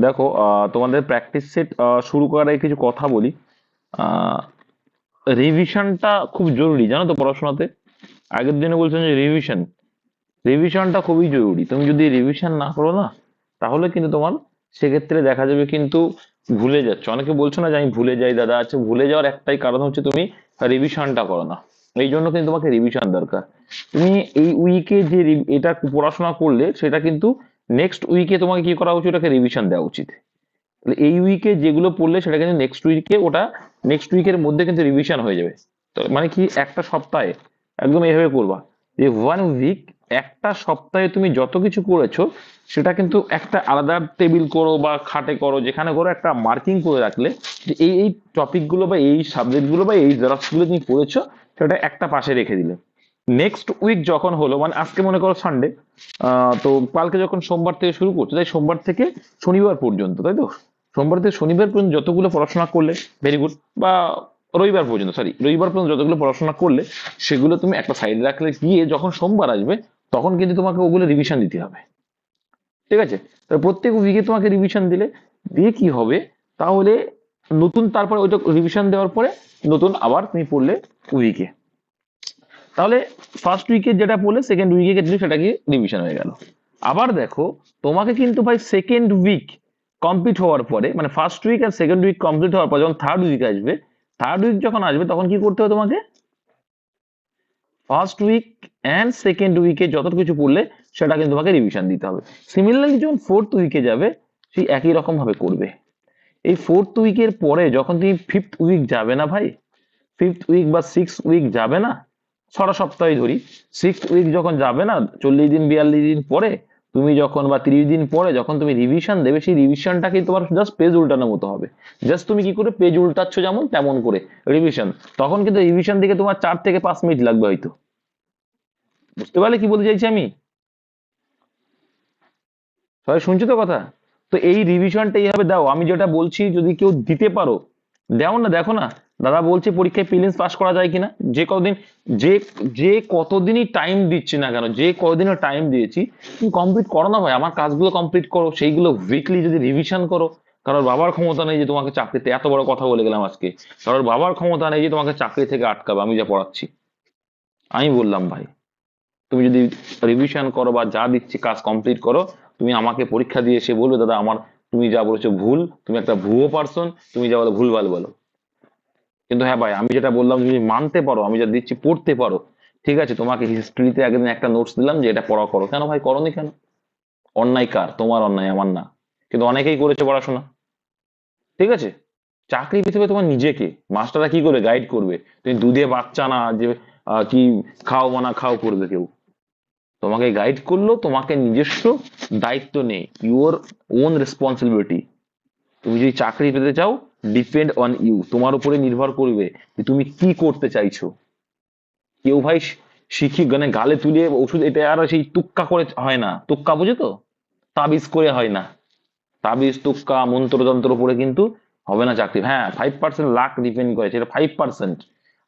দেখো, তোমাদের practice set শুরু করার আগে কিছু কথা বলি। রিভিশনটা খুব জরুরি, জানো তো পড়াশোনাতে। আগের দিনে বলছেন যে রিভিশনটা খুবই জরুরি। তুমি যদি রিভিশন না করো না, তাহলে কিন্তু তোমার সেক্ষেত্রে দেখা যাবে কিন্তু ভুলে যাচ্ছ। অনেকে বলছো না যে আমি ভুলে যাই দাদা। আচ্ছা, ভুলে যাওয়ার একটাই কারণ হচ্ছে তুমি রিভিশনটা করো না। এই জন্য কিন্তু তোমাকে রিভিশন দরকার। তুমি এই উইকে যে এটা পড়াশোনা করলে, সেটা কিন্তু নেক্সট উইকে তোমাকে কি করা উচিত, ওটাকে রিভিশন দেওয়া উচিত। তাহলে এই উইকে যেগুলো পড়লে সেটা কিন্তু নেক্সট উইকের মধ্যে কিন্তু রিভিশন হয়ে যাবে। তো মানে কি, একটা সপ্তাহে একদম এইভাবে করবা যে ওয়ান উইক, একটা সপ্তাহে তুমি যত কিছু করেছো সেটা কিন্তু একটা আলাদা টেবিল করো বা খাটে করো, যেখানে করো একটা মার্কিং করে রাখলে যে এই এই টপিকগুলো বা এই সাবজেক্টগুলো বা এই ড্রাফটগুলো তুমি পড়েছো, সেটা একটা পাশে রেখে দিলে। নেক্সট উইক যখন হলো, মানে আজকে মনে করো সানডে, তো কালকে যখন সোমবার থেকে শুরু করছো, তাই সোমবার থেকে শনিবার পর্যন্ত, তাই তো? সোমবার থেকে শনিবার পর্যন্ত যতগুলো পড়াশোনা করলে, ভেরি গুড। বা রবিবার পর্যন্ত, সরি, রবিবার পর্যন্ত যতগুলো পড়াশোনা করলে সেগুলো তুমি একটা সাইডে রাখলে, গিয়ে যখন সোমবার আসবে তখন কিন্তু তোমাকে ওগুলো রিভিশন দিতে হবে। ঠিক আছে? তাহলে প্রত্যেক উইকে তোমাকে রিভিশন দিলে, দিয়ে কি হবে, তাহলে নতুন, তারপরে ওইটা রিভিশন দেওয়ার পরে নতুন আবার তুমি পড়লে উইকে। তাহলে ফার্স্ট উইকে যেটা পড়লে সেকেন্ড উইকে কিন্তু সেটা কি রিভিশন হয়ে গেল। আবার দেখো, তোমাকে কিন্তু ভাই সেকেন্ড উইক কমপ্লিট হওয়ার পরে, মানে ফার্স্ট উইক আর সেকেন্ড উইক কমপ্লিট হওয়ার পর যখন থার্ড উইক আসবে, থার্ড উইক যখন আসবে তখন কি করতে হবে তোমাকে? ফার্স্ট উইক অ্যান্ড সেকেন্ড উইকে যত কিছু পড়লে সেটা কিন্তু তোমাকে রিভিশন দিতে হবে। সিমিলারলি যখন ফোর্থ উইকে যাবে, সেই একই রকম ভাবে করবে। এই ফোর্থ উইকের পরে যখন তুমি ফিফথ উইক যাবে না ভাই, ফিফথ উইক বা সিক্স উইক যাবে না, ছটা সপ্তাহে ধরি, সিক্স উইক যখন যাবে না, 40 দিন 42 দিন পরে তুমি যখন, বা 30 দিন পরে যখন তুমি রিভিশন দেবে, সেই রিভিশনটা কি তোমার জাস্ট পেজ উল্টানোর মতো হবে। জাস্ট তুমি কি করে পেজ উল্টাচ্ছ যেমন তেমন করে রিভিশন। তখন কিন্তু রিভিশন দিকে তোমার 4 থেকে 5 মিনিট লাগবে হয়তো। বুঝতে পারলে কি বলতে চাইছি আমি? সবাই শুনছো তো কথা? তো এই রিভিশনটা এইভাবে দাও। আমি যেটা বলছি, যদি কেউ দিতে পারো, দেও না। দেখো না, দাদা বলছে পরীক্ষায় প্রিলিমস পাস করা যায় কিনা। যে কতদিন, যে যে কতদিনই টাইম দিচ্ছি না কেন, যে কতদিনও টাইম দিয়েছি, তুমি কমপ্লিট করো না ভাই। আমার কাজগুলো কমপ্লিট করো, সেইগুলো উইকলি যদি রিভিশন করো। কারোর বাবার ক্ষমতা নেই যে তোমাকে চাকরিতে, এত বড় কথা বলে গেলাম আজকে, কারোর বাবার ক্ষমতা নেই যে তোমাকে চাকরি থেকে আটকাবে আমি যা পড়াচ্ছি। আমি বললাম ভাই, তুমি যদি রিভিশন করো বা যা দিচ্ছি কাজ কমপ্লিট করো, তুমি আমাকে পরীক্ষা দিয়ে এসে বলবে দাদা আমার, তুমি যা বলেছো ভুল, তুমি একটা ভুয়ো পার্সন, তুমি যা বলো ভুলভাল বলো। কিন্তু হ্যাঁ ভাই, আমি যেটা বললাম যদি মানতে পারো, আমি যা দিচ্ছি পড়তে পারো, ঠিক আছে, তোমাকে হিস্ট্রিতে একদিন একটা নোটস দিলাম যে এটা পড়া করো, কেন ভাই করোনি কেন? অন্যায় কার? তোমার অন্যায়, আমার না। কিন্তু অনেকেই করেছে পড়াশোনা। ঠিক আছে? চাকরি পেতে হবে তোমার নিজেকে। মাস্টাররা কি করে গাইড করবে? তুমি দুধে বাচ্চা না যে কি খাও মানা খাও করবে কেউ। তোমাকে গাইড করলো, তোমাকে নিজস্ব দায়িত্ব নেই, ইউর ওন রেসপন্সিবিলিটি। তুমি যদি চাকরি পেতে চাও, ডিপেন্ড অন ইউ, তোমার উপরে নির্ভর করবে যে তুমি কি করতে চাইছো। কেউ ভাই শিখি মানে গালে তুলে ওষুধ, এটা আর সেই তুক্কা করে হয় না। তুক্কা বুঝে তো? তাবিজ করে হয় না। তাবিজ তুক্কা মন্ত্রতন্ত্র পড়ে কিন্তু হবে না চাকরি। হ্যাঁ, 5% লাক ডিপেন্ড করে, সেটা 5%।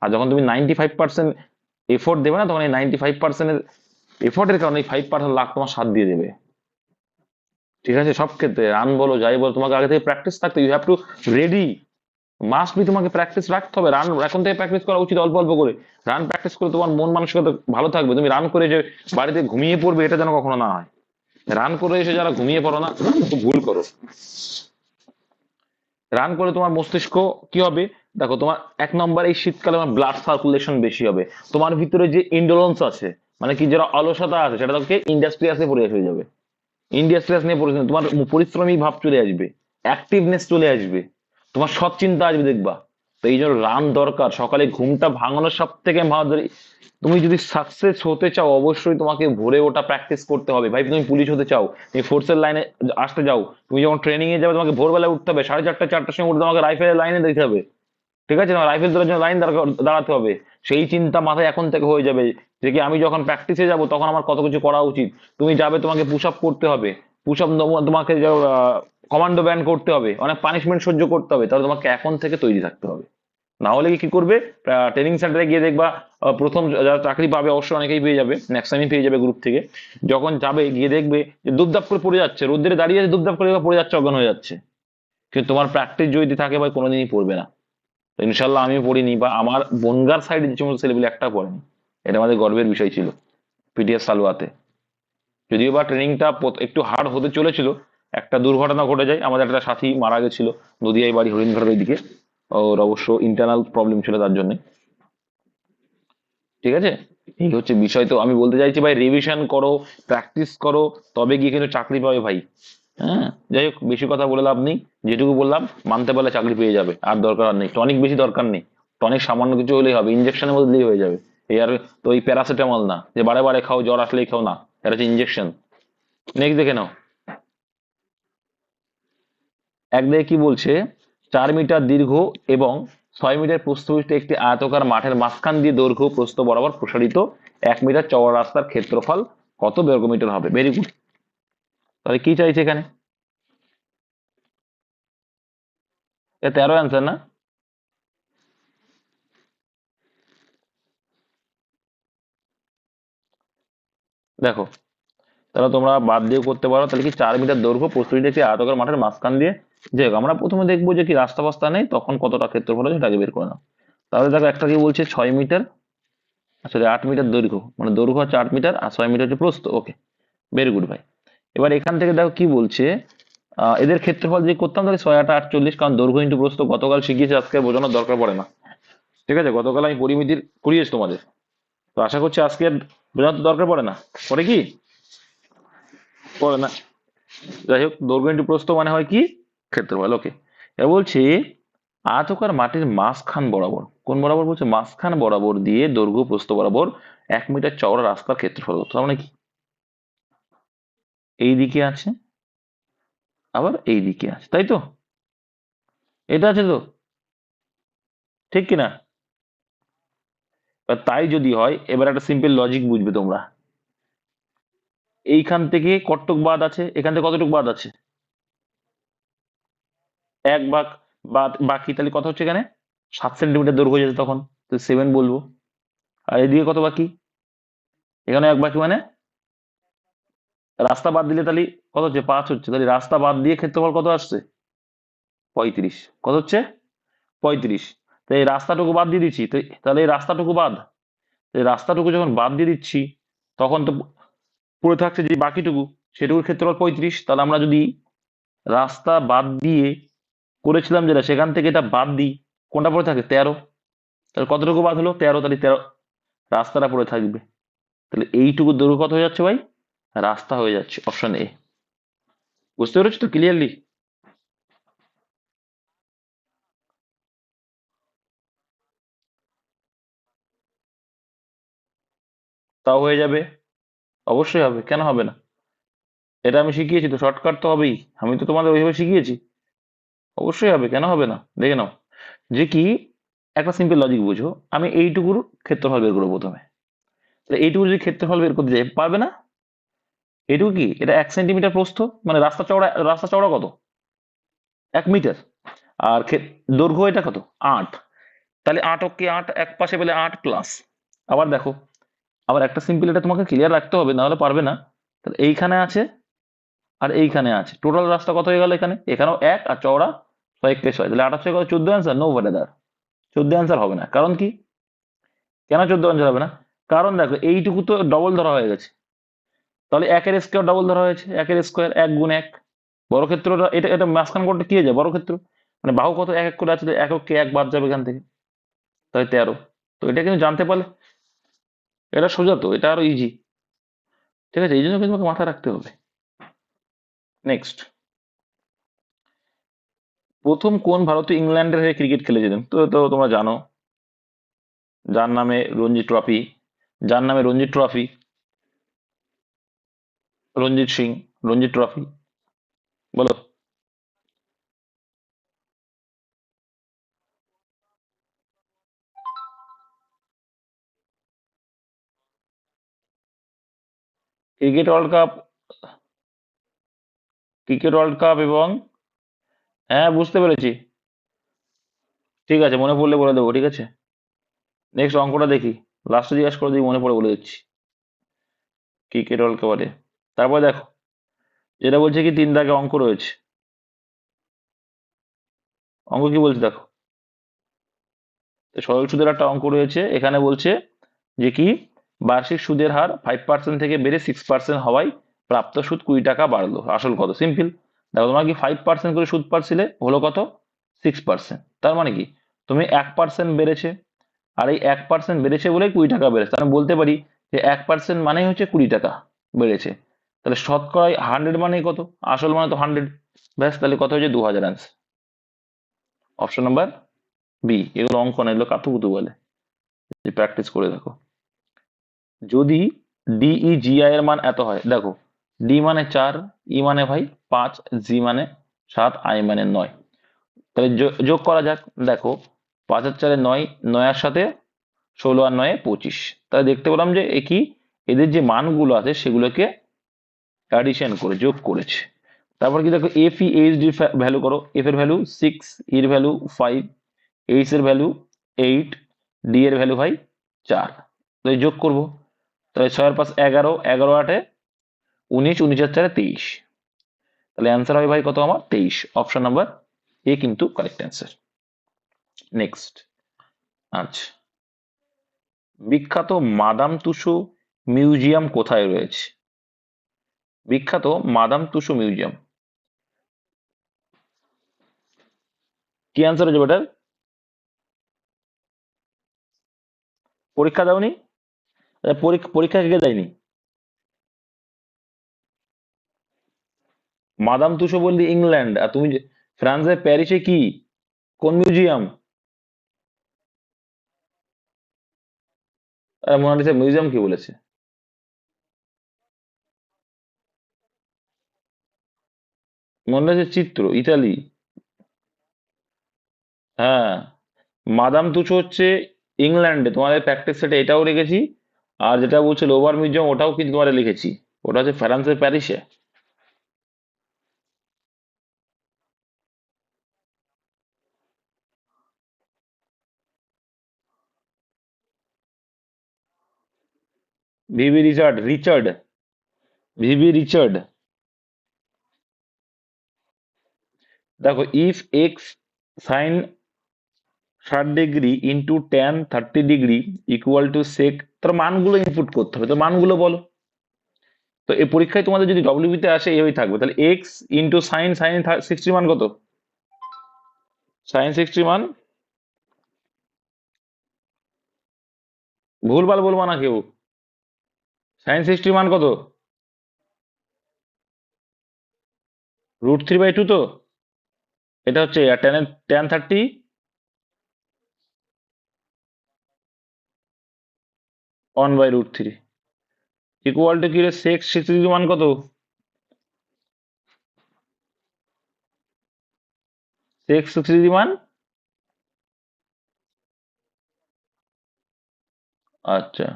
আর যখন তুমি 95% এফোর্ট দেবে না, তখন এই 95%-এর এফোর্টের কারণে এই 5% লাক তোমার সাথ দিয়ে দেবে। ঠিক আছে? সব ক্ষেত্রে রান বলো যাই বলো, তোমাকে আগে থেকে প্র্যাকটিস থাকতে, you have to ready, must be. তোমাকে প্র্যাকটিস রাখতে হবে। রান এখন থেকে প্র্যাকটিস করা উচিত, অল্প অল্প করে। রান প্র্যাকটিস করে তোমার মন মানসিকতা ভালো থাকবে। তুমি রান করে যে বাড়িতে ঘুমিয়ে পড়বে, এটা যেন কখনো না হয়। রান করে এসে যারা ঘুমিয়ে পড়ো না, খুব ভুল করো। রান করে তোমার মস্তিষ্ক কি হবে, দেখো, তোমার 1 নম্বর, এই শীতকালে আমার ব্লাড সার্কুলেশন বেশি হবে। তোমার ভিতরে যে ইন্ডোলেন্স আছে, মানে কি যারা অলসতা আছে, সেটা তোমাকে ইন্ডাস্ট্রিয়াসে পড়ে হয়ে যাবে। ইন্ডিয়াস নিয়ে পড়েছেন, তোমার পরিশ্রমী ভাব চলে আসবে, অ্যাক্টিভনেস চলে আসবে, তোমার সৎ চিন্তা আসবে দেখবা। তো এই জন্য রান দরকার। সকালে ঘুমটা ভাঙানোর সব থেকে তুমি যদি সাকসেস হতে চাও, অবশ্যই তোমাকে ভোরে ওটা প্র্যাকটিস করতে হবে ভাই। তুমি পুলিশ হতে চাও, তুমি ফোর্সের লাইনে আসতে যাও, তুমি যখন ট্রেনিং এ যাবে, তোমাকে ভোরবেলা উঠতে হবে, 4:30 4টার সময় উঠে তোমাকে রাইফেলের লাইনে দিতে হবে। ঠিক আছে? না, রাইফেল তোলার জন্য লাইন দাঁড়াতে হবে। সেই চিন্তা মাথায় এখন থেকে হয়ে যাবে যে কি আমি যখন প্র্যাকটিসে যাব তখন আমার কত কিছু করা উচিত। তুমি যাবে, তোমাকে পুশ আপ করতে হবে, পুশ আপ, তোমাকে কমান্ডো ব্যান করতে হবে, অনেক পানিশমেন্ট সহ্য করতে হবে। তাহলে তোমাকে এখন থেকে তৈরি থাকতে হবে। না হলে কি করবে, ট্রেনিং সেন্টারে গিয়ে দেখবা প্রথম যারা চাকরি পাবে অবশ্যই অনেকেই পেয়ে যাবে, ম্যাক্সিমামই পেয়ে যাবে গ্রুপ থেকে। যখন যাবে গিয়ে দেখবে যে দুপদাপ করে পড়ে যাচ্ছে, রোদ্রে দাঁড়িয়ে আছে, দুপদাপ করে পড়ে যাচ্ছে, অজ্ঞান হয়ে যাচ্ছে। কিন্তু তোমার প্র্যাকটিস যদি থাকে ভাই কোনোদিনই পড়বে না। তো ইনশাল্লাহ আমি পড়িনি, বা আমার বনগার সাইডে যে সমস্ত ছেলেগুলো একটা পড়েনি। এটা আমাদের গর্বের বিষয় ছিল পিটিএস সালুয়াতে। যদিও বা ট্রেনিংটা একটু হার্ড হতে চলেছিল, একটা দুর্ঘটনা ঘটে যায়, আমাদের একটা সাথী মারা গেছিল, নদিয়ায় বাড়ি, হরিণঘাটের ওইদিকে। ওর অবশ্য ইন্টারনাল প্রবলেম ছিল তার জন্য। ঠিক আছে, এই হচ্ছে বিষয়। তো আমি বলতে চাইছি ভাই, রিভিশন করো, প্র্যাকটিস করো, তবে গিয়ে কিন্তু চাকরি পাবে ভাই। হ্যাঁ, যাই হোক, বেশি কথা বলে লাভ নেই। যেটুকু বললাম মানতে পারলে চাকরি পেয়ে যাবে, আর দরকার আর নেই, টনিক বেশি দরকার নেই। টনিক সামান্য কিছু হলেই হবে, ইঞ্জেকশনের মধ্যে দিলেই হয়ে যাবে। এই আর, তো এই প্যারাসিটামল না যে বারে বারে খাও, জ্বর আসলেই খাও, না, এটা হচ্ছে ইঞ্জেকশন। নেক্সট দেখে নাও। এক দিকে কি বলছে, 4 মিটার দীর্ঘ এবং 6 মিটার প্রস্থ বিশিষ্ট একটি আয়তাকার মাঠের মাঝখান দিয়ে দৈর্ঘ্য ও প্রস্থ বরাবর প্রসারিত 1 মিটার চওড়া রাস্তার ক্ষেত্রফল কত বর্গমিটার হবে? Very good. তাহলে কি চাইছে এখানে? 13 অ্যান্সার না? দেখো, তাহলে তোমরা বাদ দিয়ে করতে পারো। তাহলে কি 4 মিটার দৈর্ঘ্য প্রস্তুত একটি আয়তাকার মাঠের মাঝখান দিয়ে, যে আমরা প্রথমে দেখবো যে কি রাস্তা ফাস্তা নেই, তখন কতটা ক্ষেত্রফল আছে সেটাকে বের করে নাও। তাহলে দেখো, একটা কি বলছে 6 মিটার, আসলে 8 মিটার দৈর্ঘ্য, মানে দৈর্ঘ্য হচ্ছে 8 মিটার আর 6 মিটার হচ্ছে প্রস্থ। ওকে, ভেরি গুড ভাই। এবার এখান থেকে দেখো কি বলছে, এদের ক্ষেত্রফল যে করতাম তাহলে 6 8 48, কারণ দৈর্ঘ্য ইন্টু প্রস্থ গতকাল শিখিয়েছি, আজকে বোঝানোর দরকার পড়ে না। ঠিক আছে, গতকাল আমি পরিমিতির করিয়েছি তোমাদের, তো আশা করছি আজকে আর বোঝানোর তো দরকার পড়ে না। পরে কি পড়ে না? যাই হোক, দৈর্ঘ্য ইন্টু প্রস্থ মানে হয় কি ক্ষেত্রফল। ওকে, এবার বলছি আয়তকার মাটির মাঝখান বরাবর, কোন বরাবর বলছে, মাঝখান বরাবর দিয়ে দৈর্ঘ্য প্রস্থ বরাবর 1 মিটার চওড়া রাস্তার ক্ষেত্রফল কত? তার মানে কি, এই দিকে আছে, আবার এই দিকে আছে, তাই তো? এটা আছে তো, ঠিক কিনা? তাই যদি হয়, এবার একটা সিম্পল লজিক বুঝবে তোমরা। এইখান থেকে কতটুক বাদ আছে, এখান থেকে কতটুক বাদ আছে? 1 ভাগ বাদ, বাকি তাহলে কত হচ্ছে এখানে? 7 সেন্টিমিটার দৈর্ঘ্য যেত তখন, তো 7 বলবো। আর এদিকে কত বাকি? এখানে 1 বাকি, মানে রাস্তা বাদ দিলে তাহলে কত হচ্ছে? 5 হচ্ছে। তাহলে রাস্তা বাদ দিয়ে ক্ষেত্রফল কত আসছে? 35। কত হচ্ছে? 35। তো এই রাস্তাটুকু বাদ দিয়ে দিচ্ছি, তো তাহলে এই রাস্তাটুকু বাদ, এই রাস্তাটুকু যখন বাদ দিয়ে দিচ্ছি, তখন তো পড়ে থাকছে যে বাকিটুকু, সেটুকুর ক্ষেত্রফল 35। তাহলে আমরা যদি রাস্তা বাদ দিয়ে করেছিলাম যেটা, সেখান থেকে এটা বাদ দিই, কোনটা পড়ে থাকে? 13। তাহলে কতটুকু বাদ হলো? 13। তাহলে 13 রাস্তাটা পড়ে থাকবে। তাহলে এইটুকু দৈর্ঘ্য কত হয়ে যাচ্ছে ভাই? রাস্তা হয়ে যাচ্ছে। Option A. বুঝতে পেরেছো তো ক্লিয়ারলি? তাও হয়ে যাবে, অবশ্যই হবে, কেন হবে না? এটা আমি শিখিয়েছি তো, শর্টকাট তো হবেই, আমি তো তোমাদের ওইভাবে শিখিয়েছি। অবশ্যই হবে, কেন হবে না? দেখে নাও যে কি, একটা সিম্পল লজিক বুঝো। আমি এইটুকুর ক্ষেত্রফল বের করবো প্রথমে। তাহলে এইটুকু যদি ক্ষেত্রফল বের করতে যাই, পারবে না? এইটুকু কি, এটা 1 সেন্টিমিটার প্রস্থ, মানে রাস্তা চওড়া, রাস্তা চওড়া কত? 1 মিটার। আর দৈর্ঘ্য এটা কত? 8। তাহলে 8 এক পাশে পেলে 8 প্লাস, আবার দেখো, আবার একটা সিম্পল, এটা তোমাকে ক্লিয়ার রাখতে হবে, না হলে পারবে না। তাহলে এইখানে আছে আর এইখানে আছে, টোটাল রাস্তা কত হয়ে গেল? এখানে, এখানেও 1 আর চওড়া 6 × 6, তাহলে 8 6 কত? 14 অ্যান্সার? নো ব্রাদার, 14 অ্যান্সার হবে না। কারণ কি? কেন 14 অ্যান্সার হবে না? কারণ দেখো, এইটুকু তো ডবল ধরা হয়ে গেছে। তাহলে 1 এর স্কোয়ার ডবল ধরা হয়েছে, 1 এর স্কোয়ার 1 × 1। বর্গক্ষেত্রটা এটা, এটা মাঝখান করতে কি হয়ে যায়? বর্গক্ষেত্র, মানে বাহু কত? এক এক করে আছে, এককে 1 বাদ যাবে এখান থেকে, তাই 13। তো এটা কিন্তু জানতে পারলে, এটা সোজা তো, এটা আরো ইজি। ঠিক আছে, এই জন্য কিন্তু তোমাকে মাথায় রাখতে হবে। নেক্সট, প্রথম কোন ভারতীয় ইংল্যান্ডের হয়ে ক্রিকেট খেলেছিলেন? তো তো তোমরা জানো, যার নামে রঞ্জি ট্রফি, যার নামে রঞ্জি ট্রফি, রঞ্জিত সিং, রঞ্জি ট্রফি, বলো। Cricket world cup, cricket world cup এবং, হ্যাঁ বুঝতে পেরেছি, ঠিক আছে, মনে পড়লে বলে দেবো, ঠিক আছে। নেক্সট অঙ্কটা দেখি, লাস্টে জিজ্ঞাসা করে দিই, মনে পড়ে বলে দিচ্ছি কি কে রলকে বলে। তারপর দেখো, যেটা বলছে কি 3 দাগে অঙ্ক রয়েছে। অঙ্ক কি বলছে দেখো, তো সরল সুদের একটা অঙ্ক রয়েছে, এখানে বলছে যে কি বার্ষিক সুদের হার 5% থেকে বেড়ে 6% হওয়ায় প্রাপ্ত সুদ 20 টাকা বাড়লো, আসল কত? সিম্পল। দেখো, তোমার কি 5% করে সুদ পাচ্ছিলে, হলো কত? 6%। তার মানে কি, তুমি 1% বেড়েছে, আর এই 1% বেড়েছে বলে 20 টাকা বেড়েছে। আমি বলতে পারি যে 1% মানেই হচ্ছে 20 টাকা বেড়েছে। তাহলে শতকরায় 100 মানে কত? আসল মানে তো 100। ব্যাস, তাহলে কত হয়েছে? 2000 আনসার। Option number B. এগুলো অঙ্ক না, এগুলো কাতুকুতু বলে, প্র্যাকটিস করে দেখো। যদি ডিই জিআই এর মান এত হয়, দেখো ডি মানে 4, ই মানে ভাই 5, জি মানে 7, আই মানে 9। তাহলে যোগ করা যাক। দেখো, 5 আর 4 9, 9 এর সাথে 16 আর 9 25। তাহলে দেখতে পেলাম যে কি এদের যে মানগুলো আছে সেগুলোকে অ্যাডিশন করে যোগ করেছে। তারপর কি দেখো, F E H D value করো। এফ এর ভ্যালু 6, এর ভ্যালু 5, এইচ এর ভ্যালু 8, ডি এর ভ্যালু ভাই 4। তাহলে যোগ করব। তাহলে 6 আর 5 11, 11 8 19, 19 আর 4 23। তাহলে অ্যান্সার হয় ভাই কত আমার? 23। অপশন নাম্বার এ কিন্তু কারেক্ট অ্যান্সার। নেক্সট। আচ্ছা, বিখ্যাত মাদাম তুসো মিউজিয়াম কোথায় রয়েছে? বিখ্যাত মাদাম তুসো মিউজিয়াম, কি অ্যান্সার হচ্ছে বেটার? পরীক্ষা দাওনি? পরীক্ষা কে দেয়নি? মাদাম তুসো বললি ইংল্যান্ড, আর তুমি ফ্রান্সের প্যারিসে কি, কোন মিউজিয়াম? মোনালিসা মিউজিয়াম কি বলেছে? মোনালিসা চিত্র, ইতালি। হ্যাঁ, মাদাম তুসো হচ্ছে ইংল্যান্ডে, তোমাদের প্র্যাকটিস সেটে এটাও রেখেছি। আর যেটা বলছে লোভার মিউজিয়াম, ওটাও কিন্তু তোমাদের লিখেছি, ওটা হচ্ছে ফ্রান্সের প্যারিসে। Viv Richard, Viv Richard. দেখো, if x sin 60 degree into tan 30 degree equal to sec, তার মানগুলো ইনপুট করতে হবে, তো মানগুলো বলো। তো এই পরীক্ষায় তোমাদের যদি ডব্লিউবি তে আসে এইভাবেই থাকবে। তাহলে এক্স ইন্টু সাইন, 60 মান কত? সাইন 60 মান, ভুলভাল বলবো না কেউ। সাইন 60 মান কত? √3/2 তো। এটা হচ্ছে ট্যান 30 1/√3 ইকুয়াল টু কি রে, সেক 60 মান কত? সেক 60 মান, আচ্ছা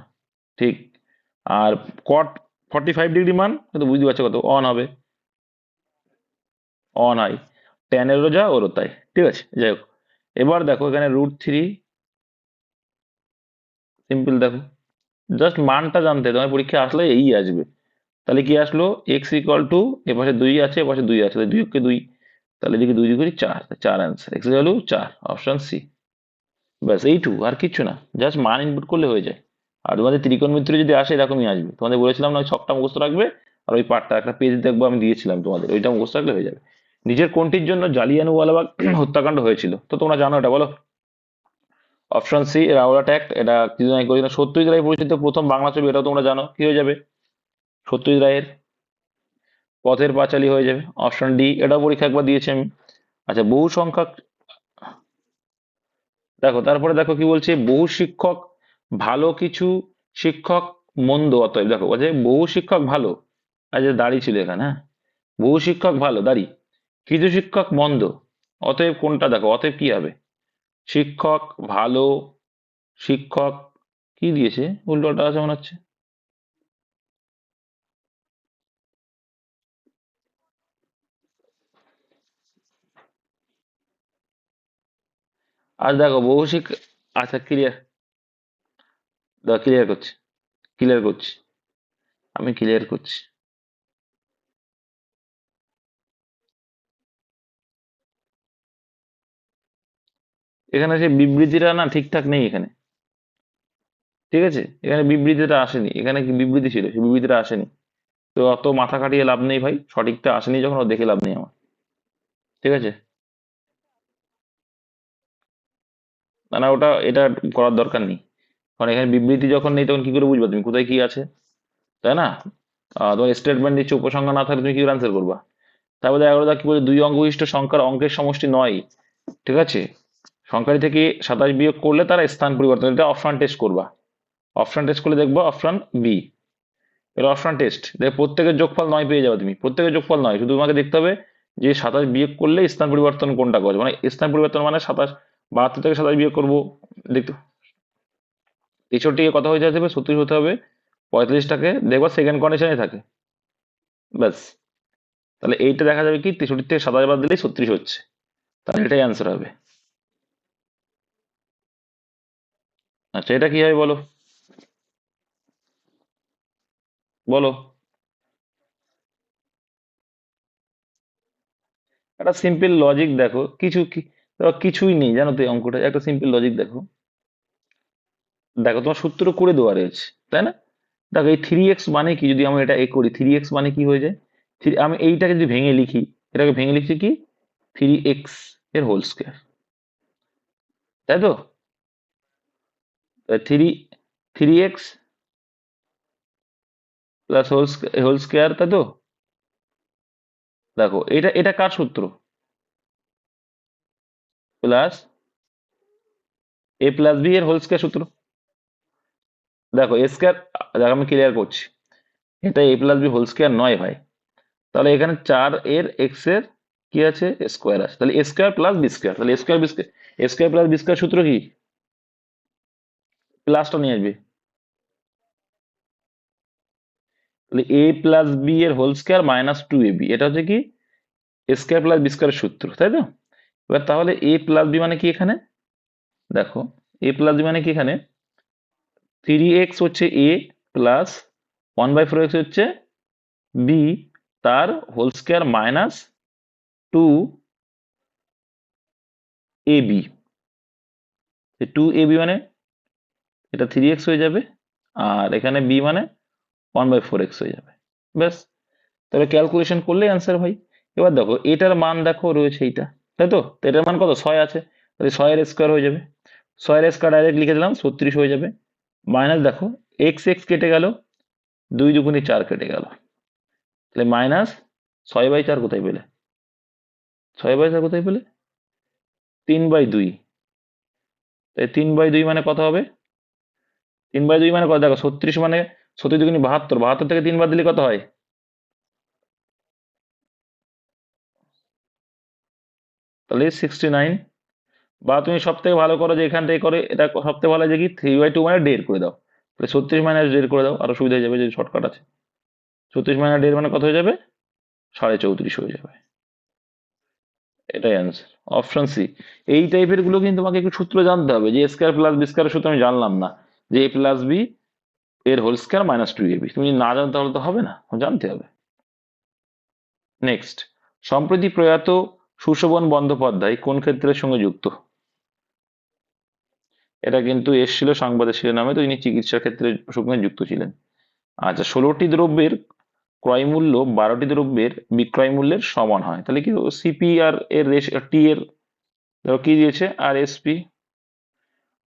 ঠিক। আর কট 45 ডিগ্রি মান কিন্তু বুঝতে পারছো কত অন হবে? অন আই, ট্যানেরও যা ওরও তাই, ঠিক আছে, যাই হোক। এবার দেখো এখানে √3, সিম্পল দেখো, জাস্ট মানটা জানতে, তোমার পরীক্ষা আসলে এই আসবে। তাহলে কি আসলো? এক্স ইকুয়াল টু, এপাশে 2 আছে, এপাশে 2 আছে, তাহলে 2 কে 2, তাহলে এদিকে 2 2 করি 4, 4 answer, x value 4, option C. ব্যাস এইটু, আর কিচ্ছু না, জাস্ট মান ইনপুট করলে হয়ে যায়। আর তোমাদের ত্রিকোণমিত্র যদি আসে এরকমই আসবে, তোমাদের বলেছিলাম না, ওই ছকটা মুখস্থ রাখবে, আর ওই পার্টটা একটা পেজ দেখবো আমি দিয়েছিলাম তোমাদের, ওইটা মুখস্থ রাখলে হয়ে যাবে। নিজের কোনটির জন্য জালিয়ানওয়ালাবাগ হত্যাকাণ্ড হয়েছিল, তো তোমরা জানো এটা, বলো। Option C, Rowlatt Act. এটা কিছুদিন আগে করেছিল। সত্যজিৎ রায় পরিচালিত প্রথম বাংলা ছবি, এটাও তোমরা জানো, কি হয়ে যাবে? সত্যজিৎ রায়ের পথের পাঁচালী হয়ে যাবে। অপশন ডি, এটাও পরীক্ষা একবার দিয়েছি আমি। আচ্ছা, বহু সংখ্যক, দেখো তারপরে দেখো কি বলছে, বহু শিক্ষক ভালো, কিছু শিক্ষক মন্দ, অতএব দেখো বলছে বহু শিক্ষক ভালো, আর যে দাড়ি ছিল এখানে, হ্যাঁ, বহু শিক্ষক ভালো দাড়ি, কিছু শিক্ষক মন্দ, অতএব কোনটা? দেখো অতএব কি হবে? শিক্ষক ভালো, শিক্ষক কি দিয়েছে, উল্টোটা আছে মনে হচ্ছে। আর দেখো বৌশিক, আচ্ছা ক্লিয়ার, দেখো ক্লিয়ার করছি, ক্লিয়ার করছি, আমি ক্লিয়ার করছি। এখানে যে বিবৃতিটা না ঠিকঠাক নেই এখানে, ঠিক আছে, এখানে বিবৃতিটা আসেনি, এখানে কি বিবৃতি ছিল, সেই বিবৃতিটা আসেনি। তো অত মাথা খাটিয়ে লাভ নেই ভাই, সঠিকটা আসেনি যখন ও দেখে লাভ নেই আমার, ঠিক আছে। না না, ওটা এটা করার দরকার নেই, কারণ এখানে বিবৃতি যখন নেই তখন কি করে বুঝবা তুমি কোথায় কি আছে, তাই না? তোমার স্টেটমেন্ট দিচ্ছে, উপসংহার না থাকলে তুমি কি করে আনসার করবা? তারপরে 11 কি বলে, দুই অঙ্ক বিশিষ্ট সংখ্যার অঙ্কের সমষ্টি নয়, ঠিক আছে, সংখ্যাটি থেকে 27 বিয়োগ করলে তারা স্থান পরিবর্তন, এটা অপশন টেস্ট করবা, অপশন টেস্ট করলে দেখবো অপশন বি, এটা অপশন টেস্ট দেখ, প্রত্যেকের যোগফল 9 পেয়ে যাবে তুমি, প্রত্যেকের যোগফল 9, শুধু তোমাকে দেখতে হবে যে 27 বিয়োগ করলে স্থান পরিবর্তন কোনটা করবে, মানে স্থান পরিবর্তন মানে 27, 72 থেকে 27 বিয়োগ করবো, দেখতে 63 কত হয়ে যাবে, 36 হতে হবে, 45টাকে দেখবো সেকেন্ড কন্ডিশনে থাকে, ব্যাস। তাহলে এইটা দেখা যাবে কি 63 থেকে 27 বাদ দিলেই 36 হচ্ছে, তাহলে এটাই অ্যান্সার হবে। আচ্ছা এটা কি হয় বলো, বলো। একটা সিম্পল লজিক দেখো, দেখো, কিছুই নেই জানো তো এই অঙ্কটা, একটা সিম্পল লজিক দেখো, দেখো তোমার সূত্র করে দেওয়া রয়েছে, তাই না? দেখো এই 3x মানে কি, যদি আমরা এটা এ করি, 3x মানে কি হয়ে যায়, আমি এইটাকে যদি ভেঙে লিখি, এটাকে ভেঙে লিখছি কি, 3x এর হোল স্কোয়ার, তাই তো, three, 3x plus whole square, তাই তো। দেখো এটা এটা কার সূত্র, প্লাস a+b এর হোল স্কোয়ার সূত্র। দেখো এ স্কোয়ার, দেখো আমি ক্লিয়ার করছি, এটা a+b হোল স্কোয়ার নয় ভাই, তাহলে এখানে 4 এর এক্স এর কি আছে, স্কোয়ার আছে, তাহলে এ স্কোয়ার প্লাস বি স্কোয়ার, তাহলে এ স্কোয়ার বি স্কোয়ার, এ স্কোয়ার প্লাস বি স্কোয়ার সূত্র কি, প্লাসটা নিয়ে আসবে, তাহলে a+b এর হোল স্কোয়ার -2ab, এটা হচ্ছে কি এ স্কোয়ার প্লাস বি স্কোয়ারের সূত্র, তাই তো। এবার তাহলে a+b মানে কি এখানে, দেখো a+b মানে কি এখানে, 3x হচ্ছে a প্লাস 1/4x হচ্ছে b, তার হোল স্কোয়ার -2ab, 2ab মানে এটা 3x হয়ে যাবে, আর এখানে b মানে 1/4x হয়ে যাবে, ব্যাস। তাহলে ক্যালকুলেশন করলে অ্যান্সার ভাই। এবার দেখো এটার মান দেখো রয়েছে এইটা, তাই তো, তো এটার মান কত, 6 আছে, তাহলে 6 এর স্কোয়ার হয়ে যাবে, 6 এর স্কোয়ার ডাইরেক্ট লিখে দিলাম, 36 হয়ে যাবে, মাইনাস দেখো এক্স এক্স কেটে গেল, 2 × 4 কেটে গেল, তাহলে -6/4 কোথায় পেলে, 6/4 কোথায় পেলে, 3/2, তাই 3/2 মানে কত হবে, 3/2 মানে কত, দেখো 36 মানে 36×2 = 72, 72 থেকে 3 বাদ দিলে কত হয়, তাহলে 69। বা তুমি সব থেকে ভালো করো যে এখান থেকে করে, এটা সব থেকে ভালো যে কি 3/2 মানে 1.5 করে দাও, তাহলে 36 - 1.5 করে দাও, আরো সুবিধা হয়ে যাবে, যদি শর্টকাট আছে, 36 - 1.5 মানে কত হয়ে যাবে, 34.5 হয়ে যাবে, এটাই অ্যান্সার, অপশন সি। এই টাইপের গুলো কিন্তু তোমাকে একটু সূত্র জানতে হবে, যে স্কোয়ার প্লাস বি স্কোয়ার সূত্র আমি জানলাম না, যে a+b এর হোল স্কোয়ার -2ab, তুমি যদি না জানো তাহলে তো হবে না, জানতে হবে। নেক্সট, সম্প্রতি প্রয়াত সুশোভন বন্দ্যোপাধ্যায় কোন ক্ষেত্রের সঙ্গে যুক্ত, এটা কিন্তু এসেছিল সংবাদের শিরোনামে, তো ইনি চিকিৎসা ক্ষেত্রের সঙ্গে যুক্ত ছিলেন। আচ্ছা, 16টি দ্রব্যের ক্রয় মূল্য 12টি দ্রব্যের বিক্রয় মূল্যের সমান হয়, তাহলে কি সিপি আর এর টি এর, দেখো কি দিয়েছে আর এসপি,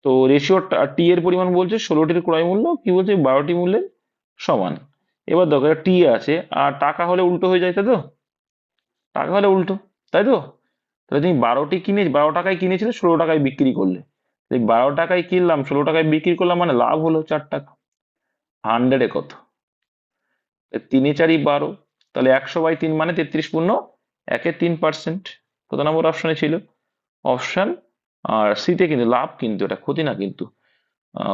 তো রেশিও টি এর পরিমাণ বলছে 16টির ক্রয় মূল্য, কি বলছে 12টি মূল্যের সমান। এবার দেখো টি আছে, আর টাকা হলে উল্টো হয়ে যায়, তাই তো, টাকা হলে উল্টো, তাই তো, তাহলে তুমি 12টি কিনে 12 টাকায় কিনেছিলে, 16 টাকায় বিক্রি করলে, এই 12 টাকায় কিনলাম 16 টাকায় বিক্রি করলাম, মানে লাভ হলো 4 টাকা, 100-এ কত, 3 × 4 = 12, তাহলে 100/3 মানে 33.1-3%, কত নম্বর অপশনে ছিল, অপশন আর সিতে, কিন্তু লাভ কিন্তু এটা ক্ষতি না কিন্তু,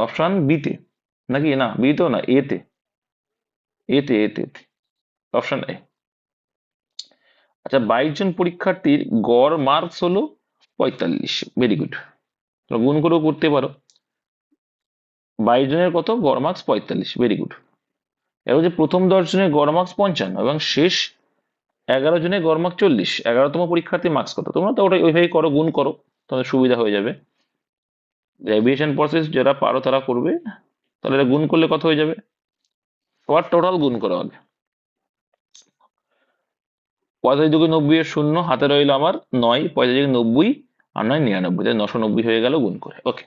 অপশন বিতে, নাকি না বিতেও না, এতে, এতে এতে এতে, অপশন এ। আচ্ছা, 22 জন পরীক্ষার্থীর গড় মার্কস হলো 45, ভেরি গুড। তোমরা গুণ করেও করতে পারো। 22 জনের কত গড় মার্কস 45, ভেরি গুড। এবার যে প্রথম 10 জনের গড় মার্কস 55 এবং শেষ 11 জনের গড় মার্কস 40, 11তম পরীক্ষার্থীর মার্কস কত? তোমরা তো ওটা ওইভাবেই করো, গুণ করো, তোমাদের সুবিধা হয়ে যাবে। রিভিশন প্রসেস যারা পারো তারা করবে। তাহলে এটা গুণ করলে কত হয়ে যাবে? সবার টোটাল গুণ করো আগে। 45 দুগুণ 90 এর শূন্য, হাতে রইল আমার 9, 45 90 আর 9 99, তাহলে 990 হয়ে গেল গুণ করে। ওকে,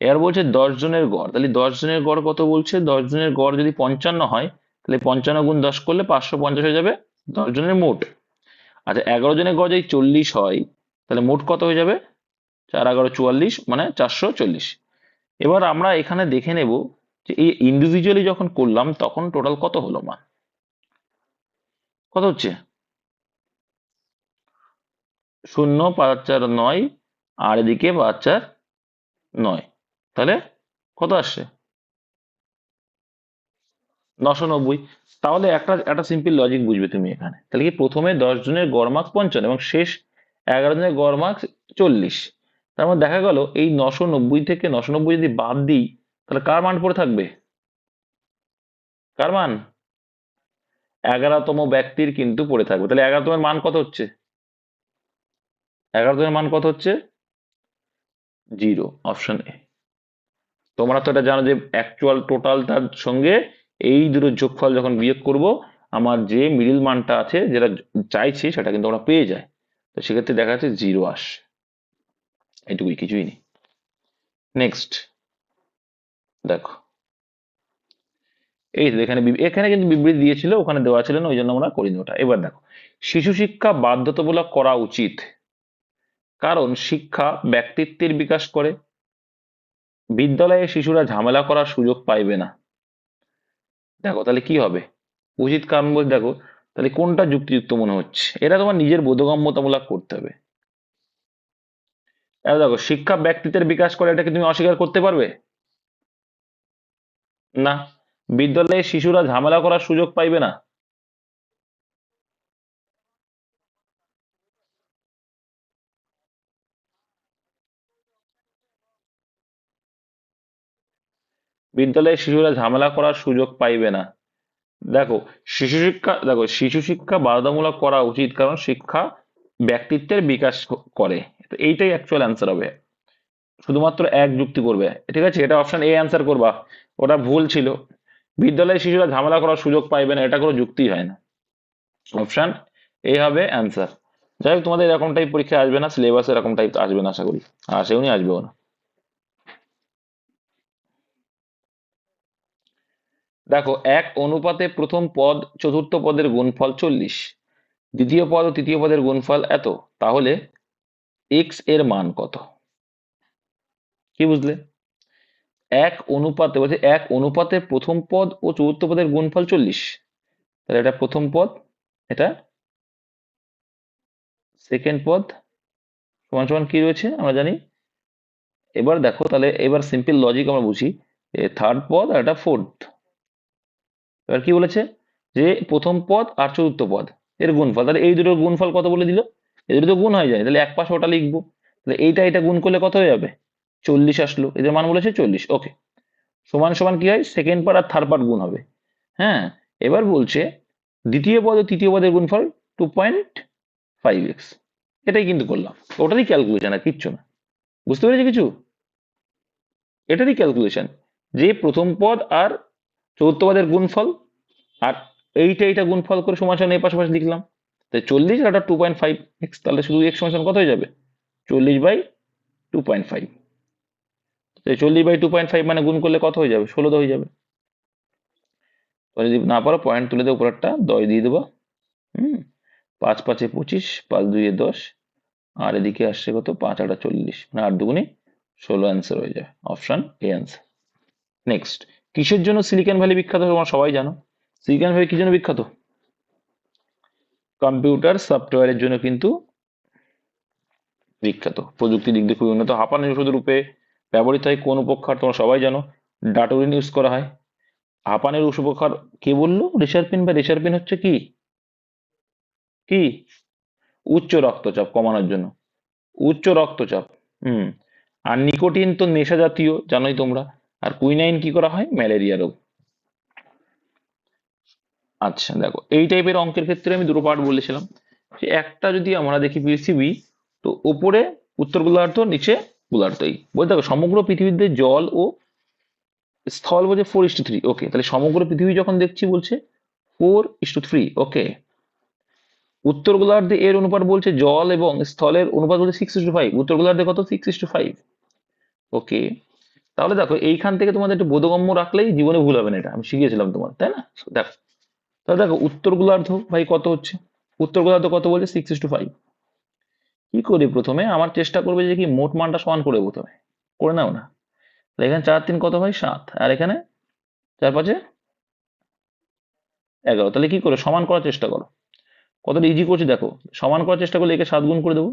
এবার বলছে 10 জনের গড়, তাহলে 10 জনের গড় কত বলছে? 10 জনের গড় যদি 55 হয়, তাহলে 55 গুণ 10 করলে 550 হয়ে যাবে 10 জনের মোট। আচ্ছা, 11 জনের গড় যদি 40 হয়, তাহলে মোট কত হয়ে যাবে? 4 11 44, মানে 440। এবার আমরা এখানে দেখে নেব যে এই ইন্ডিভিজুয়ালি যখন করলাম তখন টোটাল কত হলো মান, কত হচ্ছে? 0 5 4 9 আর এদিকে 5 4 9, তাহলে কত আসছে? 990। তাহলে একটা একটা সিম্পল লজিক বুঝবে তুমি এখানে, তাহলে কি প্রথমে 10 জনের গড় মার্কস 55 এবং শেষ 11 জনের গড় মার্কস 40, তার মানে দেখা গেল এই 990 থেকে 990 যদি বাদ দিই, তাহলে কার মান পড়ে থাকবে? কার মান? 11তম ব্যক্তির কিন্তু পড়ে থাকবে। তাহলে 11তম মান কত হচ্ছে? 11তম মান কত হচ্ছে? 0, অপশন এ। তোমরা তো এটা জানো যে অ্যাকচুয়াল টোটালটার সঙ্গে এই দুটো যোগফল যখন বিয়োগ করব, আমার যে মিডিল মানটা আছে যেটা চাইছি সেটা কিন্তু আমরা পেয়ে যাই। তো সেক্ষেত্রে দেখা যাচ্ছে 0 আসে, এটুকুই, কিছুই নেই। নেক্সট দেখো, এই এখানে এখানে কিন্তু বিবৃতি দিয়েছিল, ওখানে দেওয়া ছিল না, ওই জন্য আমরা করিনি ওটা। এবার দেখো, শিশু শিক্ষা বাধ্যতামূলক করা উচিত, কারণ শিক্ষা ব্যক্তিত্বের বিকাশ করে, বিদ্যালয়ে শিশুরা ঝামেলা করার সুযোগ পাইবে না। দেখো তাহলে কি হবে? উচিত কারণ বলতে দেখো, তাহলে কোনটা যুক্তিযুক্ত মনে হচ্ছে? এটা তোমার নিজের বোধগম্যতামূলক করতে হবে। এবার দেখো, শিক্ষা ব্যক্তিত্বের বিকাশ করে, এটাকে তুমি অস্বীকার করতে পারবে না। বিদ্যালয়ে শিশুরা ঝামেলা করার সুযোগ পাইবে না, বিদ্যালয়ে শিশুরা ঝামেলা করার সুযোগ পাইবে না। দেখো, শিশু শিক্ষা বাধ্যতামূলক করা উচিত, কারণ শিক্ষা ব্যক্তিত্বের বিকাশ করে। তো এইটাই অ্যাকচুয়াল অ্যান্সার হবে, শুধুমাত্র এক যুক্তি করবে, ঠিক আছে? এটা অপশন এ অ্যান্সার করবা, ওটা ভুল ছিল। বিদ্যালয়ে শিশুরা ঝামেলা করার সুযোগ পাইবে না, এটা কোনো যুক্তি হয় না। অপশন এ হবে অ্যান্সার। যাই হোক, তোমাদের এরকম টাইপ পরীক্ষা আসবে না, সিলেবাস এরকম টাইপ আসবে না আশা করি, আসেও নি, আসবেও না। দেখো, এক অনুপাতে প্রথম পদ চতুর্থ পদের গুণফল 40, দ্বিতীয় পদ ও তৃতীয় পদের গুণফল এত, তাহলে এক্স এর মান কত? কি বুঝলে? এক অনুপাতে বলছে, এক অনুপাতে প্রথম পদ ও চতুর্থ পদের গুণফল 40, তাহলে এটা প্রথম পদ, এটা সেকেন্ড পদ, সমান সমান কি রয়েছে আমরা জানি। এবার দেখো, তাহলে এবার সিম্পল লজিক আমরা বুঝি, থার্ড পদ আর এটা ফোর্থ। এবার কি বলেছে যে প্রথম পদ আর চতুর্থ পদ এর গুণফল, তাহলে এই দুটোর গুণফল কত বলে দিল? এই দুটো তো গুণ হয়ে যায়, তাহলে এক পাশে ওটা লিখবো, তাহলে এইটা এটা গুণ করলে কত হয়ে যাবে? 40 আসলো, এদের মান বলেছে 40। ওকে, সমান সমান কি হয়? সেকেন্ড পার্ট আর থার্ড পার্ট গুণ হবে। হ্যাঁ, এবার বলছে দ্বিতীয় পদ ও তৃতীয় পদের গুণফল 2.5x, এটাই কিন্তু করলাম, ওটারই ক্যালকুলেশন আর কিচ্ছু না। বুঝতে পেরেছি কিছু? এটারই ক্যালকুলেশন, যে প্রথম পদ আর চতুর্থ পদের গুণফল, আর এইটা এইটা গুণফল করে সমান সমান এই পাশাপাশি লিখলাম, তাই 40 আর একটা 2.5x, তাহলে শুধু x সমান সমান কত হয়ে যাবে? 40/2.5। 40/2.5 মানে গুণ করলে কত হয়ে যাবে? 16 হয়ে যাবে। যদি না পারো পয়েন্ট তুলে দেবো, উপরেরটা 10 দিয়ে দেবো। হুম, 5 5 25, 5 2 10, আর এদিকে আসছে কত? 5 8 40, মানে 8 দুগুণে 16 অ্যান্সার হয়ে যায়, অপশন এ অ্যান্সার। নেক্সট, কিসের জন্য সিলিকন ভ্যালি বিখ্যাত? তোমরা সবাই জানো সিলিকন ভ্যালি কি জন্য বিখ্যাত? কম্পিউটার সফটওয়্যারের জন্য কিন্তু বিখ্যাত, প্রযুক্তির দিক দিয়ে খুবই উন্নত। হাঁপানির ওষুধ রূপে ব্যবহৃত হয় কোন উপকার? তোমরা সবাই জানো, ডাটোরিন ইউজ করা হয়। হাঁপানির উপকার কে বললো? রিসারপিন, বা রিসারপিন হচ্ছে কি কি উচ্চ রক্তচাপ কমানোর জন্য, উচ্চ রক্তচাপ। হুম, আর নিকোটিন তো নেশা জাতীয়, জানোই তোমরা। আর কুইনাইন কি করা হয়? ম্যালেরিয়া রোগ। আচ্ছা দেখো, এই টাইপের অঙ্কের ক্ষেত্রে আমি দুটো পার্ট বলেছিলাম, যে একটা যদি আমরা দেখি পৃথিবী, তো উপরে উত্তর গোলার্ধ, নিচে গোলার্ধ। এই বলতে দেখো সমগ্র পৃথিবীতে জল ও স্থল বলছে 4:3। ওকে, তাহলে সমগ্র পৃথিবী যখন দেখছি বলছে 4:3। ওকে, উত্তর গোলার্ধে এর অনুপাত বলছে জল এবং স্থলের অনুপাত বলছে 6:5। উত্তর গোলার্ধে কত? 6:5। ওকে, তাহলে দেখো এইখান থেকে তোমাদের একটু বোধগম্য রাখলেই জীবনে ভুল হবে না, এটা আমি শিখিয়েছিলাম তোমার, তাই না? দেখো, তাহলে দেখো উত্তর গোলার্ধ ভাই কত হচ্ছে, উত্তর গোলার্ধ কত বলছে? 6:5। কি করি প্রথমে, আমার চেষ্টা করবে যে কি মোট মানটা সমান করে প্রথমে করে নাও না। তাহলে এখানে 4 3 কত ভাই? 7। আর এখানে 4 5 11। তাহলে কি করে সমান করার চেষ্টা করো, কতটা ইজি করছি দেখো। সমান করার চেষ্টা করলে একে 7 গুণ করে দেবো,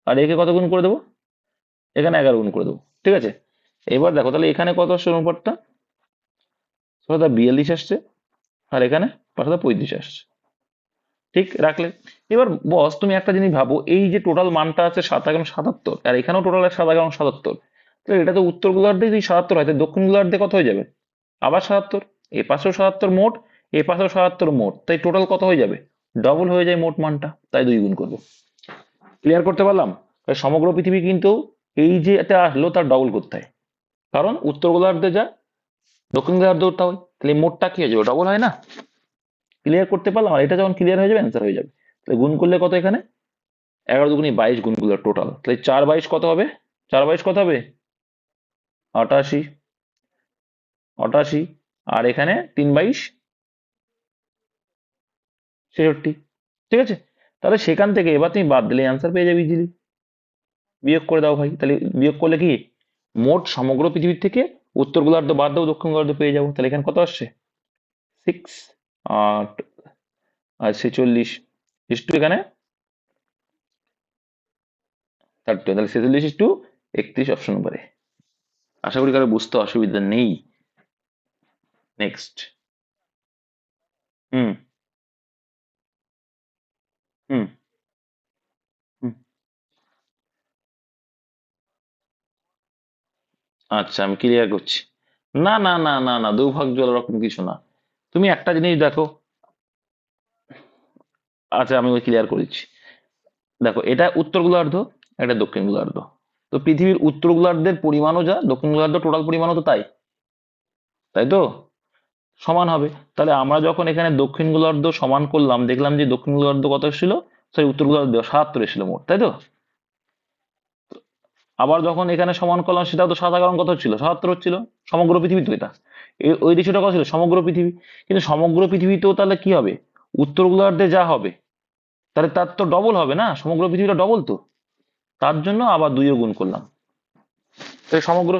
আর একে কত গুণ করে দেবো? এখানে 11 গুণ করে দেবো, ঠিক আছে? এবার দেখো তাহলে এখানে কত আসছে অনুপাতটা? 42 আসছে, আর এখানে 35 আসছে। ঠিক রাখলে, এবার বস তুমি একটা জিনিস ভাবো, এই যে টোটাল মানটা আছে 7 11 77, আর এখানেও টোটাল 7 11 77, তো এটা তো উত্তর গোলার্ধে যদি 77 হয়, তাহলে দক্ষিণ গোলার্ধে কত হয়ে যাবে? আবার 77। এ পাশেও 77 মোট, এ পাশেও 77 মোট, তাই টোটাল কত হয়ে যাবে? ডবল হয়ে যায় মোট মানটা, তাই 2 গুণ করবো। ক্লিয়ার করতে পারলাম? তাই সমগ্র পৃথিবী কিন্তু এই যে এটা আসলো তার ডবল করতে হয়, কারণ উত্তর গোলার্ধে যা দক্ষিণ গোলার্ধেও তাই, তাহলে মোটটা কি হয়ে যাবে? ডবল হয় না? ক্লিয়ার করতে পারলাম? আর এটা যখন ক্লিয়ার হয়ে যাবে অ্যান্সার হয়ে যাবে। তাহলে গুণ করলে কত এখানে? 11 দুগুণে 22 গুণগুলো টোটাল, তাহলে 4 22 কত হবে? 4 22 কত হবে? 88। 88, আর এখানে 3 22 66। ঠিক আছে, তাহলে সেখান থেকে এবার তুমি বাদ দিলে অ্যান্সার পেয়ে যাবে ইজিলি। বিয়োগ করে দাও ভাই, তাহলে বিয়োগ করলে কি মোট সমগ্র পৃথিবীর থেকে উত্তর গোলার্ধ বাদ দাও, দক্ষিণ গোলার্ধ পেয়ে যাবো। তাহলে এখানে কত আসছে? 6 আর 46 ইস টু এখানে 30, তাহলে 46 ইস টু 31 অপশন নম্বরে। আশা করি কারো বুঝতে অসুবিধা নেই। নেক্সট। হুম হুম হুম। আচ্ছা আমি ক্লিয়ার করছি। না না না না না, দুর্ভাগ্য ওরকম কিছু না। তুমি একটা জিনিস দেখো, আচ্ছা আমি ওই ক্লিয়ার করে দিচ্ছি। দেখো এটা উত্তর গোলার্ধ, এটা দক্ষিণ গোলার্ধ, তো পৃথিবীর উত্তর গোলার্ধের পরিমাণও যা, দক্ষিণ গোলার্ধ টোটাল পরিমাণও তো তাই, তাই তো সমান হবে। তাহলে আমরা যখন এখানে দক্ষিণ গোলার্ধ সমান করলাম, দেখলাম যে দক্ষিণ গোলার্ধ কত ছিল, সরি উত্তর গোলার্ধ 77 ছিল মোট, তাই তো? আবার যখন এখানে সমান করলাম, সেটাও তো 7 11 কত ছিল? 77 হচ্ছিল। সমগ্র পৃথিবী তো এটা, ওই দৃশ্যটা কত ছিল? সমগ্র পৃথিবী। কিন্তু সমগ্র পৃথিবীতেও তাহলে কি হবে? উত্তর গোলার্ধে যা হবে, তাহলে তার তো ডবল হবে না, সমগ্র পৃথিবীটা ডবল তো, তার জন্য আবার 2 গুণ করলাম। তাহলে সমগ্র,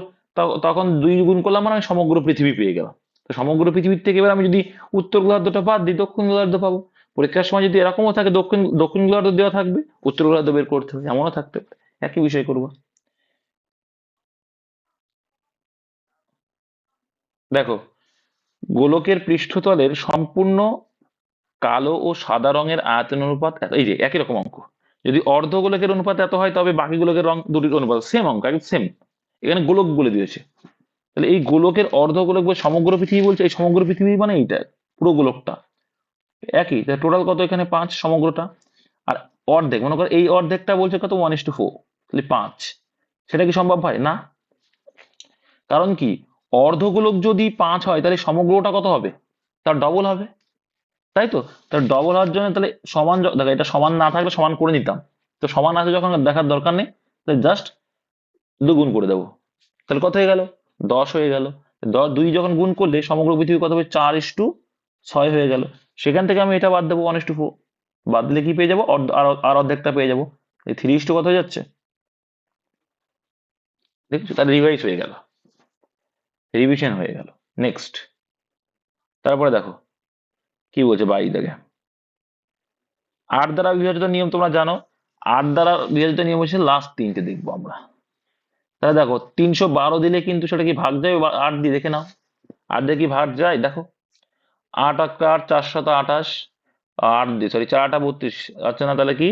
তখন 2 গুণ করলাম মানে আমি সমগ্র পৃথিবী পেয়ে গেলাম। তো সমগ্র পৃথিবীর থেকে এবার আমি যদি উত্তর গোলার্ধটা বাদ দিই, দক্ষিণ গোলার্ধ পাবো। পরীক্ষার সময় যদি এরকমও থাকে, দক্ষিণ দক্ষিণ গোলার্ধ দেওয়া থাকবে, উত্তর গোলার্ধ বের করতে হবে, এমনও থাকতে পারে। একই বিষয় করবো। দেখো, গোলকের পৃষ্ঠতলের সম্পূর্ণ কালো ও সাদা রঙের আয়তন অনুপাত এই যে একই রকম অঙ্ক। যদি অর্ধ গোলকের অনুপাত এত হয়, তবে বাকি গোলকের রং দুটির অনুপাত সেম অঙ্ক, একদম সেম। এখানে গোলক বলে দিয়েছে, তাহলে এই গোলকের অর্ধ গোলক বলে সমগ্র পৃথিবী বলছে, এই সমগ্র পৃথিবী মানে এইটা পুরো গোলকটা একই। টোটাল কত এখানে? 5 সমগ্রটা। আর অর্ধেক, মনে করো এই অর্ধেকটা বলছে কত? 1:4, তাহলে 5। সেটা কি সম্ভব হয় না? কারণ কি, অর্ধগোলক যদি 5 হয়, তাহলে সমগ্রটা কত হবে? তার ডবল হবে, তাই তো? তার ডবল হওয়ার জন্য তাহলে সমান, দেখো এটা সমান না থাকলে সমান করে নিতাম, তো সমান আছে যখন আর দেখার দরকার নেই, তাহলে জাস্ট 2 গুণ করে দেবো। তাহলে কত হয়ে গেল? 10 হয়ে গেল। 2 যখন গুণ করলে সমগ্র পৃথিবী কত হবে? 4:6 হয়ে গেল। সেখান থেকে আমি এটা বাদ দেবো 1:4, বাদ দিলে কি পেয়ে যাবো? আর অর্ধেকটা পেয়ে যাবো। এই 3:2 কত হয়ে যাচ্ছে? দেখছো, তার রিভাইজ হয়ে গেল, রিভিশন হয়ে গেল। নেক্সট, তারপরে দেখো কি বলছে 22 দেখে। 8 দ্বারা বিভাজিত নিয়ম তোমরা জানো। 8 দ্বারা বিভাজিত নিয়ম হচ্ছে লাস্ট 3টে দেখবো আমরা। তাহলে দেখো 312 দিলে কিন্তু সেটা কি ভাগ যায়? 8 দিয়ে দেখে নাও, 8 দিয়ে কি ভাগ যায়? দেখো 8 8 8 4 7 28, 8 দিয়ে সরি 4 8 32, আচ্ছা না, তাহলে কি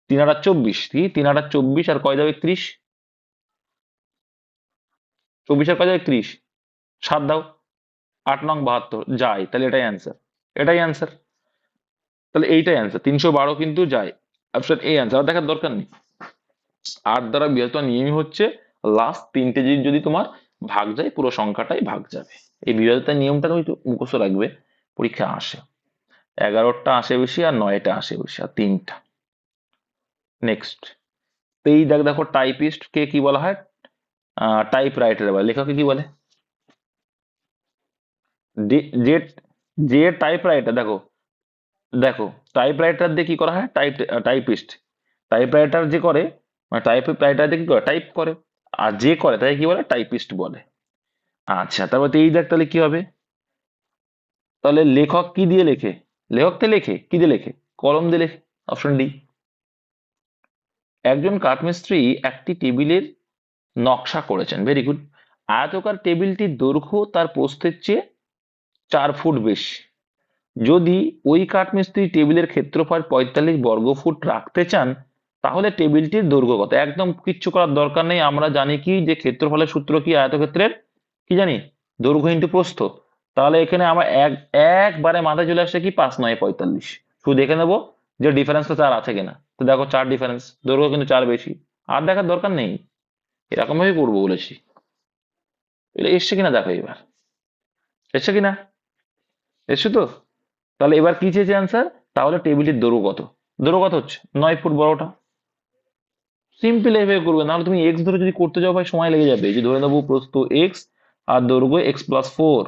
3 8 24, কি 3 8 24 আর কয় দাও 31, 24 কাজ 30, 7 দাও, 8 9 72 যায়, তাহলে এটাই অ্যান্সার, এটাই অ্যান্সার। তাহলে এইটাই অ্যান্সার, 312 কিন্তু যায়, অপশন এই অ্যান্সার, দেখার দরকার নেই। 8 দ্বারা বৃহত্তর নিয়মই হচ্ছে লাস্ট 3টে যদি তোমার ভাগ যায়, পুরো সংখ্যাটাই ভাগ যাবে। এই বিভাজকতার নিয়মটা তুমি একটু মুখস্থ রাখবে, পরীক্ষা আসে। 11টা আসে বেশি, আর 9টা আসে বেশি, আর 3টা। নেক্সট, এই দেখো টাইপিস্ট কে কি বলা হয়? টাইপ রাইটার বলে। লেখককে কি বলে? যে যে টাইপ রাইটার, দেখো দেখো টাইপ রাইটার দিয়ে কি করা হয়? টাইপিস্ট। টাইপ রাইটার যে করে, মানে টাইপ রাইটার দিয়ে কি করে? টাইপ করে। আর যে করে তাকে কি বলে? টাইপিস্ট বলে। আচ্ছা, তারপর এই দেখ, তাহলে কি হবে? তাহলে লেখক কি দিয়ে লেখে? লেখক তো লেখে কি দিয়ে লেখে? কলম দিয়ে লেখে, অপশন ডি। একজন কাঠমিস্ত্রি একটি টেবিলের নকশা করেছেন, ভেরি গুড। আয়তকার টেবিলটির দৈর্ঘ্য তার প্রস্থের চেয়ে 4 ফুট বেশি। যদি ওই কাঠমিস্ত্রি টেবিলের ক্ষেত্রফল 45 বর্গফুট রাখতে চান, তাহলে টেবিলটির দৈর্ঘ্য কত? একদম কিচ্ছু করার দরকার নেই, আমরা জানি কি যে ক্ষেত্রফলের সূত্র কি আয়তক্ষেত্রের? কি জানি? দৈর্ঘ্য ইন্টু প্রস্থ। তাহলে এখানে আমার একবারে মাথায় চলে আসছে কি? 5 9 45। শুধু দেখে নেবো যে ডিফারেন্সটা 4 আছে কিনা। তো দেখো 4 ডিফারেন্স, দৈর্ঘ্য কিন্তু 4 বেশি। আর দেখার দরকার নেই, এরকম ভাবে করবো বলেছি। এটা এসছে কিনা দেখো এবার, এসছে কিনা? এসছে তো? তাহলে এবার কি চেয়েছে অ্যান্সার? তাহলে টেবিলটির দৈর্ঘ্য কত? দৈর্ঘ্য কত হচ্ছে? 9 ফুট বড়টা। সিম্পল এভাবে করবে, নাহলে তুমি এক্স ধরে যদি করতে যাও ভাই সময় লেগে যাবে। যে ধরে নেবো প্রস্থ এক্স আর দৈর্ঘ্য x+4,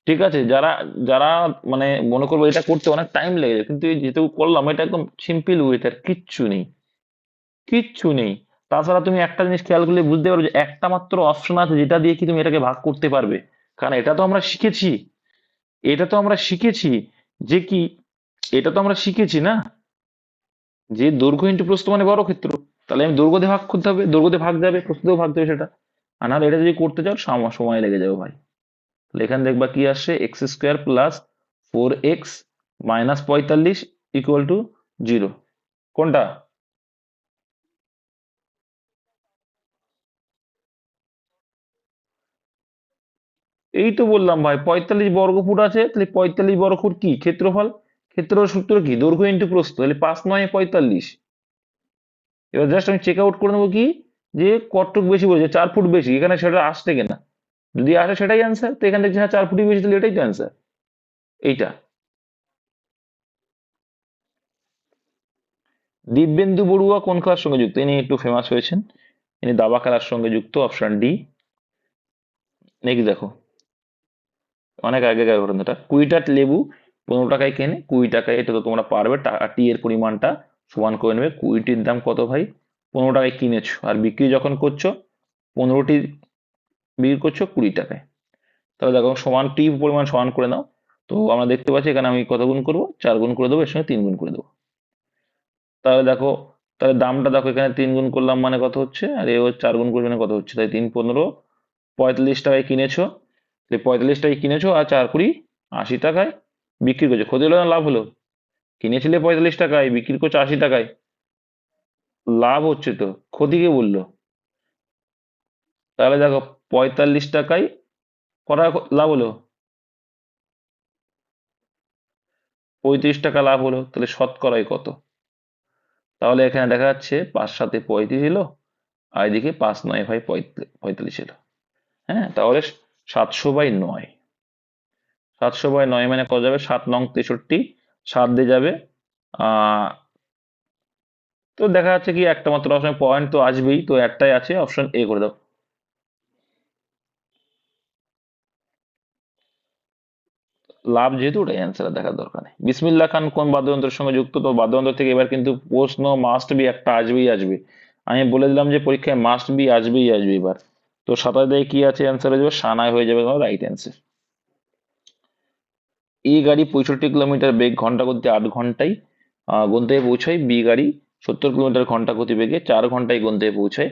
ঠিক আছে? যারা যারা মানে মনে করবো এটা করতে অনেক টাইম লেগে যাবে, কিন্তু এই যেহেতু করলাম এটা একদম সিম্পল ওয়েতে, আর কিচ্ছু নেই, কিচ্ছু নেই। তাছাড়া তুমি একটা জিনিস খেয়াল করলে বুঝতে পারবে যে একটা মাত্র অপশন আছে যেটা দিয়ে কি তুমি এটাকে ভাগ করতে পারবে। কারণ এটা তো আমরা শিখেছি, এটা তো আমরা শিখেছি যে কি, এটা তো আমরা শিখেছি না, যে দৈর্ঘ্য ইন্টু প্রস্থ মানে বর্গক্ষেত্র। তাহলে আমি দৈর্ঘ্য দিয়ে ভাগ করতে হবে, দৈর্ঘ্য দিয়ে ভাগ যাবে, প্রস্থ দিয়েও ভাগ যাবে সেটা। আর নাহলে এটা যদি করতে চাও সময় লেগে যাবে ভাই। তাহলে এখানে দেখবা কি আসছে? x² plus 4x minus 45 equal to 0। কোনটা? এই তো বললাম ভাই, 45 বর্গফুট আছে, তাহলে 45 বর্গফুট কি ক্ষেত্রফল? ক্ষেত্রফল সূত্র কি? দৈর্ঘ্য ইন্টু প্রস্থ, তাহলে 5 9 45। এবার জাস্ট আমি চেক আউট করে নেবো কি, যে কতটুক বেশি বলেছে, 4 ফুট বেশি, এখানে সেটা আসছে কিনা। যদি আসে সেটাই অ্যান্সার, তো এখানে দেখছি হ্যাঁ 4 ফুটই বেশি, তাহলে এটাই তো অ্যান্সার, এইটা। দিব্যেন্দু বড়ুয়া কোন খেলার সঙ্গে যুক্ত? ইনি একটু ফেমাস হয়েছেন, ইনি দাবা খেলার সঙ্গে যুক্ত, অপশন ডি। নেক্সট দেখো, অনেক আগেকার ঘটনাটা। 20টা লেবু 15 টাকায় কেনে, 20 টাকায়, এটা তো তোমরা পারবে, টি এর পরিমাণটা সমান করে নেবে। 20টির দাম কত ভাই? 15 টাকায় কিনেছো, আর বিক্রি যখন করছো 15টি বিক্রি করছো 20 টাকায়। তাহলে দেখো সমান টি পরিমাণ সমান করে নাও। তো আমরা দেখতে পাচ্ছি এখানে আমি কত গুণ করবো? 4 গুণ করে দেবো, এর সঙ্গে 3 গুণ করে দেবো। তাহলে দেখো, তাহলে দামটা দেখো, এখানে 3 গুণ করলাম মানে কত হচ্ছে, আর এ 4 গুণ করবে মানে কত হচ্ছে, তাই 3 15 45 টাকায় কিনেছো, 45 টাকায় কিনেছো, আর 4 কুড়ি 80 টাকায় বিক্রি করছো। ক্ষতি হলো না লাভ হলো? কিনেছিলে 45 টাকায়, বিক্রি করছো 80 টাকায়, লাভ হচ্ছে তো, ক্ষতি কে বললো? তাহলে দেখো 45 টাকায় কটা লাভ হলো? 35 টাকা লাভ হলো, তাহলে শতকরায় কত? তাহলে এখানে দেখা যাচ্ছে 5 7 35 এলো, আর এদিকে 5 9 ভাই 45 এলো। হ্যাঁ, তাহলে 700/9, 700/9 মানে কত যাবে? 7 নং 63, 7 দিয়ে যাবে। আহ তো দেখা যাচ্ছে কি একটা মাত্র অপশন, পয়েন্ট তো আসবেই, তো একটাই আছে, অপশন এ করে দাও। লাভ যেহেতু, ওটাই অ্যান্সার, দেখার দরকার নেই। বিসমিল্লাহ খান কোন বাদ্যযন্ত্রের সঙ্গে যুক্ত? তো বাদ্যযন্ত্র থেকে এবার কিন্তু প্রশ্ন মাস্ট বি একটা আসবেই আসবে। আমি বলে দিলাম যে পরীক্ষায় মাস্ট বি আসবেই আসবে এবার। তো 27 দিয়ে কি আছে অ্যান্সার হয়ে যাবে? সানাই হয়ে যাবে তোমার রাইট অ্যান্সার। এ গাড়ি 65 কিলোমিটার বেগ ঘন্টা গতিতে 8 ঘন্টায় গন্তব্যে পৌঁছায়। বি গাড়ি 70 কিলোমিটার ঘন্টা গতিবেগে 4 ঘন্টায় গন্তব্যে পৌঁছায়।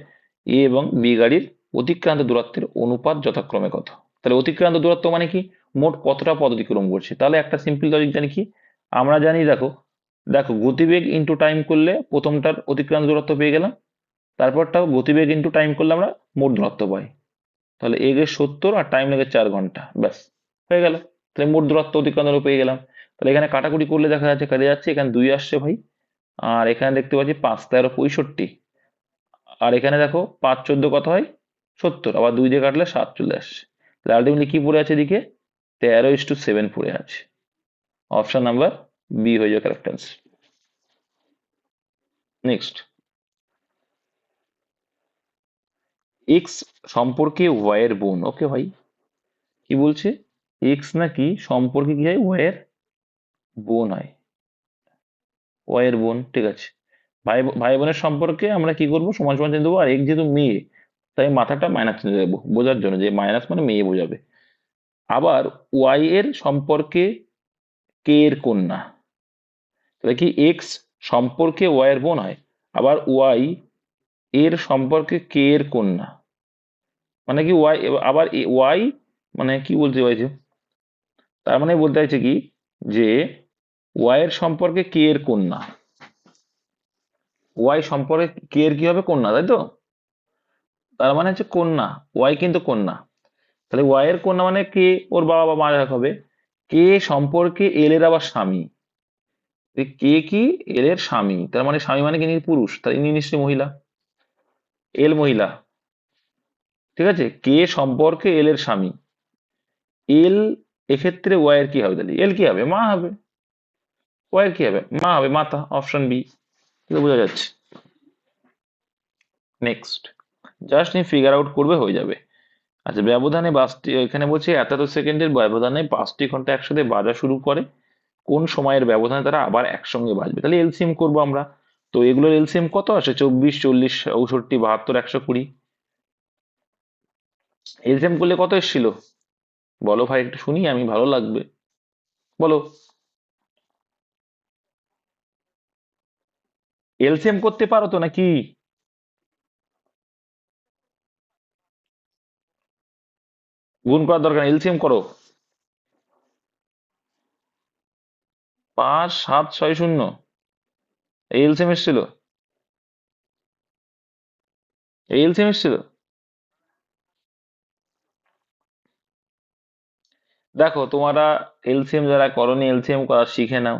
এ এবং বি গাড়ির অতিক্রান্ত দূরত্বের অনুপাত যথাক্রমে কত? তাহলে অতিক্রান্ত দূরত্ব মানে কি? মোট কতটা পথ অতিক্রম করছে। তাহলে একটা সিম্পল লজিক জানি কি, আমরা জানি, দেখো দেখো গতিবেগ ইন্টু টাইম করলে প্রথমটার অতিক্রান্ত দূরত্ব পেয়ে গেলাম, তারপরটাও গতিবেগ ইন্টু টাইম করলে আমরা মোট দূরত্ব পাই। তাহলে এগের 70 আর টাইম লাগে 4 ঘন্টা, ব্যাস হয়ে গেল। তাহলে মোট দূরত্ব অতিক্রান্তও পেয়ে গেলাম। তাহলে এখানে কাটাকুটি করলে দেখা যাচ্ছে কেটে যাচ্ছে, এখানে 2 আসছে ভাই, আর এখানে দেখতে পাচ্ছি 5 × 13 = 65, আর এখানে দেখো 5 × 14 কত হয় 70, আবার 2 দিয়ে কাটলে 7 চলে আসছে। তাহলে আলটিমেটলি কি পড়ে আছে এদিকে 13:7 পড়ে আছে। অপশন নাম্বার বি হয়ে যাবে কারেক্ট অ্যান্সার। নেক্সট, এক্স সম্পর্কে ওয়াই এর বোন। ওকে ভাই, কি বলছে এক্স নাকি সম্পর্কে কি হয় ওয়াই এর বোন হয়, ওয়াই এর বোন, ঠিক আছে। ভাই ভাই বোনের সম্পর্কে আমরা কি করবো সমান সমান চিহ্ন দেবো, আর এক্স যেহেতু মেয়ে তাই মাথাটা মাইনাস চিহ্ন দেবো বোঝার জন্য, যে মাইনাস মানে মেয়ে বোঝাবে। আবার ওয়াই এর সম্পর্কে কে এর কন্যা, তাহলে কি এক্স সম্পর্কে ওয়াই এর বোন হয়, আবার ওয়াই এর সম্পর্কে কে এর কন্যা, মানে কি ওয়াই, আবার ওয়াই মানে কি বলতে চাইছে, তার মানে বলতে চাইছে কি যে ওয়াই এর সম্পর্কে কে এর কন্যা, ওয়াই সম্পর্কে কে এর কি হবে কন্যা, তাই তো, তার মানে হচ্ছে কন্যা, ওয়াই কিন্তু কন্যা। তাহলে ওয়াই এর কন্যা মানে কে, ওর বাবা বা মা হবে, কে সম্পর্কে এল এর আবার স্বামী, কে কি এল এর স্বামী, তার মানে স্বামী মানে কি পুরুষ, তাই ইনি নিশ্চয়ই মহিলা, এল মহিলা, ঠিক আছে। কে সম্পর্কে এল এর স্বামী, এল এক্ষেত্রে ওয়াই এর কি হবে, তাহলে এল কি হবে মা হবে, ওয়াই এর কি হবে মা হবে, মাতা, অপশন বি, বোঝা যাচ্ছে। নেক্সট, জাস্ট তুমি ফিগার আউট করবে হয়ে যাবে। আচ্ছা, ব্যবধানে 5টি, এখানে বলছে এত সেকেন্ডের ব্যবধানে 5টি ঘন্টা একসাথে বাজা শুরু করে, কোন সময়ের ব্যবধানে তারা আবার একসঙ্গে বাজবে, তাহলে এলসিএম করবো আমরা। তো এগুলোর এলসিএম কত আসে 24, 40, 64, 72, 120, এলসিএম করলে কত এসেছিল বলো ভাই, একটু শুনি আমি, ভালো লাগবে, বলো। এলসিএম করতে পারো তো নাকি, গুণ করার দরকার, এলসিএম করো। 5760 এই এলসিএম এসেছিল, এই এলসিএম এসেছিল। দেখো তোমরা এলসিএম যারা করনি এলসিএম করা শিখে নাও,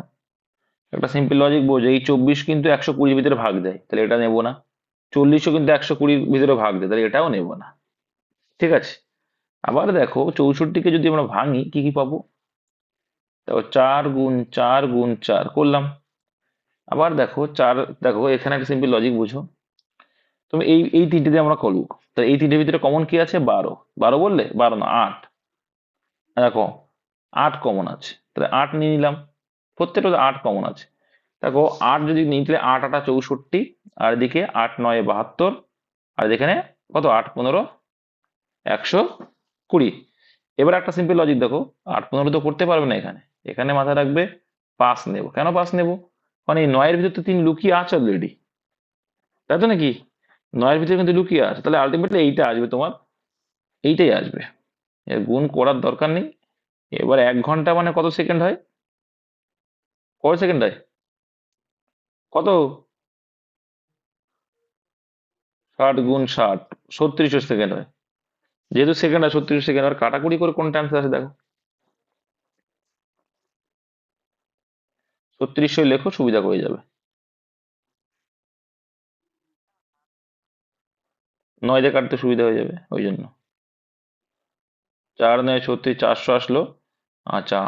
একটা সিম্পল লজিক বোঝো, এই 24 কিন্তু 120 ভিতরে ভাগ দেয়, তাহলে এটা নেবো না। 40ও কিন্তু 120 ভিতরে ভাগ দেয়, তাহলে এটাও নেবো না, ঠিক আছে। আবার দেখো 64কে যদি আমরা ভাঙি কি কি পাবো, দেখো 4 × 4 × 4 করলাম। আবার দেখো 4, দেখো এখানে একটা সিম্পল লজিক বুঝো, তুমি এই এই তিনটে দিয়ে আমরা করবো, তাহলে এই তিনটের ভিতরে কমন কি আছে 12, 12 বললে 12 না 8, দেখো 8 কমন আছে, তাহলে 8 নিয়ে নিলাম, প্রত্যেকটা 8 কমন আছে। দেখো 8 যদি নিই তাহলে 8 × 8 = 64, আর এদিকে 8 × 9 = 72, আর এখানে কত 8 × 15 = 120। এবার একটা সিম্পল লজিক দেখো, 8 × 15 তো করতে পারবে না, এখানে এখানে মাথায় রাখবে 5 নেব, কেন 5 নেব, কারণ এই 9 এর ভিতর তো 3 লুকিয়ে আছে অলরেডি, তাই তো নাকি, 9 এর ভিতরে কিন্তু লুকিয়ে আছে, তাহলে আলটিমেটলি এইটা আসবে তোমার, এইটাই আসবে, এর গুণ করার দরকার নেই। এবার 1 ঘন্টা মানে কত সেকেন্ড হয়, কত সেকেন্ড হয়, কত, 60 × 60 3600 সেকেন্ড হয়, যেহেতু সেকেন্ড হয় 36 সেকেন্ড, আর কাটাকুটি করে কোনটা অ্যান্সার আছে দেখো, 3600 লেখো, সুবিধা হয়ে যাবে, 9 দিয়ে কাটতে সুবিধা হয়ে যাবে ওই জন্য। 4 × 9 = 36, 400 আসলো। আচ্ছা,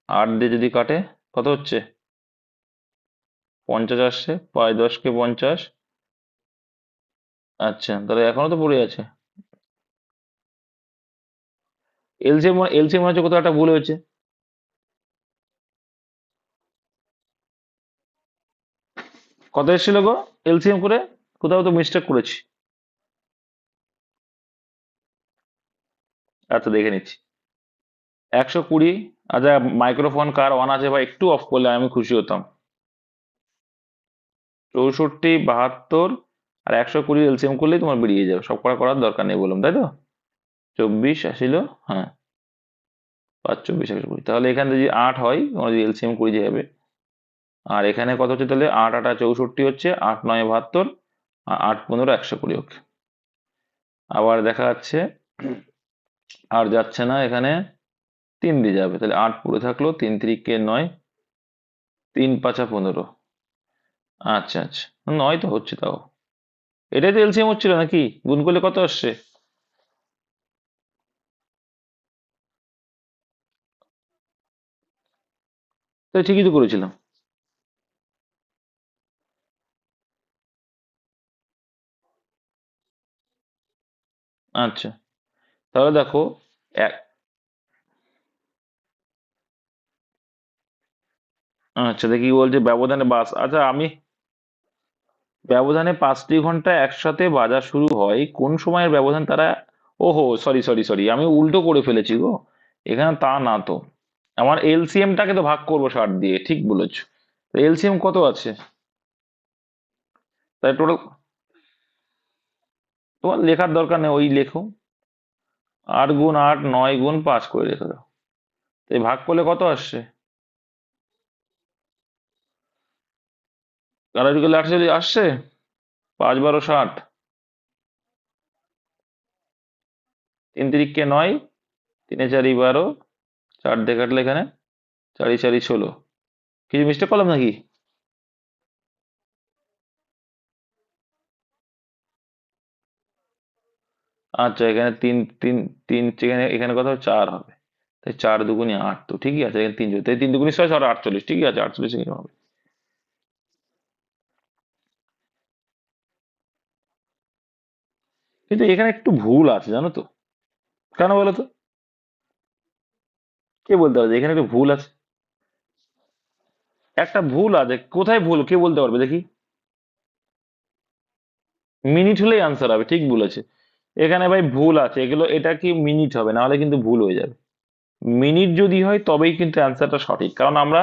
8 দিয়ে যদি কাটে কত হচ্ছে 50 আসছে, 5×10 = 50। আচ্ছা, তাহলে এখনো তো পড়ে আছে, এলসিএম, এলসিএম হচ্ছে কোথাও একটা ভুল হয়েছে, কত এসেছিল গো এলসিএম করে, কোথাও তো মিস্টেক করেছি, আচ্ছা দেখে নিচ্ছি, 120। আচ্ছা, মাইক্রোফোন কার অন আছে বা একটু অফ করলে আমি খুশি হতাম। 64, 72 আর 120 এলসিএম করলেই তোমার বেরিয়ে যাবে, সব করার দরকার নেই বললাম, তাই তো। 24 আসিল, হ্যাঁ 5 × 24 = 120, তাহলে এখানে যদি 8 হয় তোমরা যদি এলসিএম করে যাবে, আর এখানে কত হচ্ছে তাহলে 8 × 8 = 64 হচ্ছে, 8 × 9 = 72, আর 8 × 15 = 120। ওকে, আবার দেখা যাচ্ছে আর যাচ্ছে না এখানে, 3 দিয়ে যাবে, তাহলে 8 পড়ে থাকলো, 3 3 9, 3 5 15। আচ্ছা আচ্ছা, 9 তো হচ্ছে তাও। এটাই তো এলসিএম হচ্ছিল নাকি? গুণ করলে কত আসছে? তাই ঠিকই তো করেছিলাম। আচ্ছা, তাহলে দেখো, এক, আচ্ছা দেখি কি বলছে, ব্যবধানে বাস, আচ্ছা আমি, ব্যবধানে 5টি ঘন্টা একসাথে বাজা শুরু হয় কোন সময়ের ব্যবধান তারা, ওহো সরি সরি সরি, আমি উল্টো করে ফেলেছি গো। এখানে তা না তো, আমার এলসিএম টাকে তো ভাগ করবো 60 দিয়ে, ঠিক বলেছো। এলসিএম কত আছে? তাই টোটাল, তোমার লেখার দরকার নেই, ওই লেখো, 8 গুণ 8, 9 গুণ 5 করে রেখে দাও। তো এই ভাগ করলে কত আসছে? 11 আসছে। 5 12 60, 3 3 9, 3 4 12, 4 দিয়ে কাটলে এখানে 4 4 16। কিছু মিস্টেক করলাম নাকি? আচ্ছা এখানে তিন, তিন, তিন, এখানে এখানে কত হবে? 4 হবে। তাই 4 2 8, তো ঠিকই আছে, এখানে 3 তাই 3 2 6 48, ঠিকই আছে, 48 এখানে হবে। কিন্তু এখানে একটু ভুল আছে জানো তো, কেন বলো তো? কে বলতে পারবে যে এখানে একটু ভুল আছে? একটা ভুল আছে, কোথায় ভুল কে বলতে পারবে দেখি? মিনিট হলেই আনসার হবে, ঠিক বলেছে। এখানে ভাই ভুল আছে, এগুলো, এটা কি মিনিট হবে, না হলে কিন্তু ভুল হয়ে যাবে। মিনিট যদি হয় তবেই কিন্তু অ্যান্সারটা সঠিক, কারণ আমরা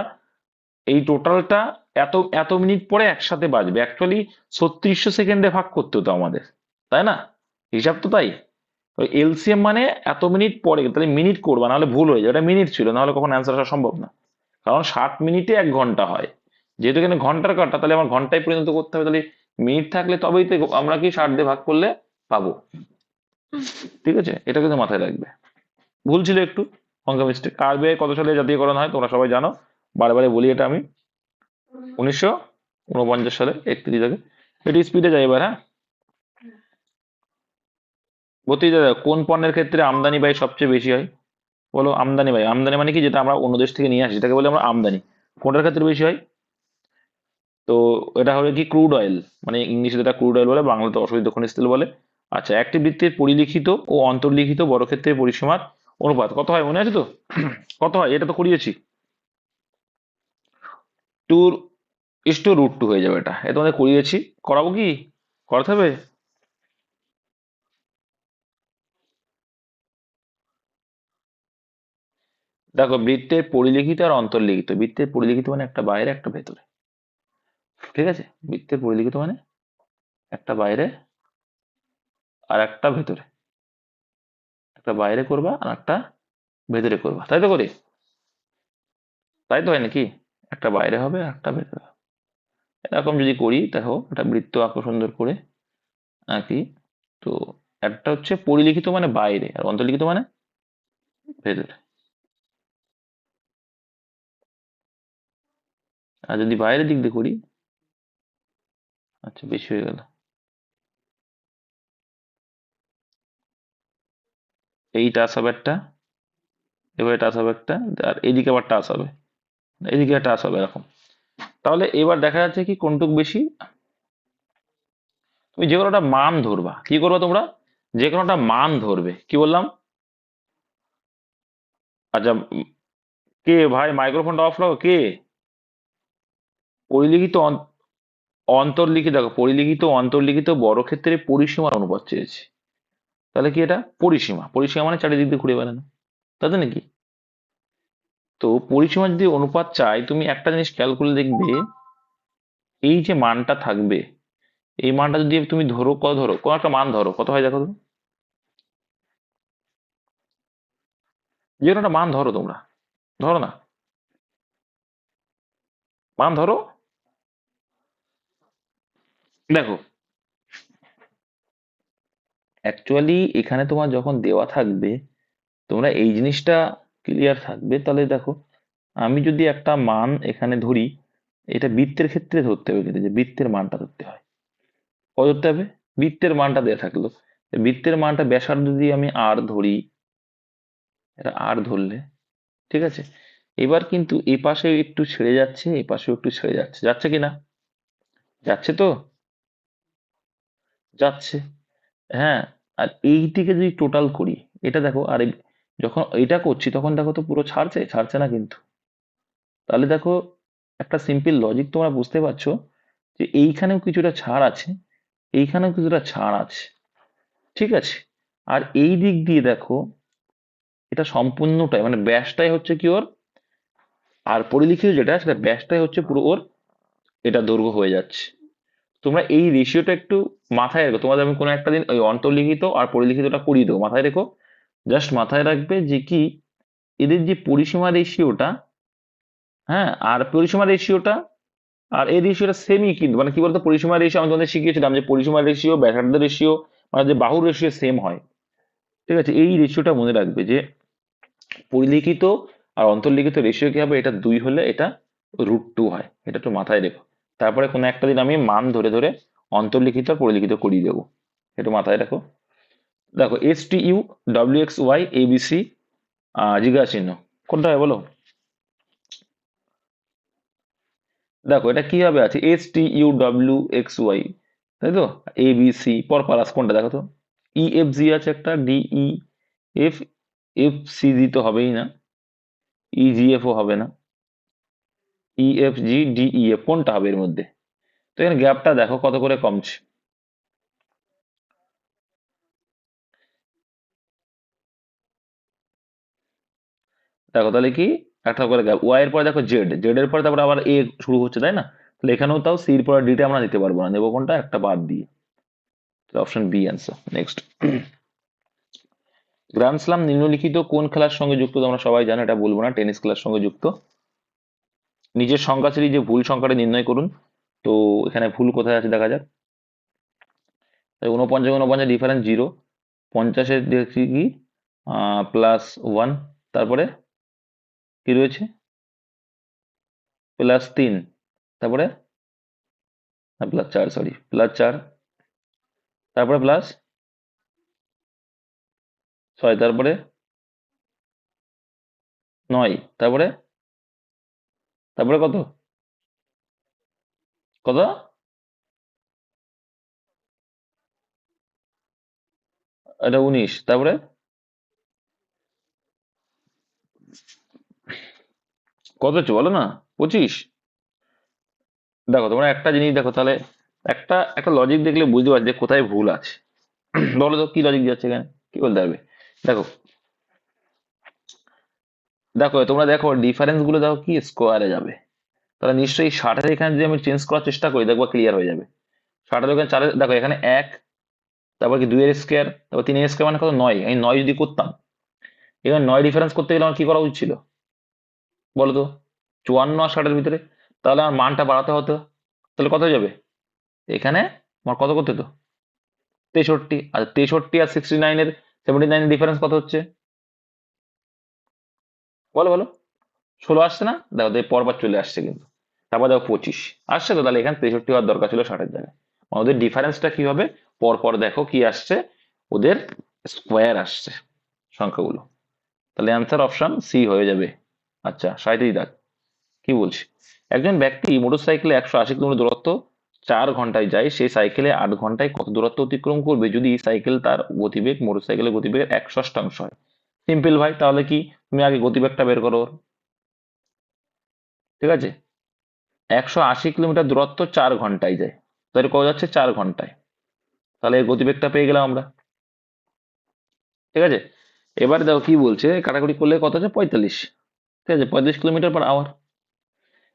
এই টোটালটা এত এত মিনিট পরে একসাথে বাজবে, অ্যাকচুয়ালি 3600 সেকেন্ডে ভাগ করতে হতো আমাদের, তাই না? হিসাব তো তাই। ওই এলসিএম মানে এত মিনিট পরে, তাহলে মিনিট করবা, নাহলে ভুল হয়ে যাবে, এটা মিনিট ছিল, নাহলে কখন অ্যান্সার আসা সম্ভব না। কারণ 60 মিনিটে 1 ঘন্টা হয়, যেহেতু এখানে ঘন্টার কাটা, তাহলে আমার ঘন্টায় পরিণত করতে হবে, তাহলে মিনিট থাকলে তবেই তো আমরা কি 60 দিয়ে ভাগ করলে পাবো। ঠিক আছে, এটা কিন্তু মাথায় রাখবে। ভুল ছিল একটু, অঙ্ক মিস্টেক। আরবিআই কত সালে জাতীয়করণ হয় তোমরা সবাই জানো, বারে বলি এটা আমি, 1949 সালে, 31 আগে। একটু স্পিডে যাই এবার, হ্যাঁ। ভতিজা, কোন পণ্যের ক্ষেত্রে আমদানি ব্যয় সবচেয়ে বেশি হয়? বলো, আমদানি ব্যয়, আমদানি মানে কি, যেটা আমরা অন্য দেশ থেকে নিয়ে আসি সেটাকে বলে আমরা আমদানি। কোনটার ক্ষেত্রে বেশি হয়? তো এটা হবে কি, ক্রুড অয়েল, মানে ইংলিশে যেটা ক্রুড অয়েল বলে, বাংলাতে অশোধিত খনিজ তেল বলে। আচ্ছা, একটি বৃত্তের পরিলিখিত ও অন্তর্লিখিত বর্গক্ষেত্রের পরিসীমার অনুপাত কত হয়, মনে আছে তো? কত হয়, এটা তো করিয়েছি। 2:√2 হয়ে যাবে, এটা তোমাদের করিয়েছি। করাবো কি? করাতে হবে। দেখো, বৃত্তের পরিলিখিত আর অন্তর্লিখিত, বৃত্তের পরিলিখিত মানে একটা বাইরে একটা ভেতরে, ঠিক আছে? বৃত্তের পরিলিখিত মানে একটা বাইরে আর একটা ভেতরে, একটা বাইরে করবা আর একটা ভেতরে করবা, তাই তো করি? তাই তো হয় নাকি? একটা বাইরে হবে আর একটা ভেতরে হবে। এরকম যদি করি, দেখো একটা বৃত্ত আঁকো সুন্দর করে, আঁকি। তো একটা হচ্ছে পরিলিখিত মানে বাইরে, আর অন্তর্লিখিত মানে ভেতরে। আর যদি বাইরের দিক দিয়ে করি, আচ্ছা বেশি হয়ে গেল, এই টাচ হবে একটা, এবারে টাচ হবে একটা, আর এদিকে আবার টাচ হবে, এদিকে টাচ হবে, এরকম। তাহলে এবার দেখা যাচ্ছে কি কোনটুক বেশি। তুমি যে কোনো একটা মান ধরবা, কি করবা তোমরা? যে কোনো একটা মান ধরবে, কি বললাম? আচ্ছা, কে ভাই মাইক্রোফোনটা অফ রাখো, কে? পরিলিখিত অন্তর্লিখিত, দেখো পরিলিখিত অন্তর্লিখিত বর্গক্ষেত্রের পরিসীমার অনুপাত চেয়েছি। তাহলে কি এটা পরিসীমা, পরিসীমা মানে চারিদিক দিয়ে ঘুরে বেড়ানো, তাই তো নাকি? তো পরিসীমা যদি অনুপাত চাই, তুমি একটা জিনিস খেয়াল করলে দেখবে, এই যে মানটা থাকবে, এই মানটা যদি তুমি ধরো, কত ধরো, কোন একটা মান ধরো, কত হয় দেখো তো? যে কোনো একটা মান ধরো তোমরা, ধরো না, মান ধরো। দেখো, অ্যাকচুয়ালি এখানে তোমার যখন দেওয়া থাকবে, তোমরা এই জিনিসটা ক্লিয়ার থাকবে। তাহলে দেখো, আমি যদি একটা মান এখানে ধরি, এটা বৃত্তের ক্ষেত্রে ধরতে হবে, কিন্তু যে বৃত্তের মানটা ধরতে হয়, কত ধরতে হবে? বৃত্তের মানটা দেওয়া থাকলো, বৃত্তের মানটা ব্যাসার্ধ যদি আমি আর ধরি, এটা আর ধরলে, ঠিক আছে, এবার কিন্তু এ পাশে একটু ছেড়ে যাচ্ছে, এ পাশেও একটু ছেড়ে যাচ্ছে, যাচ্ছে কি না? যাচ্ছে তো, যাচ্ছে। হ্যাঁ, আর এইটিকে যদি টোটাল করি, এটা দেখো, আর যখন এটা করছি তখন দেখো তো পুরো ছাড়ছে, ছাড়ছে না কিন্তু। তাহলে দেখো, একটা সিম্পল লজিক তোমরা বুঝতে পারছো যে এইখানেও কিছুটা ছাড় আছে, এইখানেও কিছুটা ছাড় আছে, ঠিক আছে। আর এই দিক দিয়ে দেখো, এটা সম্পূর্ণটাই মানে ব্যাসটাই হচ্ছে কি ওর, আর পরিলিখিত যেটা সেটা ব্যাসটাই হচ্ছে পুরো ওর, এটা দৈর্ঘ্য হয়ে যাচ্ছে। তোমরা এই রেশিওটা একটু মাথায় রেখো, তোমাদের আমি কোনো একটা দিন ওই অন্তর্লিখিত আর পরিলিখিতটা করিয়ে দেবো, মাথায় রেখো। জাস্ট মাথায় রাখবে যে কি, এদের যে পরিসীমা রেশিওটা, হ্যাঁ, আর পরিসীমা রেশিওটা আর এই রেশিওটা সেমই, কিন্তু মানে কি বলতো, পরিসীমা রেশিও আমি তোমাদের শিখিয়েছিলাম যে পরিসীমা রেশিও ব্যাসার্ধ রেশিও মানে যে বাহুর রেশিও সেম হয়, ঠিক আছে। এই রেশিওটা মনে রাখবে যে পরিলিখিত আর অন্তর্লিখিত রেশিও কি হবে, এটা 2 হলে এটা √2 হয়, এটা একটু মাথায় রেখো। তারপরে কোনো একটা দিন আমি মান ধরে ধরে অন্তর্লিখিত আর পরিলিখিত করিয়ে দেবো, একটু মাথায় রাখো। দেখো, STU WXY ABC জিজ্ঞাসা চিহ্ন, কোনটা হয় বলো? দেখো এটা কিভাবে আছে, STU WXY, তাই তো, ABC পরপর আছে, কোনটা দেখো তো? EFG আছে একটা, DEF, FCG তো হবেই না, EGF ও হবে না, EFG DEF কোনটা হবে এর মধ্যে? তো এখানে গ্যাপটা দেখো কত করে কমছে। দেখো তাহলে কি, একটা করে গ্যাপ, ওয়াই এর পরে দেখো জেড, জেড এর পরে তারপরে আবার এ শুরু হচ্ছে, তাই না? তাহলে এখানেও তাও সির পরে ডিটা আমরা দিতে পারবো না, নেবো কোনটা একটা বাদ দিয়ে, option B answer. Next, grand slam নিম্নলিখিত কোন খেলার সঙ্গে যুক্ত? তোমরা সবাই জানো, এটা বলবো না, টেনিস খেলার সঙ্গে যুক্ত। নিজের সংখ্যা ছিল যে ভুল সংখ্যাটা নির্ণয় করুন, তো এখানে ভুল কোথায় আছে দেখা যাক। 49 49 ডিফারেন্স 0, 50-এর দেখছি কি +1, তারপরে কি রয়েছে +3, তারপরে +4, সরি +4, তারপরে +6, তারপরে 9, তারপরে তারপরে কত, কত? এটা 19, তারপরে কত হচ্ছে বলো না? 25। দেখো তোমরা একটা জিনিস দেখো তাহলে, একটা একটা লজিক দেখলে বুঝতে পারছি যে কোথায় ভুল আছে। বলো তো কি লজিক যাচ্ছে এখানে, কি বলতে পারবে? দেখো, দেখো তোমরা দেখো ডিফারেন্স গুলো দেখো কি স্কোয়ারে যাবে, তাহলে নিশ্চয়ই 60-এর এখানে যদি আমি চেঞ্জ করার চেষ্টা করি দেখবো ক্লিয়ার হয়ে যাবে। 60-এর ওখানে 4, দেখো এখানে 1, তারপর কি 2 এর স্কোয়ার, তারপর 3 এর স্কোয়ার মানে কত, 9, আমি 9 যদি করতাম, এখানে 9 ডিফারেন্স করতে গেলে আমার কি করা উচিত ছিল বলো তো? 54 আর 60-এর ভিতরে, তাহলে আমার মানটা বাড়াতে হতো, তাহলে কত হয়ে যাবে এখানে, আমার কত করতে হতো 63, আর 63 আর 69-এর 79-এর ডিফারেন্স কত হচ্ছে বলো বলো? 16 আসছে না? দেখো পরবার চলে আসছে কিন্তু, তারপর দেখো 25 আসছে, তো তাহলে এখানে 63 হওয়ার দরকার ছিল 60-এর জায়গায়। মানে ওদের ডিফারেন্সটা কি হবে, পরপর দেখো কি আসছে, ওদের স্কোয়ার আসছে সংখ্যাগুলো, তাহলে অ্যান্সার অপশন সি হয়ে যাবে। আচ্ছা, 37 দাগ, কি বলছি, একজন ব্যক্তি মোটরসাইকেলে 180 কিলোমিটার দূরত্ব 4 ঘন্টায় যায়, সেই সাইকেলে 8 ঘন্টায় কত দূরত্ব অতিক্রম করবে যদি সাইকেল তার গতিবেগ মোটরসাইকেলের গতিবেগের 1/6 হয়? সিম্পল ভাই, তাহলে কি, তুমি আগে গতিবেগটা বের করো ওর, ঠিক আছে। 180 কিলোমিটার দূরত্ব 4 ঘন্টায় যায়, তাহলে কত যাচ্ছে 4 ঘন্টায়, তাহলে এর গতিবেগটা পেয়ে গেলাম আমরা, ঠিক আছে। এবারে দেখো কি বলছে, কাটাকুটি করলে কত হচ্ছে 45, ঠিক আছে, 35 কিলোমিটার/আওয়ার।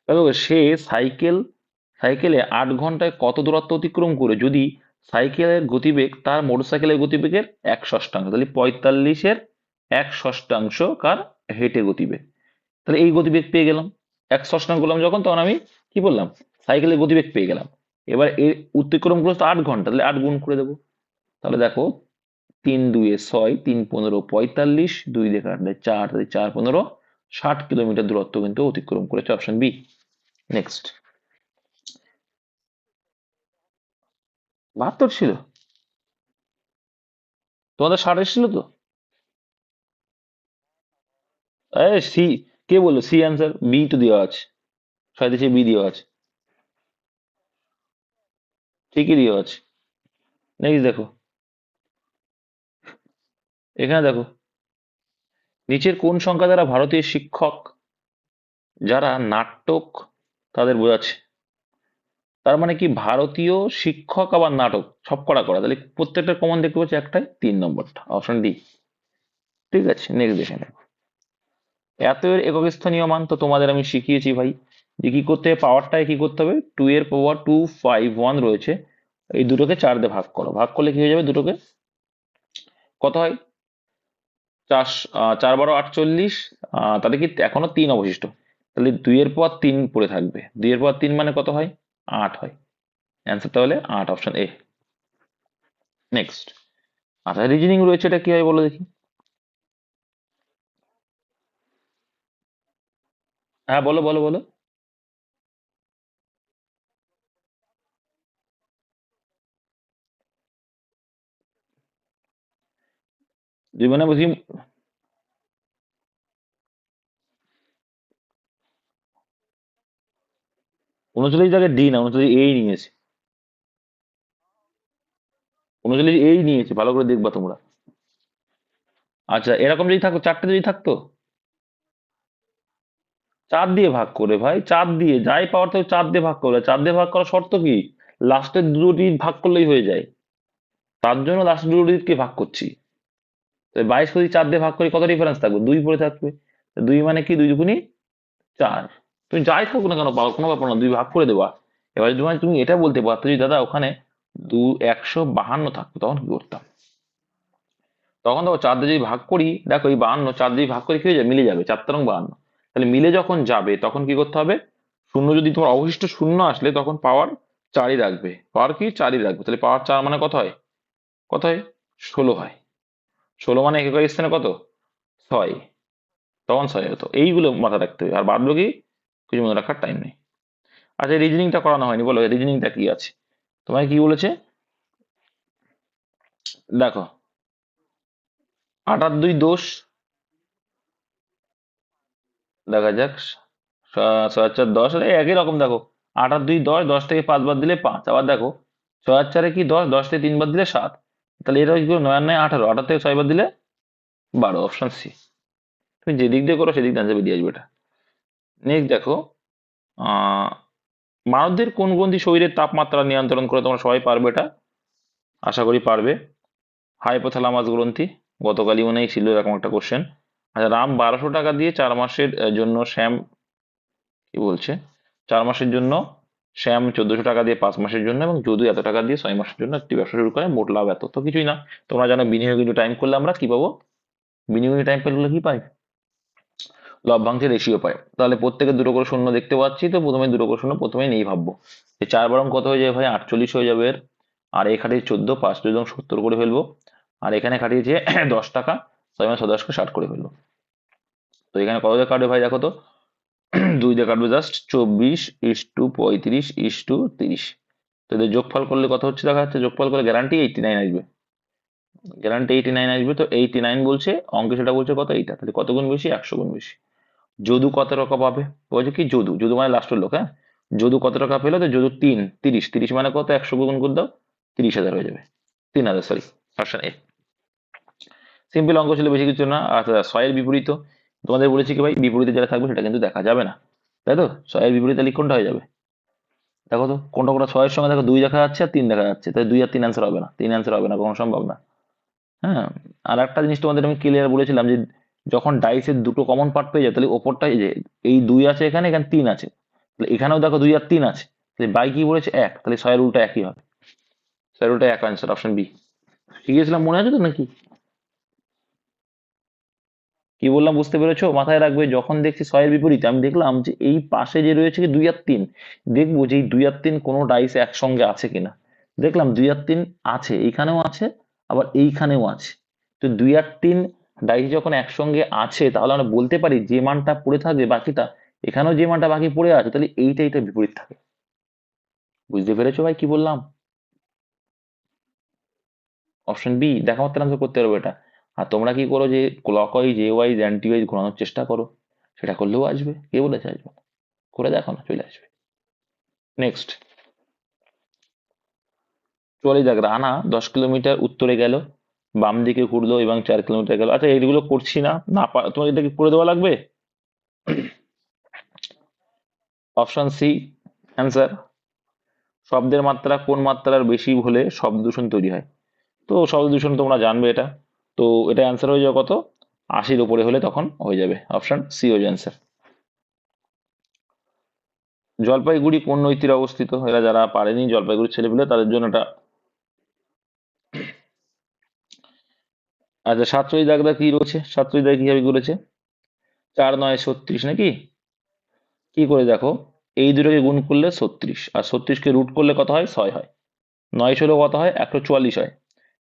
দেখো সে সাইকেলে 8 ঘন্টায় কত দূরত্ব অতিক্রম করে যদি সাইকেলের গতিবেগ তার মোটরসাইকেলের গতিবেগের 1/6, তাহলে 45-এর 1/6 কার হেঁটে গতিবেগ, তাহলে এই গতিবেগ পেয়ে গেলাম। 1/6 করলাম যখন, তখন আমি কি বললাম, সাইকেলের গতিবেগ পেয়ে গেলাম। এবার এর অতিক্রম করতে 8 ঘন্টা, তাহলে 8 গুণ করে দেবো, তাহলে দেখো তিন দুয়ে 6, 3 15 45, 2 দিয়ে কাটলে 4, 4 15, 60 কিলোমিটার দূরত্ব কিন্তু অতিক্রম করেছে, অপশন বি। নেক্সট। 72 ছিল? তোমাদের 60 এসেছিল তো? সি, কে বললো সি অ্যান্সার? বি তো দেওয়া আছে, 37 বি দেওয়া আছে, ঠিকই দেওয়া আছে। নেক্সট দেখো, এখানে দেখো, নিচের কোন সংখ্যা দ্বারা ভারতীয় শিক্ষক যারা নাটক তাদের বোঝাচ্ছে? তার মানে কি ভারতীয় শিক্ষক আবার নাটক সব করা করা, তাহলে প্রত্যেকটা কমন দেখতে পাচ্ছি একটাই, 3 নম্বরটা, অপশন ডি। ঠিক আছে, নেক্সট দেখে নেব। এত এর একক স্থানীয় মান তো তোমাদের আমি শিখিয়েছি ভাই, যে কি করতে হবে, পাওয়ারটাকে কি করতে হবে, 2 এর পাওয়ার 251 রয়েছে, এই দুটোকে 4 দিয়ে ভাগ করো, ভাগ করলে কি হয়ে যাবে, দুটোকে কত হয়, 4, 4 12 48, তাহলে কি এখনো 3 অবশিষ্ট, তাহলে 2 এর পর 3 পড়ে থাকবে, 2 এর পর 3 মানে কত হয়, 8 হয়। অ্যান্সার তাহলে 8, অপশন এ। নেক্সট। আচ্ছা, রিজনিং রয়েছে, এটা কি হয় বলো দেখি। হ্যাঁ বলো বলো বলো। জীবনে বুঝি 39 জায়গায় ডি না, 39 এই নিয়েছে, 39 এই নিয়েছে, ভালো করে দেখবা তোমরা। আচ্ছা, এরকম যদি থাকতো, চারটে যদি থাকতো, 4 দিয়ে ভাগ করে ভাই, 4 দিয়ে যাই পাওয়ার থাকবে 4 দিয়ে ভাগ করবে, 4 দিয়ে ভাগ করার শর্ত কি, লাস্টের দুটো ডিজিট ভাগ করলেই হয়ে যায়, তার জন্য লাস্টের দুটো ডিজিটকে ভাগ করছি। 22 যদি 4 দিয়ে ভাগ করি কত ডিফারেন্স থাকবে, 2 পড়ে থাকবে, 2 মানে কি, 2 দুগুণি 4, তুমি যাই থাকুক না কেন পাওয়ার কোনো ব্যাপার না, 2 ভাগ করে দেবা। এবার যদি তুমি এটা বলতে পারতো যে দাদা ওখানে 152 থাকতো, তখন কি করতাম, তখন দেখো 4 দিয়ে যদি ভাগ করি, দেখো এই 52 4 দিয়ে ভাগ করে কি হয়ে যাবে, মিলে যাবে, 4 তেরং 52, তাহলে মিলে যখন যাবে তখন কি করতে হবে, শূন্য যদি তোমার অবশিষ্ট শূন্য আসলে তখন পাওয়ার 4ই রাখবে, পাওয়ার কি 4ই রাখবে, তাহলে পাওয়ার 4 মানে কত হয়, কত হয়, 16 হয়, 16 মানে একক স্থানে কত, 6, তখন 6 হতো, এইগুলো মাথায় রাখতে হবে, আর বাদ বাকি কিছু মনে রাখার টাইম নেই। আচ্ছা, রিজনিংটা করানো হয়নি, বলো রিজনিংটা কি আছে, তোমায় কি বলেছে, দেখো 8 আর 2 দোষ, দেখা যাক, 6 আর 4 10, একই রকম দেখো, 8 আর 2 10, 10 থেকে 5 বাদ দিলে 5, আবার দেখো 6 আর 4 কি 10, 10 থেকে 3 বাদ দিলে 7, তাহলে এটা কি করে, 9 আর 9 18, 18 থেকে 6 বাদ দিলে 12, অপশন সি। তুমি যেদিক দিয়ে করো সেদিক দিয়ে আনসার বেরিয়ে আসবে এটা। নেক্সট দেখো, আহ মানবদের কোন গ্রন্থি শরীরের তাপমাত্রা নিয়ন্ত্রণ করে, তোমরা সবাই পারবে এটা, আশা করি পারবে, হাইপোথ্যালামাস গ্রন্থি, গতকালই মনে হয় ছিল এরকম একটা কোশ্চেন। আচ্ছা, রাম 1200 টাকা দিয়ে 4 মাসের জন্য শ্যাম, কি বলছে, 4 মাসের জন্য শ্যাম 1400 টাকা দিয়ে 5 মাসের জন্য, এবং যদু এত টাকা দিয়ে 6 মাসের জন্য একটি ব্যবসা শুরু করে, মোট লাভ এত, তো কিছুই না, তোমরা জানো বিনিয়োগ ইন্টু টাইম করলে আমরা কি পাবো, বিনিয়োগ ইন্টু টাইম করলে কি পাই, লভ্যাংশের রেশিও পাই, তাহলে প্রত্যেকে দুটো করে শূন্য দেখতে পাচ্ছি, তো প্রথমে দুটো করে শূন্য প্রথমেই নেই ভাববো, যে 4 বরং কত হয়ে যাবে ভাই, 48 হয়ে যাবে এর, আর এই খাটিয়ে 14, 5 এবং 70 করে ফেলবো, আর এখানে খাটিয়েছে 10 টাকা, 6 মাস 10কে 60 করে ফেলবো, তো এখানে কত দিয়ে কাটবে ভাই দেখো তো, 2 দিয়ে কাটবে জাস্ট 24:35:30, তো এদের যোগফল করলে কত হচ্ছে দেখা যাচ্ছে, যোগফল করলে গ্যারান্টি 89 আসবে, গ্যারান্টি 89 আসবে, তো 89 বলছে অঙ্কে, সেটা বলছে কত, এইটা, তাহলে কত গুণ বেশি, 100 গুণ বেশি। যদু কত টাকা পাবে, বলছে কি যদু, যদু মানে লাস্টের লোক, হ্যাঁ, যদু কত টাকা পেলো, তো যদু 3, 30, 30 মানে কত, 100 গুণ করে দাও, 30,000 হয়ে যাবে, 3,000, সরি, অপশন এ। সিম্পল অঙ্ক ছিল, বেশি কিছু না। আচ্ছা, ছয়ের বিপরীত তোমাদের বলেছি কি ভাই, বিপরীতে যেটা থাকবে সেটা কিন্তু দেখা যাবে না, তাই তো, ছয়ের বিপরীতে তাহলে কোনটা হয়ে যাবে, দেখো তো কোনটা কোনটা, ছয়ের সঙ্গে দেখো 2 দেখা যাচ্ছে আর 3 দেখা যাচ্ছে, তাই 2 আর 3 অ্যান্সার হবে না, 3 অ্যান্সার হবে না, কোনো সম্ভব না। হ্যাঁ, আর একটা জিনিস তোমাদের আমি ক্লিয়ার বলেছিলাম, যে যখন ডাইসের দুটো কমন পার্ট পেয়ে যায়, তাহলে ওপরটা এই যে এই 2 আছে, এখানে এখানে 3 আছে, তাহলে এখানেও দেখো 2 আর 3 আছে, তাহলে বাই কি বলেছে 1, তাহলে ছয়ের উল্টা একই হবে, ছয়ের উল্টা এক, অ্যান্সার অপশন বি। শিখিয়েছিলাম মনে আছে তো নাকি, কি বললাম বুঝতে পেরেছো, মাথায় রাখবে, যখন দেখছি ছয়ের বিপরীতে, আমি দেখলাম যে এই পাশে যে রয়েছে কি 2 আর 3, দেখবো যে এই 2 আর 3 কোনো ডাইসে একসঙ্গে আছে কিনা, দেখলাম 2 আর 3 আছে, এখানেও আছে আবার এইখানেও আছে। তো 2 আর 3 ডাইসি যখন একসঙ্গে আছে তাহলে আমরা বলতে পারি যে মানটা পড়ে থাকবে বাকিটা, এখানেও যে মানটা বাকি পড়ে আছে, তাহলে এইটা বিপরীত থাকে। বুঝতে পেরেছো ভাই কি বললাম? অপশন বি দেখা মাত্র আনসার করতে পারবে এটা। আর তোমরা কি করো যে clock wise a wise anti wise ঘোরানোর চেষ্টা করো, সেটা করলেও আসবে, কে বলেছে আসবে না? করে দেখো না, চলে আসবে। নেক্সট, 44 দেখ, রানা 10 কিলোমিটার উত্তরে গেল, বাম দিকে ঘুরলো এবং 4 কিলোমিটার গেল। আচ্ছা এইগুলো করছি না, না তোমার এটা কি করে দেওয়া লাগবে? Option C answer. শব্দের মাত্রা কোন মাত্রার বেশি হলে শব্দ দূষণ তৈরি হয়? তো শব্দ দূষণ তোমরা জানবে এটা। তো এটা অ্যান্সার হয়ে যাবে কত? 80-র উপরে হলে তখন হয়ে যাবে। অপশন সি হয়ে অ্যান্সার। জলপাইগুড়ি কোন নদীর অবস্থিত? এরা যারা পারেনি জলপাইগুড়ির ছেলেপিলে তাদের জন্য এটা। আচ্ছা 47 দাগটা কি রয়েছে? 47 দাগ কিভাবে করেছে? 4 9 36 নাকি? কি করে দেখো, এই দুটোকে গুণ করলে 36, আর 36কে রুট করলে কত হয়? 6 হয়। 9 ষোলো কত হয়? 144 হয়।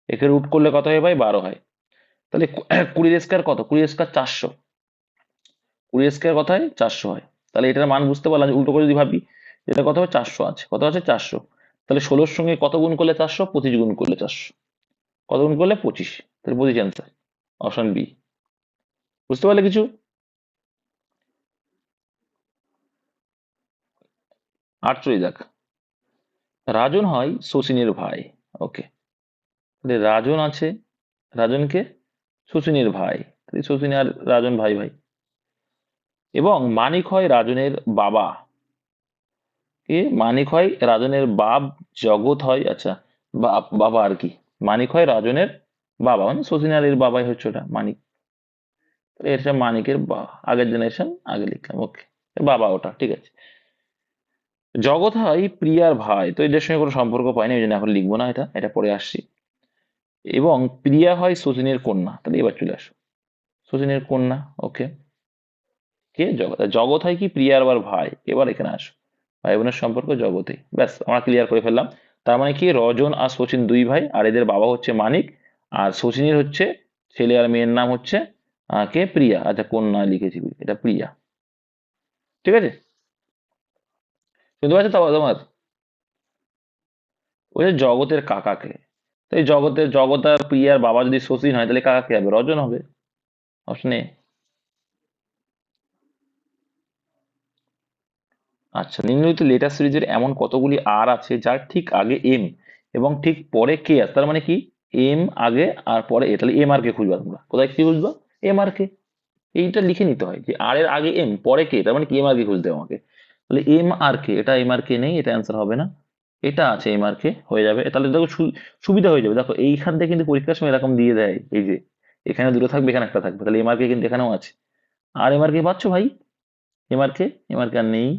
একে রুট করলে কত হয় ভাই? 12 হয়। তাহলে 20 স্কয়ার কত? 20 স্কয়ার 400। 20 স্কয়ার কত হয়? 400 হয়। তাহলে এটার মান বুঝতে পারলাম যে উল্টো করে যদি ভাবি, এটা কত হবে? 400 আছে। কত আছে? 400। তাহলে 16-র সঙ্গে কত গুণ করলে 400? 25 গুণ করলে 400। কত গুণ করলে? 25। তাহলে 25 অ্যান্সার। Option B. বুঝতে পারলে কিছু? 48 দেখ, রাজন হয় শচীনের ভাই। ওকে, তাহলে রাজন আছে, রাজনকে শচীনের ভাই, তাহলে শচীন আর রাজন ভাই ভাই। এবং মানিক হয় রাজনের বাবা। কে মানিক হয়? রাজনের বাপ। জগৎ হয়, আচ্ছা বাবা আর কি। মানিক হয় রাজনের বাবা, মানে শচীন আর এর বাবাই হচ্ছে ওটা মানিক। তাহলে এটা মানিকের আগের জেনারেশন আগে লিখলাম। ওকে, বাবা ওটা, ঠিক আছে। জগৎ হয় প্রিয়ার ভাই, তো এদের সঙ্গে কোনো সম্পর্ক পায়নি, ওই জন্য এখন লিখবো না, এটা এটা পরে আসছি। এবং প্রিয়া হয় শচীনের কন্যা, তাহলে এবার চলে আসো, শচীনের কন্যা। ওকে, কে? জগৎ। আর জগৎ হয় কি? প্রিয়ার আবার ভাই। এবার এখানে আসো, ভাই বোনের সম্পর্ক জগতে, ব্যাস আমরা ক্লিয়ার করে ফেললাম। তার মানে কি, রজন আর শচীন দুই ভাই, আর এদের বাবা হচ্ছে মানিক। আর শচীনের হচ্ছে ছেলে আর মেয়ের নাম হচ্ছে কে? প্রিয়া। আচ্ছা কন্যা লিখেছি, এটা প্রিয়া, ঠিক আছে। শুনতে পাচ্ছ তো তোমার? ওই যে জগতের কাকাকে, তো এই জগতের জগৎ আর প্রিয়ার বাবা যদি শচীন হয়, তাহলে কাকা কে হবে? রজন হবে। Option A. আচ্ছা, নিম্নলিখিত লেটার সিরিজের এমন কতগুলি আর আছে যার ঠিক আগে এম এবং ঠিক পরে কে আছে? তার মানে কি, এম আগে আর পরে এ, তাহলে এম আর কে খুঁজবা তোমরা। কোথায় কি বুঝবা? এম আর কে। এইটা লিখে নিতে হয় যে আর এর আগে এম পরে কে, তার মানে কি এম আর কে খুঁজতে হবে আমাকে। তাহলে এম আর কে, এটা এম আর কে নেই, এটা অ্যান্সার হবে না। এটা আছে এম আর কে, হয়ে যাবে। তাহলে দেখো সুবিধা হয়ে যাবে। দেখো এইখান থেকে কিন্তু পরীক্ষার সময় এরকম দিয়ে দেয়, এই যে এখানে দুটো থাকবে, এখানে একটা থাকবে, তাহলে এম আর কে কিন্তু এখানেও আছে। আর এম আর কে পাচ্ছ ভাই? এম আর কে, এম আর কে আর নেই,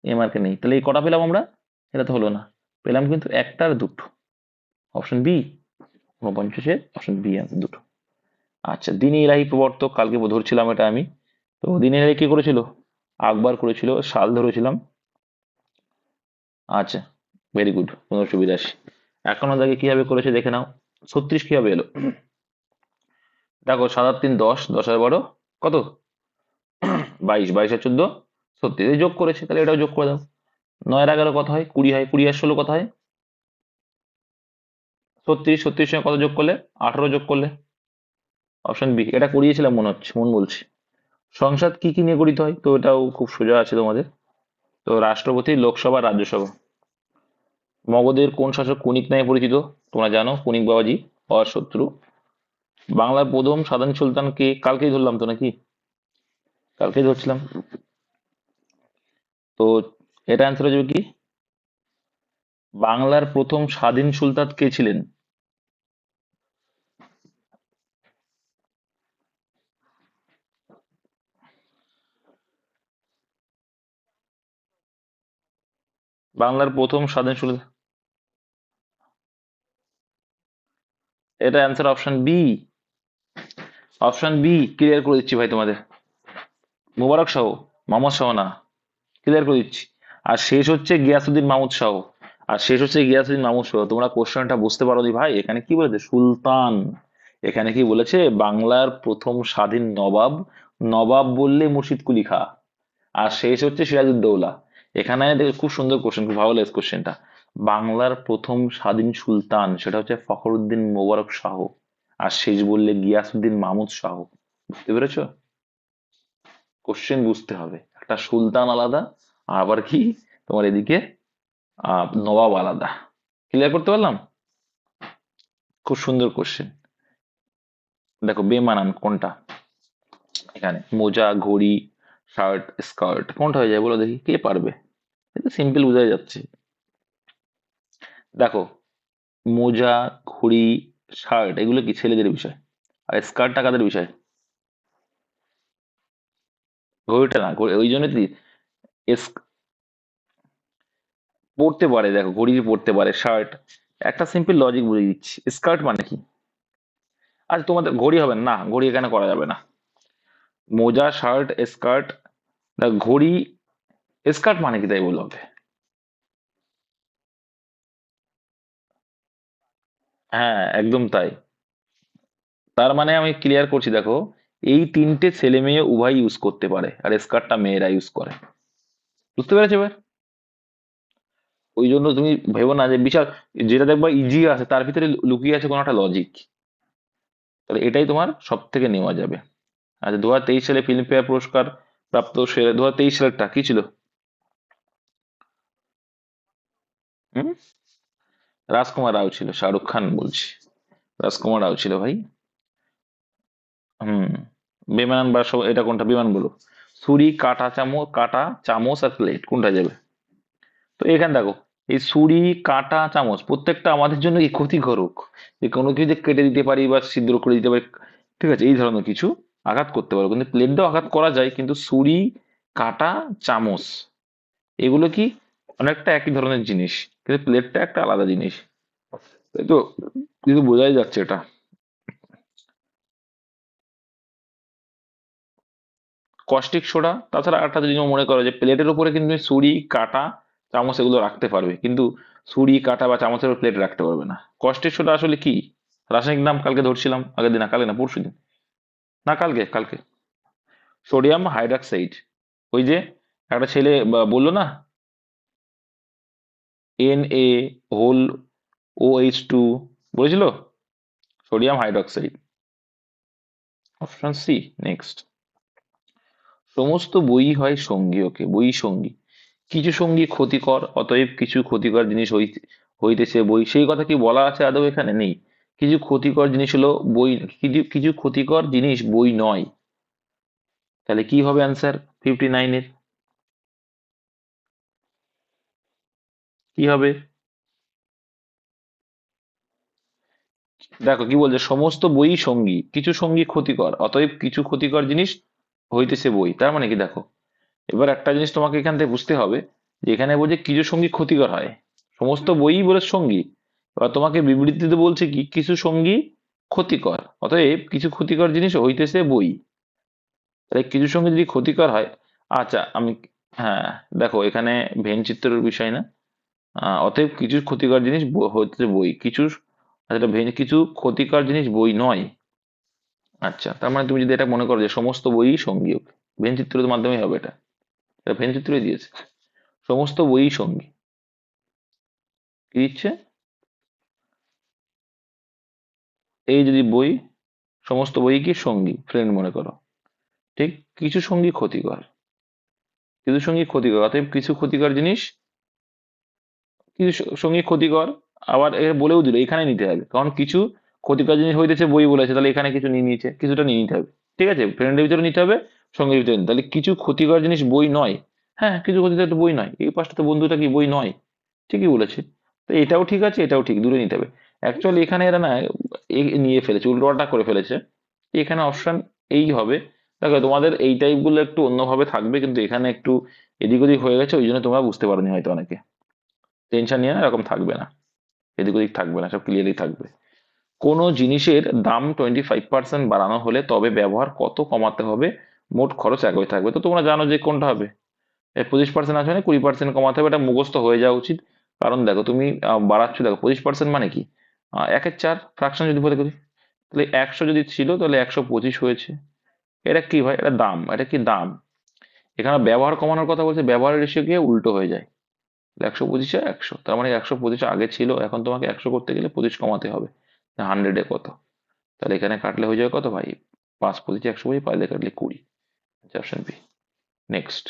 এম আর কে নেই। তাহলে এই কটা পেলাম আমরা? এটা তো হলো না, পেলাম কিন্তু একটা আর দুটো। অপশন বি 49-এর অপশন বি আছে দুটো। আচ্ছা, দিন ইলাহি প্রবর্তক, কালকে ধরছিলাম এটা আমি। তো দিন ইলাহি কি করেছিল? আকবর করেছিল, সাল ধরেছিলাম। আচ্ছা, ভেরি গুড, 1582। এখনো দেখে কিভাবে করেছে দেখে নাও। 36 কিভাবে এলো? দেখো 7 আর 3 10, 10 আর 12 কত? 22, 22 আর 14 36, এই যোগ করেছে, তাহলে এটাও যোগ করে দাও। 9 আর 11 কত হয়? 20 হয়। 20 আর 16 কত হয়? 36। 36 সঙ্গে কত যোগ করলে? 18 যোগ করলে। অপশন বি, এটা করিয়েছিলাম মনে হচ্ছে, মন বলছে। সংসদ কি কি নিয়ে গঠিত হয়? তো এটাও খুব সোজা আছে তোমাদের। তো রাষ্ট্রপতি, লোকসভা, রাজ্যসভা। মগধের কোন শাসক কুনিক নামে পরিচিত? তোমরা জানো, কুনিক বাবাজি, অশত্রু। বাংলার প্রথম সাধারণ সুলতানকে? কালকেই ধরলাম তো নাকি? কালকেই ধরছিলাম। তো এটা অ্যান্সার হয়ে যাবে কি, বাংলার প্রথম স্বাধীন সুলতান কে ছিলেন? বাংলার প্রথম স্বাধীন সুলতান, এটা answer option B. Option B clear করে দিচ্ছি ভাই তোমাদের। মুবারক শাহ, মোহাম্মদ শাহ না, ক্লিয়ার করে দিচ্ছি। আর শেষ হচ্ছে গিয়াসুদ্দিন মাহমুদ শাহ। আর শেষ হচ্ছে গিয়াসুদ্দিন মাহমুদ শাহ। তোমরা কোশ্চেনটা বুঝতে পারো নি ভাই, এখানে কি বলেছে সুলতান, এখানে কি বলেছে বাংলার প্রথম স্বাধীন নবাব, নবাব বললে মুর্শিদ কুলি খা। আর শেষ হচ্ছে সিরাজউদ্দৌলা। এখানে খুব সুন্দর কোশ্চেন, খুব ভালো লেগেছে কোশ্চেনটা। বাংলার প্রথম স্বাধীন সুলতান সেটা হচ্ছে ফখরুদ্দিন মোবারক শাহ। আর শেষ বললে গিয়াসুদ্দিন মাহমুদ শাহ। বুঝতে পেরেছো? কোশ্চেন বুঝতে হবে, একটা সুলতান আলাদা, আর আবার কি তোমার এদিকে নবাব আলাদা। ক্লিয়ার করতে পারলাম? খুব সুন্দর কোশ্চেন। দেখো বেমানান কোনটা, এখানে মোজা, ঘড়ি, শার্ট, স্কার্ট কোনটা হয়ে যায় বলো দেখি, কে পারবে? এটা সিম্পল বোঝাই যাচ্ছে। দেখো মোজা, ঘড়ি, শার্ট এগুলো কি ছেলেদের বিষয়, আর স্কার্টটা কাদের বিষয়? ঘড়িটা না, ওই জন্য কি এস- পড়তে পারে, দেখো ঘড়ি পড়তে পারে, শার্ট। একটা সিম্পল লজিক বুঝিয়ে দিচ্ছি, স্কার্ট মানে কি? আচ্ছা তোমাদের ঘড়ি হবে না, ঘড়ি এখানে করা যাবে না। মোজা, শার্ট, স্কার্ট, ঘড়ি, স্কার্ট মানে কি তাই বলতে হবে। হ্যাঁ একদম তাই। তার মানে আমি ক্লিয়ার করছি, দেখো এই তিনটে ছেলে মেয়ে উভয় ইউজ করতে পারে, আর স্কার্টটা মেয়েরা ইউজ করে। বুঝতে পেরেছো এবার? ওই জন্য তুমি ভেবো না যে বিশাল, যেটা দেখবা ইজি আছে তার ভিতরে লুকিয়ে আছে কোনো একটা লজিক। তাহলে এটাই তোমার সব থেকে নেওয়া যাবে। আচ্ছা 2023 সালে ফিল্মফেয়ার পুরস্কার প্রাপ্ত সে 2023 সালেরটা কি ছিল? হুম, রাজকুমার রাও ছিল, শাহরুখ খান বলছি। রাজকুমার রাও ছিল ভাই। হুম। বেমানান বা এটা কোনটা বিমান বলো? ছুরি, কাঁটা, চামচ, কাঁটা, চামচ আর প্লেট কোনটা যাবে? তো এখানে দেখো, এই ছুরি, কাঁটা, চামচ প্রত্যেকটা আমাদের জন্য কি ক্ষতিকারক, যে কোনো কিছু যে কেটে দিতে পারি বা ছিদ্র করে দিতে পারি, ঠিক আছে, এই ধরনের কিছু আঘাত করতে পারো, কিন্তু প্লেট দিয়েও আঘাত করা যায়, কিন্তু ছুরি, কাঁটা, চামচ এগুলো কি অনেকটা একই ধরনের জিনিস, কিন্তু প্লেটটা একটা আলাদা জিনিস। তাই তো, কিন্তু বোঝাই যাচ্ছে এটা। কস্টিক সোডা, তাছাড়া একটা জিনিস মনে করো যে প্লেটের উপরে কিন্তু তুমি ছুরি, কাঁটা, চামচ এগুলো রাখতে পারবে, কিন্তু ছুরি, কাঁটা বা চামচের উপর প্লেট রাখতে পারবে না। কস্টিক সোডা আসলে কি রাসায়নিক নাম কালকে ধরছিলাম, আগের দিন না, কালকে না পরশু দিন, না কালকে, কালকে। Sodium hydroxide. ওই যে একটা ছেলে বললো না, Na, OH2 বলেছিল, sodium hydroxide. Option C. Next, সমস্ত বই হয় সঙ্গী, ওকে বই সঙ্গী, কিছু সঙ্গী ক্ষতিকর, অতএব কিছু ক্ষতিকর জিনিস হইতেছে বই, সেই কথা কি বলা আছে আদৌ? এখানে নেই। কিছু ক্ষতিকর জিনিস হলো বই, কিছু কিছু ক্ষতিকর জিনিস বই নয়। তাহলে কি হবে অ্যান্সার 59-এর? কি হবে? দেখো কি বলছে, সমস্ত বই সঙ্গী, কিছু সঙ্গী ক্ষতিকর, অতএব কিছু ক্ষতিকর জিনিস হইতেছে বই, তার মানে কি দেখো, এবার একটা জিনিস তোমাকে এখান থেকে বুঝতে হবে, যে এখানে বলছে কিছু সঙ্গী ক্ষতিকর হয়, সমস্ত বই বলে সঙ্গী, এবার তোমাকে বিবৃতিতে বলছে কি কিছু সঙ্গী ক্ষতিকর, অতএব কিছু ক্ষতিকর জিনিস হইতেছে বই। তাহলে কিছু সঙ্গী যদি ক্ষতিকর হয়, আচ্ছা আমি, হ্যাঁ দেখো এখানে ভেন চিত্রের বিষয় না, অতএব কিছু ক্ষতিকর জিনিস হইতেছে বই, কিছু, আচ্ছা ভেন কিছু ক্ষতিকর জিনিস বই নয়। আচ্ছা তার মানে তুমি যদি এটা মনে করো যে সমস্ত বই সঙ্গী, ওকে ভেন চিত্রের মাধ্যমে হবে এটা, এটা ভেন চিত্রই দিয়েছে, সমস্ত বই সঙ্গী কি দিচ্ছে, এই যদি বই, সমস্ত বই কি সঙ্গী ফ্রেন্ড মনে করো, ঠিক, কিছু সঙ্গী ক্ষতিকর, কিছু সঙ্গী ক্ষতিকর, অতএব কিছু ক্ষতিকর জিনিস, কিছু সঙ্গী ক্ষতিকর, আবার এ বলেও দিল এখানে নিতে হবে, কারণ কিছু ক্ষতিকর জিনিস হইতেছে বই বলেছে, তাহলে এখানে কিছু নিয়ে নিয়েছে, কিছুটা নিয়ে নিতে হবে, ঠিক আছে, ফ্রেন্ডের ভিতরে নিতে হবে, সঙ্গীর ভিতরে নিতে হবে। তাহলে কিছু ক্ষতিকর জিনিস বই নয়, হ্যাঁ কিছু ক্ষতিকর তো বই নয়, এই পাশটা তো বন্ধুটা কি বই নয়, ঠিকই বলেছে। তো এটাও ঠিক আছে, এটাও ঠিক, দূরে নিতে হবে। অ্যাকচুয়ালি এখানে এরা না নিয়ে ফেলেছে, উল্টোপাল্টা করে ফেলেছে, এখানে অপশন এই হবে। দেখো তোমাদের এই টাইপ গুলো একটু অন্যভাবে থাকবে, কিন্তু এখানে একটু এদিক ওদিক হয়ে গেছে, ওই জন্য তোমরা বুঝতে পারোনি হয়তো অনেকে। টেনশন নিয়ে না, এরকম থাকবে না, এদিক ওদিক থাকবে না, সব ক্লিয়ারই থাকবে। কোনো জিনিসের দাম 25% বাড়ানো হলে তবে ব্যবহার কত কমাতে হবে, মোট খরচ একই থাকবে? তো তোমরা জানো যে কোনটা হবে, 25% আছে মানে 20% কমাতে হবে, এটা মুখস্থ হয়ে যাওয়া উচিত, কারণ দেখো তুমি বাড়াচ্ছ, দেখো 25% মানে কি, 1/4 ফ্রাকশন যদি বলে করি, তাহলে 100 যদি ছিল তাহলে 125 হয়েছে। এটা কি ভাই, এটা দাম, এটা কি দাম। এখানে ব্যবহার কমানোর কথা বলছে, ব্যবহারের রেশিও গিয়ে উল্টো হয়ে যায়। 125-এ 100, তার মানে 125 আগে ছিল, এখন তোমাকে 100 করতে গেলে 25 কমাতে হবে। 100-এ কত, তাহলে এখানে কাটলে হয়ে যাবে কত ভাই, 5-25 125, পাইলে কাটলে 20। Option B. নেক্সট,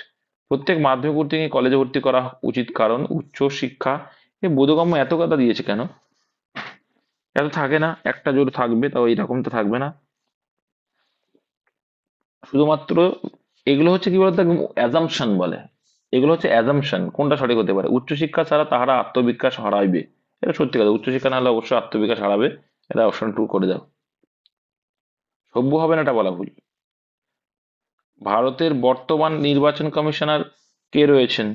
প্রত্যেক মাধ্যমিক উত্তীর্ণ কলেজে ভর্তি করা উচিত, কারণ উচ্চ শিক্ষা। এই বোধগম্য এত কথা দিয়েছে কেন, এত থাকে না, একটা জোর থাকবে, তাও এইরকম তো থাকবে না। শুধুমাত্র এগুলো হচ্ছে কি বলতো, অ্যাজাম্পশন বলে, এগুলো হচ্ছে অ্যাজাম্পশন, কোনটা সঠিক হতে পারে। উচ্চশিক্ষা ছাড়া তাহারা আত্মবিকাশ হারাইবে, এটা সত্যি কথা, উচ্চশিক্ষা না হলে অবশ্যই আত্মবিকাশ হারাবে। এটা অপশন 2 করে দাও। সভ্য হবে না এটা বলা ভুল। ভারতের বর্তমান নির্বাচন কমিশনার কে রয়েছেন?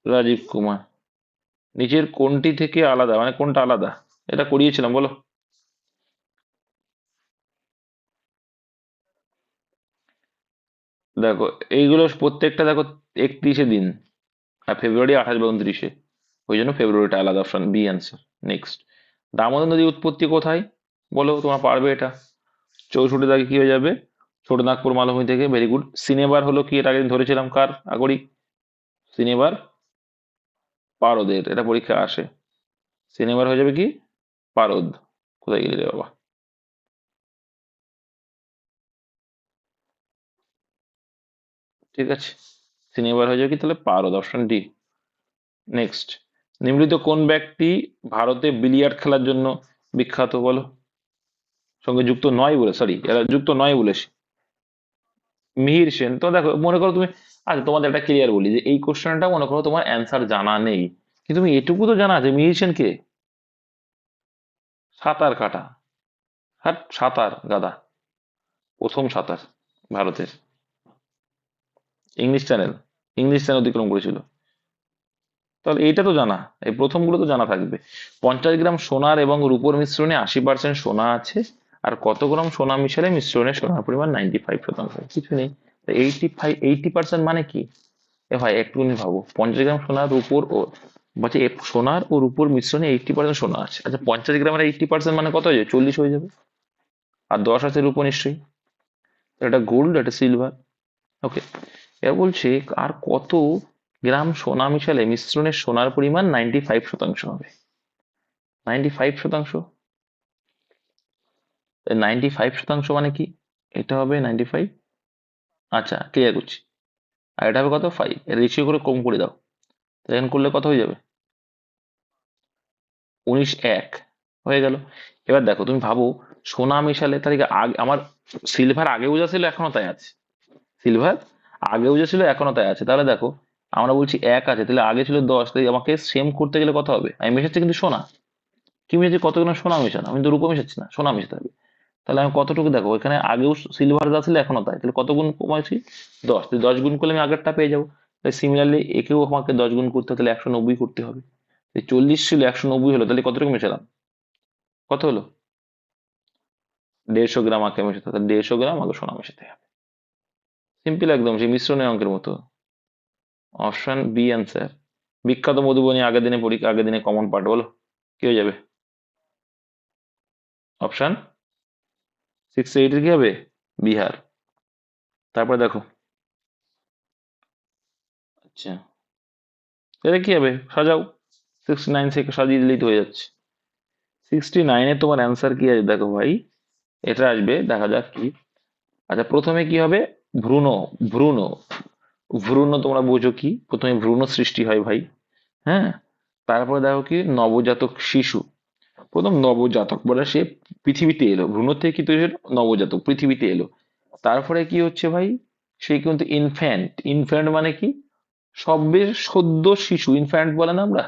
রাজীব কুমার। নিচের কোনটি থেকে আলাদা, মানে কোনটা আলাদা, এটা করিয়েছিলাম বলো। দেখো এইগুলো প্রত্যেকটা দেখো 31-এ দিন, আর ফেব্রুয়ারি 28 বা 29-এ, ওই জন্য ফেব্রুয়ারিটা আলাদা, option B answer. Next, Damodar নদীর উৎপত্তি কোথায়, বলো, তোমরা পারবে এটা। 64 দাগে কি হয়ে যাবে, ছোটনাগপুর মালভূমি থেকে, ভেরি গুড। সিনেবার হলো কি, এটা আগে ধরেছিলাম কার, আগরি। সিনেবার পারদের, এটা পরীক্ষা আসে। সিনেবার হয়ে যাবে কি, পারদ। কোথায় গেলি রে বাবা। ঠিক আছে, সিনেবার হয়ে যাবে কি তাহলে, পারদ, অপশন ডি। নেক্সট, নিম্নলিখিত কোন ব্যক্তি ভারতে বিলিয়ার্ড খেলার জন্য বিখ্যাত, বলো। সঙ্গে যুক্ত নয় বলে, সরি, এরা যুক্ত নয় বলেছে। মিহির সেন। তো দেখো মনে করো তুমি, আচ্ছা তোমাদের একটা ক্লিয়ার বলি, যে এই কোশ্চেনটা মনে করো তোমার অ্যান্সার জানা নেই, কিন্তু তুমি এটুকু তো জানা আছে মিহির সেন কে, সাঁতার কাটা, হ্যাঁ সাঁতার গাদা, প্রথম সাঁতার ভারতের, ইংলিশ চ্যানেল, ইংলিশ চ্যানেল অতিক্রম করেছিল। তাহলে এইটা তো জানা, এই প্রথমগুলো তো জানা থাকবে। 50 গ্রাম সোনার এবং রূপোর মিশ্রণে 80% সোনা আছে, আর কত গ্রাম সোনা মিশালে মিশ্রণে সোনার পরিমাণ 95%, কিছু নেই। 80% মানে কি, এ ভাই একটুখানি ভাবো, 50 গ্রাম সোনার রূপোর ও, বলছে সোনার ও রূপোর মিশ্রণে 80% সোনা আছে, আচ্ছা 50 গ্রামের 80% মানে কত হয়ে যাবে, 40 হয়ে যাবে। আর 10 আছে রূপো নিশ্চয়ই, এটা গোল্ড, এটা সিলভার। ওকে, এবার বলছে আর কত গ্রাম সোনা মিশালে মিশ্রণের সোনার পরিমাণ 95% হবে। 95%, 95% মানে কি, এটা হবে 95, আচ্ছা ক্লিয়ার করছি। আর এটা হবে কত, 5, এর রেশিও করে কম করে দাও, তাহলে করলে কত হয়ে যাবে, 19:1 হয়ে গেল। এবার দেখো তুমি ভাবো, সোনা মিশালে তার আগে আমার সিলভার আগেও যা ছিল এখনো তাই আছে, সিলভার আগেও যা ছিল এখনো তাই আছে, তাহলে দেখো আমরা বলছি 1 আছে, তাহলে আগে ছিল 10, তাই আমাকে সেম করতে গেলে কত হবে, আমি মেশাচ্ছি কিন্তু সোনা, কি মিশাচ্ছি, কতগুলো সোনা মেশানো, আমি তো রূপো মেশাচ্ছি না, সোনা মেশাতে হবে। তাহলে আমি কতটুকু, দেখো এখানে আগেও সিলভার যা ছিল এখনো তাই, তাহলে কত গুণ কমাইছি, 10, 10 গুণ করলে আমি আগেরটা পেয়ে যাবো। তাই সিমিলারলি একেও আমাকে 10 গুণ করতে হবে, তাহলে 190 করতে হবে। 40 ছিল 190 হলো, তাহলে কতটুকু মেশালাম, কত হলো, 150 গ্রাম আগে মেশাতে হবে, 150 গ্রাম আগে সোনা মেশাতে হবে। সিম্পল একদম, সেই মিশ্রণের অঙ্কের মতো। Option B answer. বিখ্যাত মধুবনী আগের দিনে পরীক্ষা, আগের দিনে কমন পার্ট, বলো কি হয়ে যাবে, অপশন 68 কি হবে, বিহার। তারপরে দেখো, আচ্ছা এটা কি হবে, সাজাও, 69 থেকে সাজিয়ে দিলেই তো হয়ে যাচ্ছে। 69-এ তোমার অ্যান্সার কি আছে দেখো ভাই, এটা আসবে, দেখা যাক কি। আচ্ছা প্রথমে কি হবে, ভ্রূণ, ভ্রূণ, ভ্রূণ তোমরা বোঝো কি, প্রথমে ভ্রূণ সৃষ্টি হয় ভাই, হ্যাঁ। তারপরে দেখো কি, নবজাতক শিশু, প্রথম নবজাতক বলে সে পৃথিবীতে এলো, ভ্রূণ থেকে কি তৈরি হলো, নবজাতক পৃথিবীতে এলো। তারপরে কি হচ্ছে ভাই, সে কিন্তু ইনফ্যান্ট, ইনফ্যান্ট মানে কি, সবে সদ্য শিশু, ইনফ্যান্ট বলে না আমরা,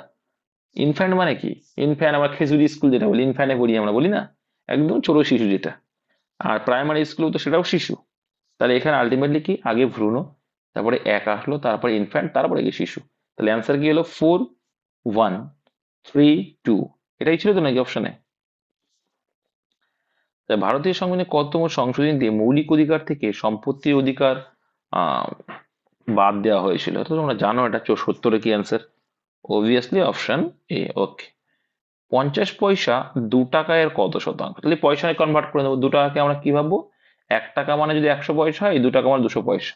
ইনফ্যান্ট মানে কি, ইনফ্যান্ট আমরা খেজুরি স্কুল যেটা বলি, ইনফ্যান্টে পড়ি আমরা, বলি না, একদম ছোট শিশু যেটা। আর প্রাইমারি স্কুল তো সেটাও শিশু। তাহলে এখানে আলটিমেটলি কি, আগে ভ্রূণ, তারপরে এক আসলো, তারপরে ইনফ্যান্ট, তারপরে গিয়ে শিশু। তাহলে অ্যান্সার কি হলো, 4, 1, 3, 2, এটাই ছিল তো নাকি অপশনে। ভারতীয় সংবিধানে কততম সংশোধনী দিয়ে মৌলিক অধিকার থেকে সম্পত্তির অধিকার আহ বাদ দেওয়া হয়েছিল, তো তোমরা জানো এটা, 74-এ কি অ্যান্সার, অবভিয়াসলি অপশন এ। ওকে, 50 পয়সা 2 টাকা এর কত শতাংশ? তাহলে পয়সায় কনভার্ট করে দেবো। 2 টাকাকে আমরা কি ভাববো? 1 টাকা মানে যদি 100 পয়সা হয়, 2 টাকা মানে 200 পয়সা।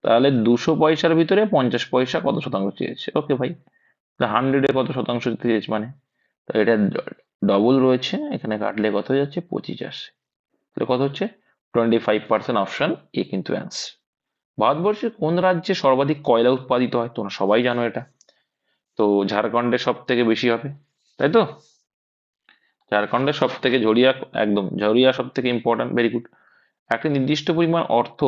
তাহলে 200 পয়সার ভিতরে 50 পয়সা কত শতাংশ চেয়েছে? ওকে ভাই, 100-এ কত শতাংশ চেয়েছে মানে? তো এটা ডবল রয়েছে, এখানে কাটলে কত হয়ে যাচ্ছে? 25 আসে। তাহলে কত হচ্ছে? 25%। অপশন এ কিন্তু অ্যান্সার। ভারতবর্ষের কোন রাজ্যে সর্বাধিক কয়লা উৎপাদিত হয়? তোমরা সবাই জানো এটা। তো ঝাড়খণ্ডে সব থেকে বেশি হবে, তাই তো? ঝাড়খণ্ডের সব থেকে ঝরিয়া, একদম ঝরিয়া সব থেকে ইম্পর্টেন্ট, ভেরি গুড। একটি নির্দিষ্ট পরিমাণ অর্থ,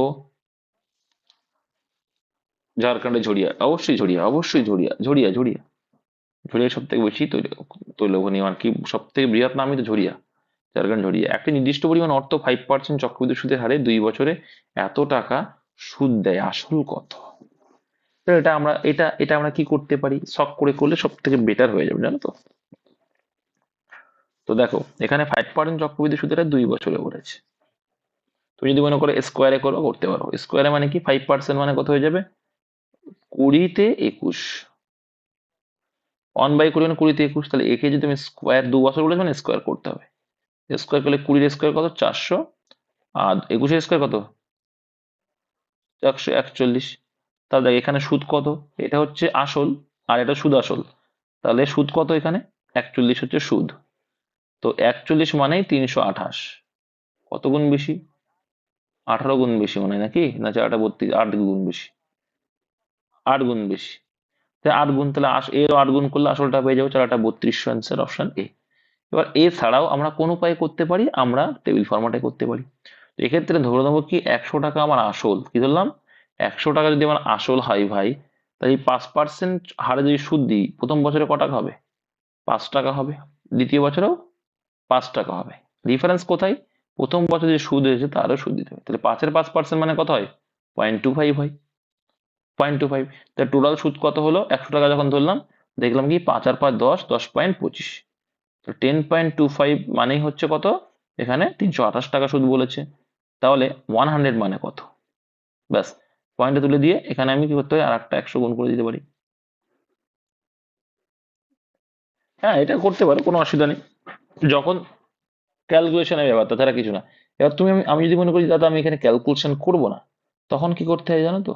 ঝাড়খণ্ডে ঝরিয়া, অবশ্যই ঝরিয়া, অবশ্যই ঝরিয়া, ঝরিয়া ঝরিয়া ঝরিয়া সব থেকে বেশি তৈল খনি কি সব থেকে বৃহৎ নামই তো ঝরিয়া, ঝাড়খণ্ড ঝরিয়া। একটি নির্দিষ্ট পরিমাণ অর্থ 5% চক্রবৃদ্ধি সুদের হারে 2 বছরে এত টাকা সুদ দেয়, আসল কত? তো এটা আমরা কি করতে পারি? শখ করে করলে সব থেকে বেটার হয়ে যাবে, জানো তো? তো দেখো, এখানে 5% চক্রবৃদ্ধি সুদের হার 2 বছরে করেছে। তুমি যদি মনে করো স্কোয়ারে করো, করতে পারো। স্কোয়ারে মানে কি? 5% মানে কত হয়ে যাবে? 20-তে 21। 1/20 মানে 20-তে 21। তাহলে একে যদি তুমি স্কোয়ার 2 বছর বলেছো মানে স্কোয়ার করতে হবে। স্কোয়ার করলে 20-এর স্কোয়ার কত? 400। আর 21-এর স্কোয়ার কত? 141। তাহলে দেখ এখানে সুদ কত? এটা হচ্ছে আসল, আর এটা সুদ আসল। তাহলে সুদ কত এখানে? 41 হচ্ছে সুদ। তো 41 মানেই 328। কত গুণ বেশি? 18 গুণ বেশি মনে হয়, নাকি? না 4-32, 8 গুণ বেশি। 8 গুণ বেশি। তাহলে 8 গুণ, তাহলে এর 8 গুণ করলে আসলটা পেয়ে যাবো। 4-32, অ্যান্সার অপশন এ। এবার এছাড়াও আমরা কোন উপায়ে করতে পারি? আমরা টেবিল ফরম্যাটে করতে পারি। তো এক্ষেত্রে ধরে নেবো কি 100 টাকা আমার আসল, কি ধরলাম? 100 টাকা যদি আমার আসল হয় ভাই, তাহলে 5% হারে যদি সুদ দিই, প্রথম বছরে ক টাকা হবে? 5 টাকা হবে। দ্বিতীয় বছরেও 5 টাকা হবে। ডিফারেন্স কোথায়? প্রথম বছর যে সুদ হয়েছে তারও সুদ দিতে হবে। তাহলে 5-এর 5% মানে কত হয়? 0.25 হয়। 0.25। তাহলে টোটাল সুদ কত হলো? 100 টাকা যখন ধরলাম, দেখলাম কি 5 আর 5 10, 10.25। তো 10.25 মানেই হচ্ছে কত? এখানে 328 টাকা সুদ বলেছে। তাহলে 100 মানে কত? ব্যাস, পয়েন্টে তুলে দিয়ে এখানে আমি কি করতে পারি? আর একটা 100 গুণ করে দিতে পারি। হ্যাঁ, এটা করতে পারো, কোনো অসুবিধা নেই। যখন ক্যালকুলেশনের ব্যাপার, তাছাড়া কিছু না। এবার আমি যদি মনে করি দাদা আমি এখানে ক্যালকুলেশন করব না, তখন কি করতে হয় জানো তো?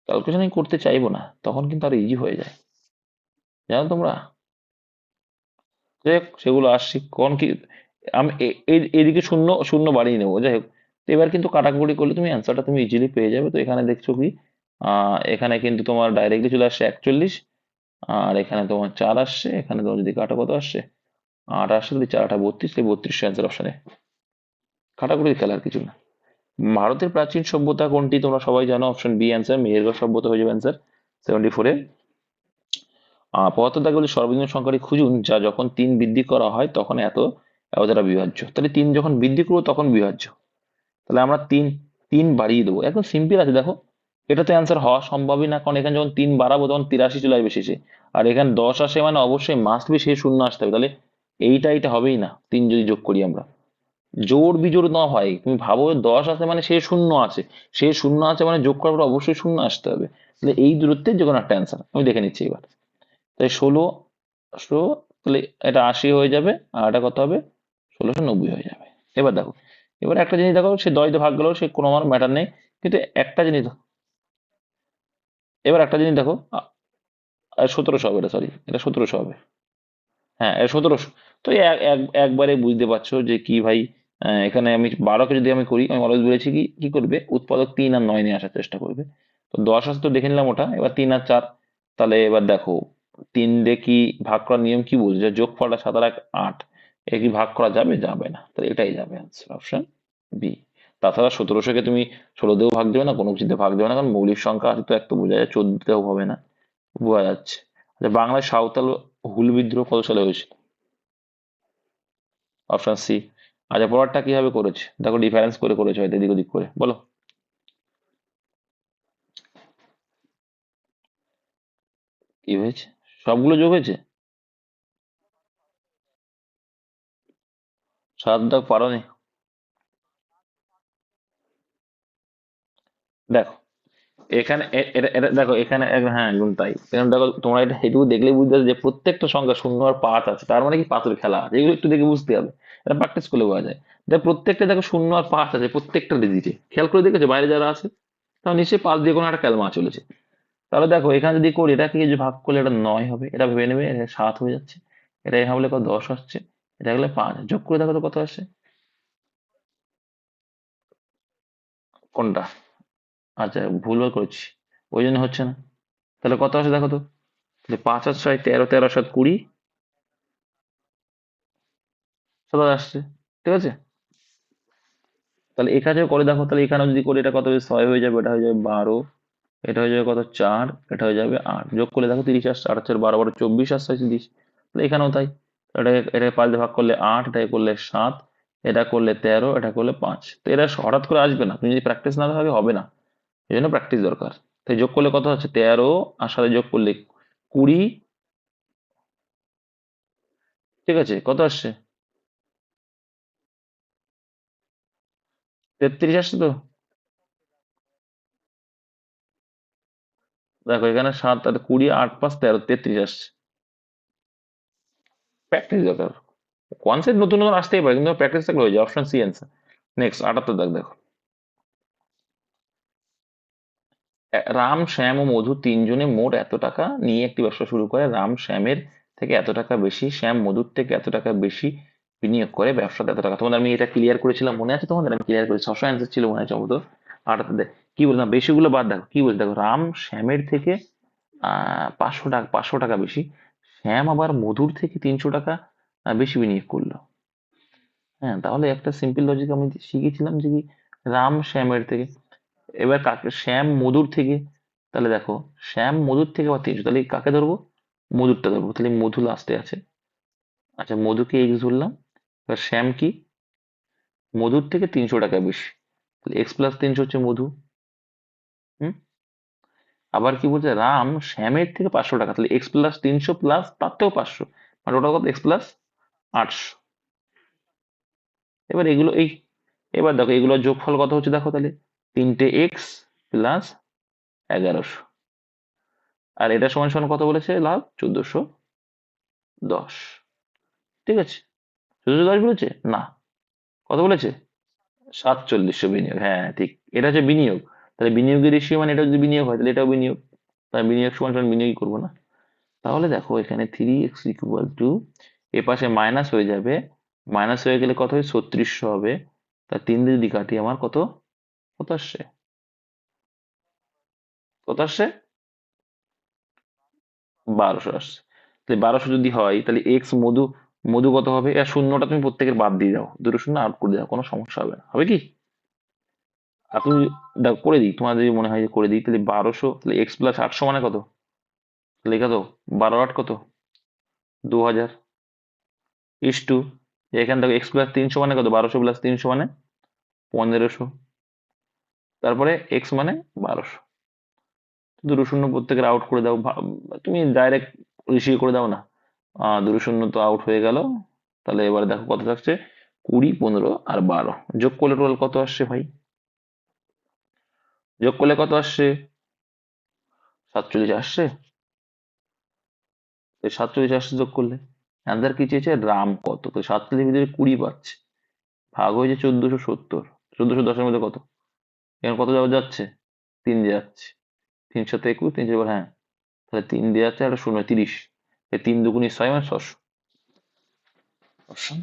ক্যালকুলেশন আমি করতে চাইবো না, তখন কিন্তু আরো ইজি হয়ে যায়, জানো তোমরা? যাই হোক, সেগুলো আসছি কোন কি। আমি এদিকে শূন্য শূন্য বাড়িয়ে নেবো, যাই হোক। তো এবার কিন্তু কাটাকুটি করলে তুমি অ্যান্সারটা তুমি ইজিলি পেয়ে যাবে। তো এখানে দেখছো কি, এখানে কিন্তু তোমার ডাইরেক্টলি চলে আসছে 41। আর এখানে তোমার 4 আসছে, এখানে তোমার যদি কাটা কত আসছে? 8 আসছে। যদি 4-8 32, সেই 32 অ্যান্সার অপশনে। কাটাকুটির খেলা আর কিছু না। ভারতের প্রাচীন সভ্যতা কোনটি? তোমরা সবাই জানো, অপশন বি অ্যান্সার, মেহেরগড় সভ্যতা হয়ে যাবে অ্যান্সার 74-এ। 75 দাগে বলে সর্বনিম্ন সংখ্যাটি খুঁজুন যা যখন 3 বৃদ্ধি করা হয় তখন এত এত দ্বারা বিভাজ্য। তাহলে 3 যখন বৃদ্ধি করবো তখন বিভাজ্য। তাহলে আমরা তিন তিন বাড়িয়ে দেবো, একদম সিম্পল আছে। দেখো, এটা তো অ্যান্সার হওয়া সম্ভবই না, কারণ এখানে যখন 3 বাড়াবো তখন 83 চলে আসবে শেষে। আর এখানে 10 আসে মানে অবশ্যই মাস্ট বি শেষ শূন্য আসতে হবে। তাহলে এটা হবেই না, 3 যদি যোগ করি আমরা। জোড় বিজোড় না হয়, তুমি ভাবো 10 আছে মানে সে শূন্য আছে, সে শূন্য আছে মানে যোগ করার পর অবশ্যই শূন্য আসতে হবে। তাহলে এই দূরত্বের যে কোনো একটা অ্যান্সার আমি দেখে নিচ্ছি এবার। তাই 16, তাহলে এটা 80 হয়ে যাবে, আর এটা কত হবে? 1690 হয়ে যাবে। এবার দেখো, এবার একটা জিনিস দেখো, সে 10 দিয়ে ভাগ গেলেও সে কোনো আমার ম্যাটার নেই, কিন্তু একটা জিনিস দেখো। এবার একটা জিনিস দেখো, 1700 হবে এটা, সরি, এটা 1700 হবে। হ্যাঁ, এটা 1700। তো একবারে বুঝতে পারছো যে কি ভাই। এখানে আমি 12-কে যদি আমি করি, আমি অলরেডি বলেছি কি কি করবে, উৎপাদক 3 আর 9 নিয়ে আসার চেষ্টা করবে। তো 10 আসতে তো দেখে নিলাম ওটা, এবার 3 আর 4। তাহলে এবার দেখো, 3 দিয়ে কি ভাগ করার নিয়ম কি বলছে? যে যোগফলটা 7 আর 1 8, এ কি ভাগ করা যাবে? যাবে না। তাহলে এটাই যাবে আনসার, অপশন বি। তাছাড়া 1700-কে তুমি 16 দিয়েও ভাগ দেবে না, কোনো কিছুতে ভাগ দেবে না, কারণ মৌলিক সংখ্যা আছে তো, এক তো বোঝা যায়, 14-তেও হবে না, বোঝা যাচ্ছে। আচ্ছা, বাংলায় সাঁওতাল হুল বিদ্রোহ কত সালে হয়েছিল? Option C. আচ্ছা, পরেরটা কিভাবে করেছে দেখো, ডিফারেন্স করে করেছে হয়তো, এদিক ওদিক করে বলো। কি হয়েছে? সবগুলো যোগ হয়েছে? 7 দাগ পারোনি? দেখো, এখানে এটা এটা দেখো এখানে হ্যাঁ একদম তাই। এখানে দেখো তোমরা এটা এটুকু দেখলেই বুঝতে পারছো যে প্রত্যেকটা সংখ্যা শূন্য আর পাঁচ আছে, তার মানে কি পাঁচের খেলা আছে, এগুলো একটু দেখে বুঝতে হবে। এটা প্র্যাকটিস করলে বোঝা যায়। দেখো প্রত্যেকটা দেখো শূন্য আর পাঁচ আছে প্রত্যেকটা ডিজিটে, খেয়াল করে দেখেছো বাইরে যারা আছে? তাহলে নিশ্চয়ই পাঁচ দিয়ে কোনো একটা ক্যালমা চলেছে। তাহলে দেখো এখানে যদি করি এটাকে যে ভাগ করলে এটা নয় হবে, এটা ভেবে নেবে এটা সাত হয়ে যাচ্ছে, এটা এখানে বলে কত দশ আসছে, এটা গেলে পাঁচ, যোগ করে দেখো তো কত আসছে। কোনটা? আচ্ছা ভুলভাল করেছি, ওই জন্য হচ্ছে না। তাহলে কত আসে দেখো তো, তাহলে পাঁচ আর ছয় তেরো, তেরো সাত কুড়ি, সাতাশ আসছে। ঠিক আছে, তাহলে এখানেও করে দেখো, তাহলে এখানেও যদি করি এটা কত হবে, ছয় হয়ে যাবে, এটা হয়ে যাবে বারো, এটা হয়ে যাবে কত চার, এটা হয়ে যাবে আট, যোগ করলে দেখো তিরিশ আসছে, আট চার বারো, বারো চব্বিশ আসছে, তিরিশ। তাহলে এখানেও তাই, এটাকে পাঁচ দিয়ে ভাগ করলে আট, এটাকে করলে সাত, এটা করলে তেরো, এটা করলে পাঁচ। তো এটা হঠাৎ করে আসবে না, তুমি যদি প্র্যাকটিস না থাকে হবে না, এই জন্য প্র্যাকটিস দরকার। তাই যোগ করলে কত হচ্ছে তেরো, আর সাথে যোগ করলে কুড়ি। ঠিক আছে, কত আসছে? তেত্রিশ আসছে তো। দেখো এখানে সাত আর কুড়ি, আট পাঁচ তেরো, তেত্রিশ আসছে। প্র্যাকটিস দরকার, কনসেপ্ট নতুন নতুন আসতেই পারে কিন্তু প্র্যাকটিস থাকলে হয়ে যায়। Option C answer. নেক্সট 78 দাগ দেখো। রাম শ্যাম ও মধু তিনজনে মোট এত টাকা নিয়ে একটি ব্যবসা শুরু করে। রাম শ্যামের থেকে এত টাকা বেশি, শ্যাম মধুর থেকে এত টাকা বেশি বিনিয়োগ করে ব্যবসাতে এত টাকা। তোমাদের আমি এটা ক্লিয়ার করেছিলাম মনে আছে? তোমাদের আমি ক্লিয়ার করেছি, অপশন অ্যান্সার ছিল মনে আছে মতো। 78 দেখ কি বললাম, বেশিগুলো বাদ দেখো কি বলছে, দেখো রাম শ্যামের থেকে 500 টাকা, 500 টাকা বেশি, শ্যাম আবার মধুর থেকে 300 টাকা বেশি বিনিয়োগ করলো। হ্যাঁ, তাহলে একটা সিম্পল লজিক আমি শিখেছিলাম যে কি, রাম শ্যামের থেকে, এবার কাকে, শ্যাম মধুর থেকে, তাহলে দেখো শ্যাম মধুর থেকে আবার 300, তাহলে কাকে ধরবো? মধুরটা ধরবো, তাহলে মধু লাস্টে আছে। আচ্ছা মধুকে এক্স ধরলাম, এবার শ্যাম কি, মধুর থেকে 300 টাকা বেশি, তাহলে এক্স প্লাস 300 হচ্ছে মধু। হুম, আবার কি বলছে, রাম শ্যামের থেকে 500 টাকা, তাহলে এক্স প্লাস 300 প্লাস তার থেকেও 500, মানে ওটা কত, এক্স প্লাস 800। এবার এগুলো এই, এবার দেখো এগুলোর যোগফল কত হচ্ছে দেখো তাহলে, তিনটে এক্স প্লাস 1100, আর এটা সমান সমান কত বলেছে লাভ, 1410। ঠিক আছে, 1410 বলেছে না, কত বলেছে, 4700 বিনিয়োগ, হ্যাঁ ঠিক, এটা হচ্ছে বিনিয়োগ। তাহলে বিনিয়োগের রেশিও মানে এটা যদি বিনিয়োগ হয় তাহলে এটাও বিনিয়োগ, তাই বিনিয়োগ সমান সমান বিনিয়োগই করবো না। তাহলে দেখো এখানে 3x=, এ পাশে মাইনাস হয়ে যাবে, মাইনাস হয়ে গেলে কত হয় 3600 হবে। তা তিন দিয়ে যদি কাটি আমার কত, কত আসছে, কত আসছে, 1200 আসছে। তাহলে 1200 যদি হয় তাহলে এক্স মধু, মধু কত হবে, আর শূন্যটা তুমি প্রত্যেকের বাদ দিয়ে দাও, দুটো শূন্য আউট করে দাও, কোনো সমস্যা হবে না, হবে কি? আর তুমি দেখো করে দিই, তোমার যদি মনে হয় যে করে দিই, তাহলে 1200, তাহলে এক্স প্লাস 800 মানে কত, তাহলে কত, 12 8 কত, 2000, ইস টু, এখানে দেখো এক্স প্লাস 300 মানে কত, 1200 প্লাস 300 মানে 1500, তারপরে এক্স মানে 1200, দুটো শূন্য প্রত্যেকের আউট করে দাও, তুমি ডাইরেক্ট রিসিভ করে দাও না, দুটো শূন্য তো আউট হয়ে গেল। তাহলে এবার দেখো কত থাকছে, 20 15 আর 12, যোগ করলে টোটাল কত আসছে ভাই, যোগ করলে কত আসছে, 47 আসছে। এই 47 আসছে যোগ করলে, অ্যান্সার কি চেয়েছে, রাম কত, তো 47 ভিতরে 20 পাচ্ছে, ভাগ হয়েছে 1470, 1410-এর মধ্যে কত, এখানে কত যাওয়া যাচ্ছে, তিন যাচ্ছে, 321, 300, হ্যাঁ, তাহলে তিন দিয়ে যাচ্ছে একটা শূন্য, 30, এই তিন দুগুণি 6 মানে 600। Option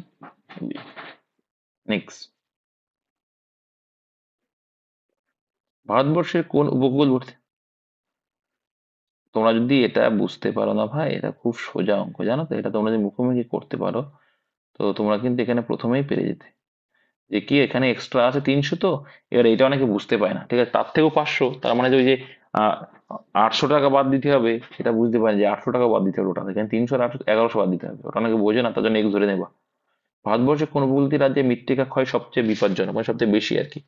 B. নেক্সট, ভারতবর্ষের কোন উপকূলবর্তী, তোমরা যদি এটা বুঝতে পারো না ভাই, এটা খুব সোজা অঙ্ক জানো তো, এটা তোমরা যদি মুখোমুখি করতে পারো তো তোমরা কিন্তু এখানে প্রথমেই পেরে যেতে। যে কি এখানে এক্সট্রা আছে 300, তো এবার এটা অনেকে বুঝতে পারে না, ঠিক আছে, তার থেকেও 500, তার মানে যে ওই যে আহ 800 টাকা বাদ দিতে হবে, সেটা বুঝতে পারে যে 800 টাকা বাদ দিতে হবে, ওটা এখানে 300 আর 800 1100 বাদ দিতে হবে, ওটা অনেকে বোঝে না, তার জন্য এক্স ধরে নেবা। ভারতবর্ষের কোন উপকূলবর্তী রাজ্যে মৃত্তিকা ক্ষয় সবচেয়ে বিপজ্জনক, মানে সবচেয়ে বেশি আর কি?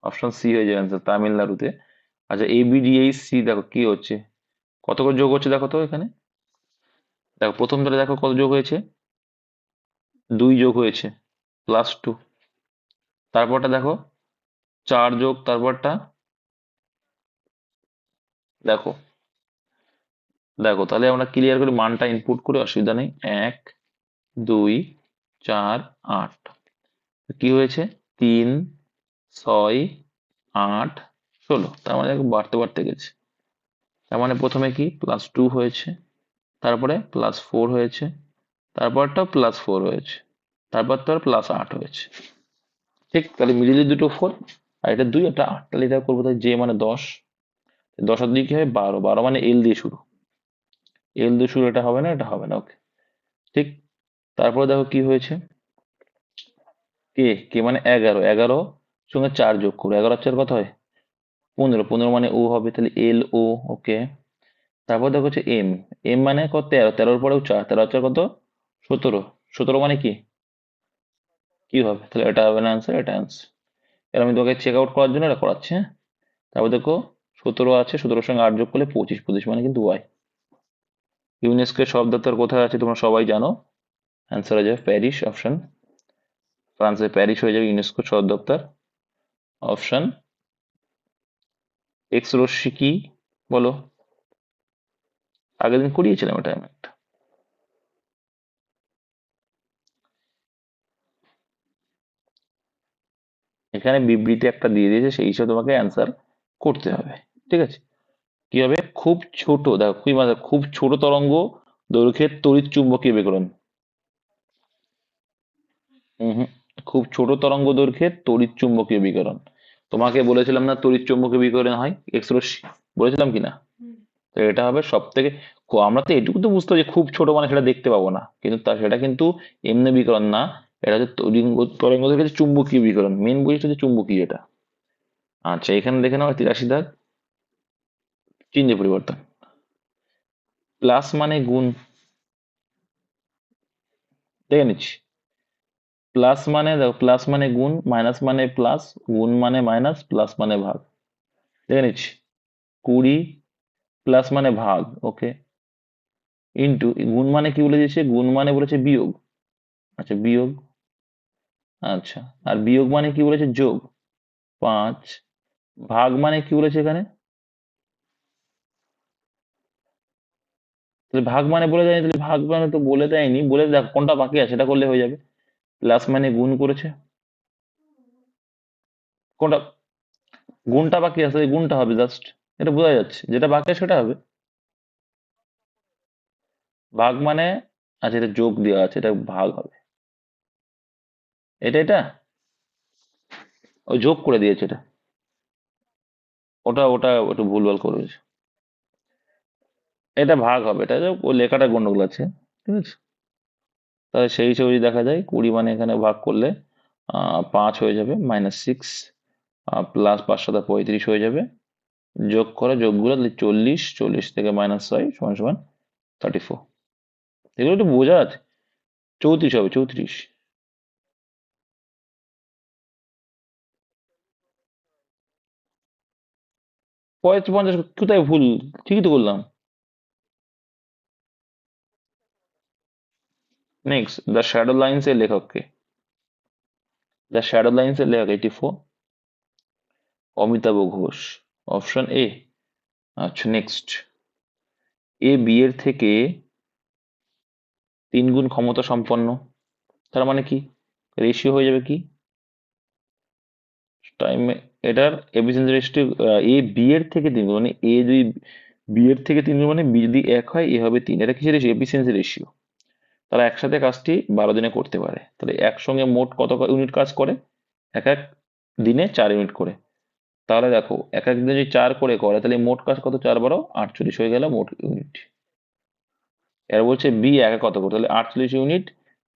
অপশন সি হয়ে যাবে অ্যান্সার, তামিলনাড়ুতে। আচ্ছা ABDHC দেখো কি হচ্ছে, কত করে যোগ হচ্ছে দেখো তো এখানে, দেখো প্রথম ধরে দেখো কত যোগ হয়েছে, 2 যোগ হয়েছে, +2, তারপরটা দেখো 4 যোগ তারপরটা দেখো, দেখো তাহলে আমরা ক্লিয়ার করে মানটা ইনপুট করে, অসুবিধা নেই। 1 2 4 8 কি হয়েছে, 3 6 8 16, তার মানে দেখো বাড়তে বাড়তে গেছে। তার মানে প্রথমে কি +2 হয়েছে, তারপরে +4 হয়েছে, তারপরটা +4 হয়েছে, তারপর তো আর +8 হয়েছে। ঠিক, তাহলে মিডিলে দুটো 4 আর এটা 2, এটা 8, তাহলে এটা করবো তাই যে মানে 10, 10 আর 2 কি হয় 12, 12 মানে এল দিয়ে শুরু, এল দিয়ে শুরু, এটা হবে না, এটা হবে না, ওকে। ঠিক, তারপরে দেখো কি হয়েছে, কে কে মানে 11, 11 সঙ্গে 4 যোগ করো, 11 আর 4 কত হয় 15, 15 মানে ও হবে, তাহলে এল ও, ওকে। তারপর দেখো হচ্ছে এম, এম মানে কত 13, 13 পরেও 4, 13 আর 4 কত 17, 17 মানে কি কি হবে, তাহলে এটা হবে না আনসার, এটা আনসার। এবার আমি তোমাকে চেক আউট করার জন্য এটা করাচ্ছি, হ্যাঁ। তারপর দেখো 17 আছে, 17 সঙ্গে 8 যোগ করলে 25, 25 মানে কিন্তু ওয়াই। ইউনেস্কোর সব দপ্তর কোথায় আছে তোমরা সবাই জানো, অ্যান্সার হয়ে যাবে প্যারিস, অপশন ফ্রান্সের প্যারিস হয়ে যাবে ইউনেস্কো সদর দপ্তর। অপশন এক্স রশ্মি কি বলো, আগের দিন করিয়েছিলাম এটা আমি একটা। এখানে বিবৃতি একটা দিয়ে দিয়েছে, সেই হিসেবে তোমাকে অ্যান্সার করতে হবে, ঠিক আছে। কি হবে, খুব ছোট, দেখো খুবই মজা, খুব ছোট তরঙ্গ দৈর্ঘ্যের তড়িৎ চুম্বকীয় বিকিরণ। হুম, খুব ছোট তরঙ্গ দৈর্ঘ্যের তড়িৎ চুম্বকীয় বিকিরণ। তোমাকে বলেছিলাম না তড়িৎ চুম্বকীয় বিকিরণ হয় এক্স রশ্মি, বলেছিলাম কি না। তো এটা হবে সব থেকে, আমরা তো এটুকু তো বুঝতে পারি যে খুব ছোট মানে সেটা দেখতে পাবো না, কিন্তু সেটা কিন্তু এমনি বিকিরণ না, এটা হচ্ছে তরঙ্গ, তরঙ্গ দৈর্ঘ্যের চুম্বকীয় বিকিরণ, মেন বৈশিষ্ট্য হচ্ছে চুম্বকীয় এটা। আচ্ছা, এখানে দেখে নাও 83 দাগ, চিহ্ন পরিবর্তন, প্লাস মানে গুণ, দেখে নিচ্ছি। প্লাস মানে দেখো, প্লাস মানে গুণ, মাইনাস মানে প্লাস, গুণ মানে মাইনাস, প্লাস মানে ভাগ, দেখে নিচ্ছি। 20 প্লাস মানে ভাগ, ওকে, ইন্টু গুণ মানে কি বলে দিয়েছে, গুণ মানে বলেছে বিয়োগ, আচ্ছা বিয়োগ, আচ্ছা, আর বিয়োগ মানে কি বলেছে যোগ 5, ভাগ মানে কি বলেছে এখানে, তাহলে ভাগ মানে বলে দেয়নি, তাহলে ভাগ মানে তো বলে দেয়নি, বলে দেখ কোনটা বাকি আছে সেটা করলে হয়ে যাবে। প্লাস মানে গুণ করেছে, কোনটা গুণটা বাকি আছে, এই গুণটা হবে জাস্ট, এটা বোঝা যাচ্ছে, যেটা বাকি আছে সেটা হবে। ভাগ মানে, আচ্ছা এটা যোগ দেওয়া আছে, এটা ভাগ হবে, এটা এটা ওই যোগ করে দিয়েছে এটা, ওটা ওটা একটু ভুলভাল করেছে, এটা ভাগ হবে, এটা ওই লেখাটা গন্ডগোল আছে, ঠিক আছে। তাহলে সেই হিসেবে যদি দেখা যায় 20 মানে এখানে ভাগ করলে 5 হয়ে যাবে, -6, প্লাস 5 × 7 = 35 হয়ে যাবে, যোগ করো যোগগুলো, তাহলে 40, 40 থেকে -6 সমান সমান 34, এগুলো একটু বোঝা আছে, 34 হবে, 34। 50 কোথায় ভুল, ঠিকই তো করলাম। নেক্সট, দ্য শ্যাডো লাইন্স এর লেখককে, দ্য শ্যাডো লাইন্স এর লেখক 84, অমিতাভ ঘোষ, অপশন এ। আচ্ছা নেক্সট, এ বি এর থেকে 3 গুণ ক্ষমতা সম্পন্ন, তার মানে কি, রেশিও হয়ে যাবে কি টাইম, এটার এফিসিয়েন্সি রেশিও, এ বি এর থেকে 3 গুণ, মানে এ যদি বি এর থেকে 3 গুণ, মানে বি যদি 1 হয় এ হবে 3, এটা কিসের রেশিও, এফিসিয়েন্সি রেশিও। তারা একসাথে কাজটি 12 দিনে করতে পারে, তাহলে একসঙ্গে মোট কত ইউনিট কাজ করে, এক এক দিনে 4 ইউনিট করে। তাহলে দেখো এক এক দিনে যদি 4 করে করে, তাহলে মোট কাজ কত, 4 × 12 = 48 হয়ে গেল মোট ইউনিট। এর বলছে বি একা কত করবে, তাহলে 48 ইউনিট,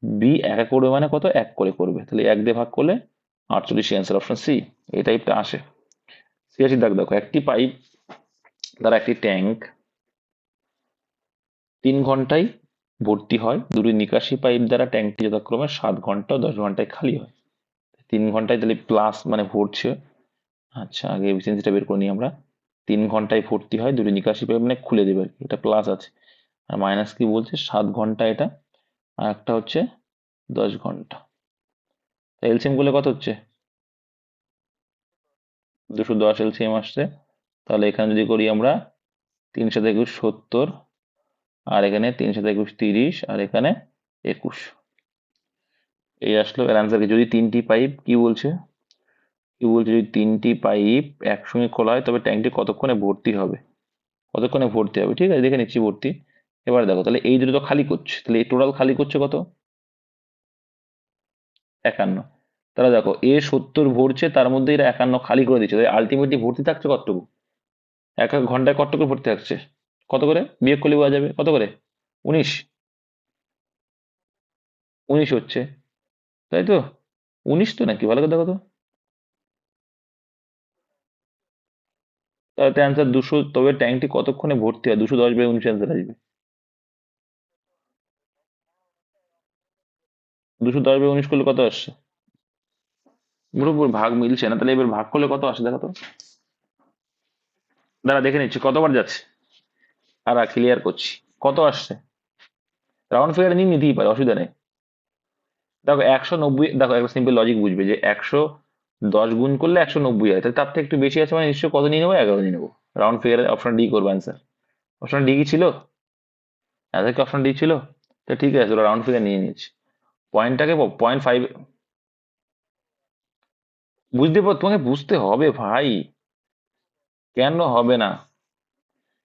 বি একা করবে মানে কত, 1 করে করবে, তাহলে 1 দিয়ে ভাগ করলে 48, অ্যান্সার অপশন সি, এই টাইপটা আসে। 86 দাগ দেখো, একটি পাইপ দ্বারা একটি ট্যাঙ্ক 3 ঘন্টায় ভর্তি হয়, দুটি নিকাশি পাইপ দ্বারা ট্যাঙ্কটি যথাক্রমে 7 ঘন্টা ও 10 ঘন্টায় খালি হয়। 3 ঘন্টায় তাহলে প্লাস মানে ভরছে, আচ্ছা আগে এফিসিয়েন্সিটা বের করে নিই আমরা। 3 ঘন্টায় ভর্তি হয়, দুটি নিকাশি পাইপ মানে খুলে দেবে আর কি, এটা প্লাস আছে, আর মাইনাস কি বলছে 7 ঘন্টা এটা, আর একটা হচ্ছে 10 ঘন্টা, এলসিএম করলে কত হচ্ছে, 210 এলসিএম আসছে। তাহলে এখানে যদি করি আমরা 3 7 21 70, আর এখানে 3 7 21 30, আর এখানে 21। এই আসলো এর অ্যান্সার। যদি 3টি পাইপ কি বলছে, যদি 3টি পাইপ একসঙ্গে খোলা হয় তবে ট্যাঙ্কটি কতক্ষণে ভর্তি হবে, কতক্ষণে ভর্তি হবে। ঠিক আছে, দেখে নিচ্ছি ভর্তি। এবার দেখো, তাহলে এই দুটো তো খালি করছে, তাহলে এই টোটাল খালি করছে কত, 51। তাহলে দেখো এ 70 ভরছে, তার মধ্যে এরা 51 খালি করে দিচ্ছে, তাহলে আলটিমেটলি ভর্তি থাকছে কতটুকু, এক এক ঘন্টায় কতটুকু ভর্তি থাকছে, কত করে বিয়োগ করলে বোঝা যাবে, কত করে, 19, 19 হচ্ছে, তাই তো, 19 তো নাকি, ভালো করে দেখো তো। তাহলে অ্যান্সার 200, তবে ট্যাঙ্কটি কতক্ষণে ভর্তি হয়, 210/19 অ্যান্সার আসবে। 210/19 করলে কত আসছে, পুরোপুরি ভাগ মিলছে না, তাহলে এবার ভাগ করলে কত আসে দেখো তো। দাঁড়া দেখে নিচ্ছি কতবার যাচ্ছে, আর ক্লিয়ার করছি কত আসছে। রাউন্ড ফিগার নিয়ে নিতেই পারে, অসুবিধা নেই। দেখো 190, দেখো একটা সিম্পল লজিক বুঝবে যে 110 গুণ করলে 190 হয়, তাহলে তার থেকে একটু বেশি আছে মানে নিশ্চয় কত নিয়ে নেবো, 11 নিয়ে নেবো। রাউন্ড ফিগারে অপশন ডি করবো অ্যান্সার। অপশন ডি কি ছিল, অ্যান্সার কি অপশন ডি ছিল? তো ঠিক আছে, রাউন্ড ফিগার নিয়ে নিয়েছি। পয়েন্টটাকে 0.5, বুঝতে পার, তোমাকে বুঝতে হবে ভাই। কেন হবে না,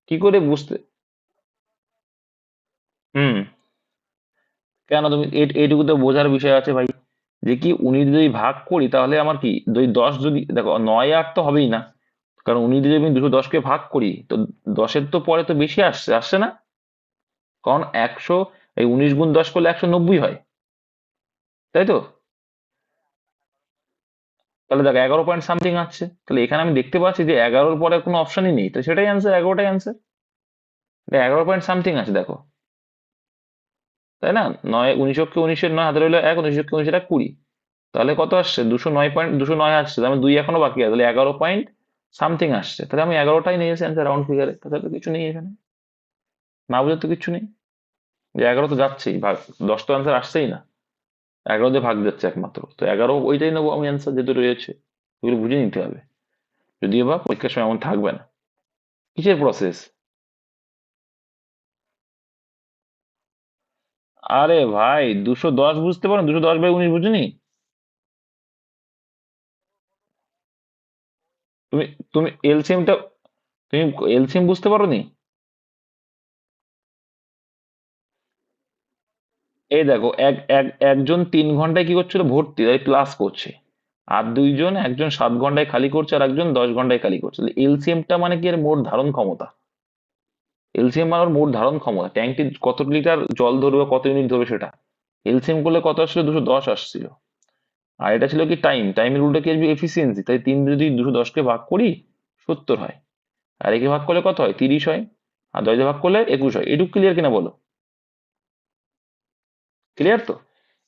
কি করে বুঝতে, হুম, কেন তুমি এইটুকু তো বোঝার বিষয় আছে ভাই, যে কি 19 যদি ভাগ করি তাহলে আমার কি, যদি 10, যদি দেখো 9 8 তো হবেই না, কারণ 19 যদি আমি 210-কে ভাগ করি তো 10-এর তো পরে তো বেশি আসছে, আসছে না, কারণ 100, এই 19 × 10 করলে 190 হয়, তাই তো। তাহলে দেখো 11 পয়েন্ট সামথিং আসছে, তাহলে এখানে আমি দেখতে পাচ্ছি যে 11-র পরে কোনো অপশনই নেই, তাহলে সেটাই অ্যান্সার, 11টাই অ্যান্সার। 11 পয়েন্ট সামথিং আছে দেখো, তাই না। 9, 19-কে 19-এর 9 হাতে রইলো 1, 19-কে 19-এর 1 20, তাহলে কত আসছে, 209 আসছে, তার মানে 2 এখনো বাকি আছে, তাহলে 11 পয়েন্ট সামথিং আসছে, তাহলে আমি 11টাই নিয়ে এসে অ্যান্সার রাউন্ড ফিগারে, তাহলে তো কিছু নেই এখানে, না বুঝে তো কিছু নেই, যে 11 তো যাচ্ছেই ভাগ, 10 তো অ্যান্সার আসছেই না, 11 দিয়ে ভাগ যাচ্ছে একমাত্র, তো 11 ওইটাই নেবো আমি অ্যান্সার যেহেতু রয়েছে। এগুলো বুঝে নিতে হবে, যদিও বা পরীক্ষার সময় এমন থাকবে না। কিসের প্রসেস, আরে ভাই 210 বুঝতে পারো, 210/19 বুঝুনি, তুমি তুমি এলসিএমটা, তুমি এলসিএম বুঝতে পারো নি। এই দেখো একজন 3 ঘন্টায় কি করছিল, ভর্তি ক্লাস করছে, আর দুইজন, একজন 7 ঘন্টায় খালি করছে আর একজন 10 ঘন্টায় খালি করছে, এলসিএমটা মানে কি, এর মোট ধারণ ক্ষমতা, এলসিএম মানে ওর মোট ধারণ ক্ষমতা, ট্যাঙ্কটি কত লিটার জল ধরবে, কত ইউনিট ধরবে সেটা, এলসিএম করলে কত আসছিল, 210 আসছিল। আর এটা ছিল কি টাইম, টাইমের উল্টো কি আসবে, এফিসিয়েন্সি, তাই 3 যদি 210-কে ভাগ করি 70 হয়, আর একে ভাগ করলে কত হয়, 30 হয়, আর 10 দিয়ে ভাগ করলে 21 হয়। এটুকু ক্লিয়ার কিনা বলো, ক্লিয়ার তো।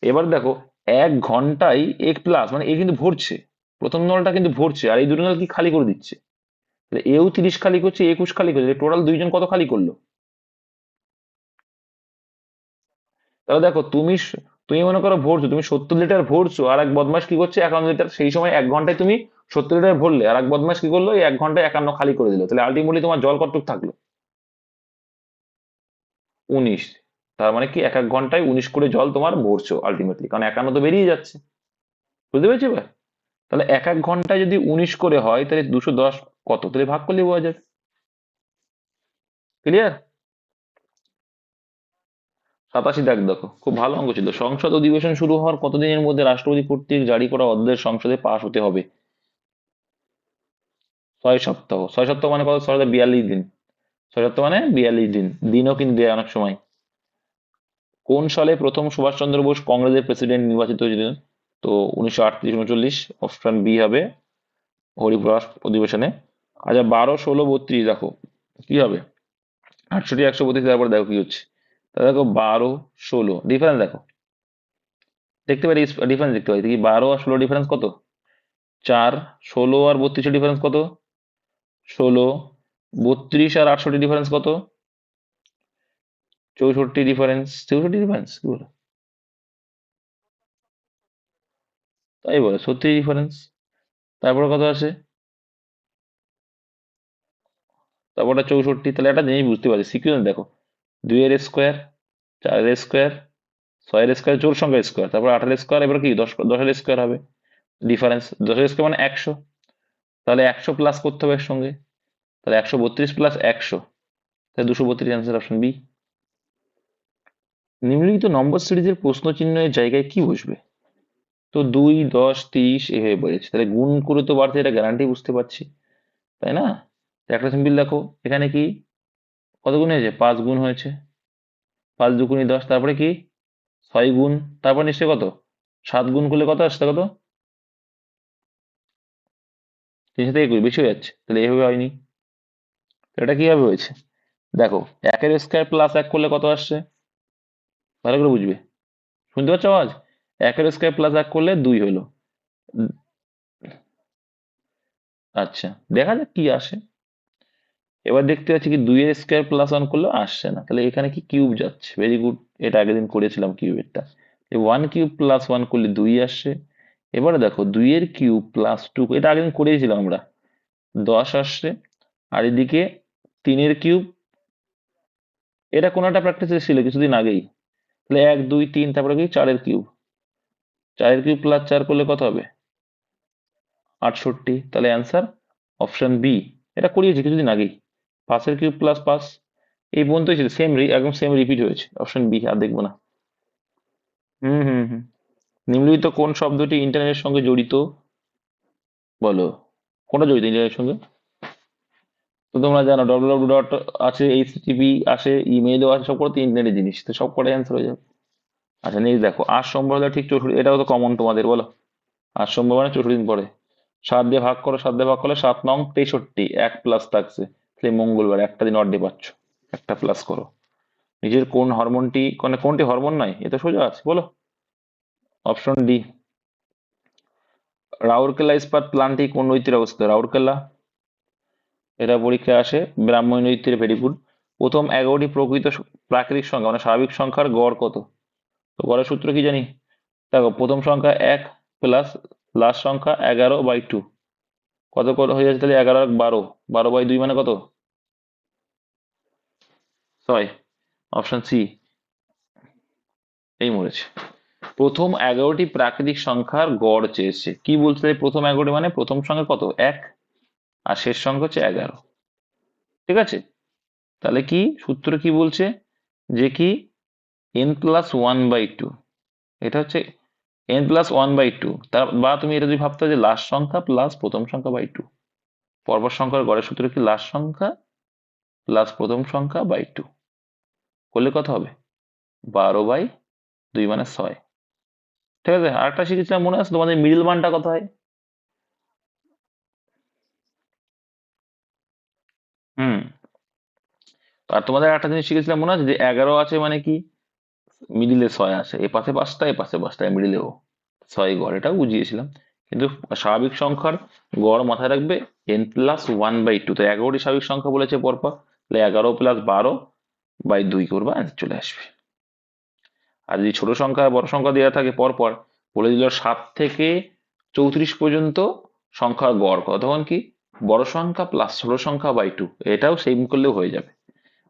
এবার দেখো 1 ঘন্টায় 1 প্লাস, মানে এ কিন্তু ভরছে, প্রথম নলটা কিন্তু ভরছে, আর এই দুটো নল কি খালি করে দিচ্ছে, তাহলে এও 30 খালি করছে, 21 খালি করছে, টোটাল দুইজন কত খালি করলো। তাহলে দেখো তুমি মনে করো ভরছো, তুমি 70 লিটার ভরছো, আর এক বদমাস কি করছে 51 লিটার, সেই সময় 1 ঘন্টায় তুমি 70 লিটার ভরলে, আর এক বদমাস কি করলো, এই 1 ঘন্টায় 51 খালি করে দিল, তাহলে আলটিমেটলি তোমার জল কতটুকু থাকলো, 19। তার মানে কি এক এক ঘন্টায় 19 করে জল তোমার ভরছো আলটিমেটলি, কারণ 51 তো বেরিয়ে যাচ্ছে, বুঝতে পেরেছো এবার। তাহলে এক এক ঘন্টায় যদি 19 করে হয়, তাহলে 210 কত, তাহলে ভাগ করলে বোঝা যাবে, ক্লিয়ার। 87 দাগ দেখো, খুব ভালো অঙ্ক ছিল। সংসদ অধিবেশন শুরু হওয়ার কতদিনের মধ্যে রাষ্ট্রপতি কর্তৃক জারি করা অধ্যাদেশ সংসদে পাশ হতে হবে, 6 সপ্তাহ। 6 সপ্তাহ মানে কত, 6 42 দিন, 6 সপ্তাহ মানে 42 দিন, দিনও কিন্তু দেয় অনেক সময়। কোন সালে প্রথম সুভাষচন্দ্র বোস কংগ্রেসের প্রেসিডেন্ট নির্বাচিত হয়েছিলেন, তো 1938 39, অপশন বি হবে হরিপ্রকাশ অধিবেশনে। আচ্ছা 12 16 32 দেখো কি হবে, 68 132, তারপরে দেখো কি হচ্ছে, তা দেখো 12 16 ডিফারেন্স দেখো, দেখতে পারি ডিফারেন্স দেখতে পাই, কি 12 আর 16 ডিফারেন্স কত, 4, 16 আর 32 ডিফারেন্স কত, 16, 32 আর 68 ডিফারেন্স কত, 64 ডিফারেন্স, 64 ডিফারেন্স কি বলো, তাই বলে 36 ডিফারেন্স, তারপরে কত আছে, তারপর ওটা 64, তাহলে একটা জিনিস বুঝতে পারছি সিকুয়েন্স দেখো, 2 এর স্কোয়ার, 4 এর স্কোয়ার, 6 এর স্কোয়ার, জোড় সংখ্যার স্কোয়ার, তারপর 8 এর স্কোয়ার, এবার কি 10 এর স্কোয়ার হবে, ডিফারেন্স 10 এর স্কোয়ার মানে 100, তাহলে 100 প্লাস করতে হবে এর সঙ্গে, তাহলে 132 প্লাস 100, তাহলে 232, অ্যান্সার অপশন বি। নিম্নলিখিত নম্বর সিরিজের প্রশ্ন চিহ্নের জায়গায় কি বসবে? তো 2, 10, 30 এভাবে বেড়েছে, তাহলে গুণ করে তো বাড়ছে, এটা গ্যারান্টি বুঝতে পারছি, তাই না? তো একটা সিম্পল দেখো, এখানে কি কত গুণ হয়েছে, 5 গুণ হয়েছে, 5 2 × 10, তারপরে কি 6 গুণ, তারপর নিশ্চয়ই কত 7 গুণ করলে কত আসছে, কত 321, বেশি হয়ে যাচ্ছে, তাহলে এভাবে হয়নি। তো এটা কিভাবে হয়েছে দেখো, 1 এর স্কোয়ার প্লাস 1 করলে কত আসছে, ভালো করে বুঝবে, শুনতে পাচ্ছ আওয়াজ? 1 এর স্কোয়ার প্লাস 1 করলে 2 হলো। উম, আচ্ছা, দেখা যাক কি আসে। এবার দেখতে পাচ্ছি কি 2 এর স্কোয়ার প্লাস 1 করলেও আসছে না, তাহলে এখানে কি কিউব যাচ্ছে, ভেরি গুড, এটা আগের দিন করেছিলাম কিউবেরটা। 1 কিউব প্লাস 1 করলে 2 আসছে। এবারে দেখো 2 এর কিউব প্লাস 2, এটা আগের দিন করেছিলাম আমরা, 10 আসছে। আর এদিকে 3 এর কিউব, এটা কোনো একটা প্র্যাকটিসে ছিল কিছুদিন আগেই, তাহলে 1 2 3, তারপরে কি 4 এর কিউব, 4 এর কিউব প্লাস 4 করলে কত হবে, 68, তাহলে অ্যান্সার অপশন বি। এটা করিয়েছি কিছুদিন আগেই, 5 এর কিউব প্লাস 5, এই পর্যন্তই ছিল, সেম একদম সেম রিপিট হয়েছে, অপশন বি, আর দেখবো না। হুম হুম হুম। নিম্নলিখিত কোন শব্দটি ইন্টারনেটের সঙ্গে জড়িত, বলো কোনটা জড়িত ইন্টারনেটের সঙ্গে? তো তোমরা জানো www. আছে, HTTP আছে, ইমেইলও আছে, সব কটা ইন্টারনেটের জিনিস, তো সব কটাই অ্যান্সার হয়ে যাবে। আচ্ছা নেক্সট দেখো, 8 সম্ভব হলে ঠিক 64, এটাও তো কমন তোমাদের, বলো 8 সম্ভব মানে 64 দিন পরে, 7 দিয়ে ভাগ করো, 7 দিয়ে ভাগ করলে 7 9 63, 1 প্লাস থাকছে, তাহলে মঙ্গলবার একটা দিন অড ডে পাচ্ছ, একটা প্লাস করো। নিজের কোন হরমোনটি, কোনটি হরমোন নয়, এ তো সোজা আছে, বলো অপশন ডি। রাউরকেলা ইস্পাত প্ল্যান্টটি কোন নদীর অবস্থিত, রাউরকেলা, এটা পরীক্ষায় আসে, ব্রাহ্মণী নদীর তীরে, ভেরি গুড। প্রথম 11টি প্রকৃত প্রাকৃতিক সংখ্যা মানে স্বাভাবিক সংখ্যার গড় কত? তো গড়ের সূত্র কি জানি, দেখো প্রথম সংখ্যা 1 প্লাস লাস্ট সংখ্যা 11/2, কত কত হয়ে যাচ্ছে, তাহলে 11 আর 12, 12/2 মানে কত, 6, অপশন সি, এই মরেছে। প্রথম 11টি প্রাকৃতিক সংখ্যার গড় চেয়েছে, কি বলছে, প্রথম 11টি মানে প্রথম সংখ্যা কত 1, আর শেষ সংখ্যা হচ্ছে 11, ঠিক আছে? তাহলে কি সূত্র কি বলছে, যে কি n+1/2, এটা হচ্ছে n+1/2, তার বা তুমি এটা যদি ভাবতে যে লাস্ট সংখ্যা প্লাস প্রথম সংখ্যা বাই 2, পরপর সংখ্যার গড়ের সূত্র কি লাস্ট সংখ্যা প্লাস প্রথম সংখ্যা বাই 2, করলে কত হবে, 12/2 মানে 6, ঠিক আছে? আরেকটা শিখেছিলাম মনে আছে তোমাদের, মিডল মানটা কত হয়? হুম। আর তোমাদের একটা জিনিস শিখেছিলাম মনে আছে, যে 11 আছে মানে কি মিডিলে 6 আছে, এ পাশে 5টা এ পাশে 5টা, মিডিলেও 6 গড়, এটাও বুঝিয়েছিলাম। কিন্তু স্বাভাবিক সংখ্যার গড় মাথায় রাখবে n+1/2, তো 11টি স্বাভাবিক সংখ্যা বলেছে পরপর, তাহলে 11 + 12/2 করবা, অ্যান্সার চলে আসবে। আর যদি ছোট সংখ্যা আর বড় সংখ্যা দেওয়া থাকে পরপর, বলে দিল 7 থেকে 34 পর্যন্ত সংখ্যার গড় কত, তখন কি বড় সংখ্যা প্লাস ছোট সংখ্যা বাই 2, এটাও সেম করলেও হয়ে যাবে।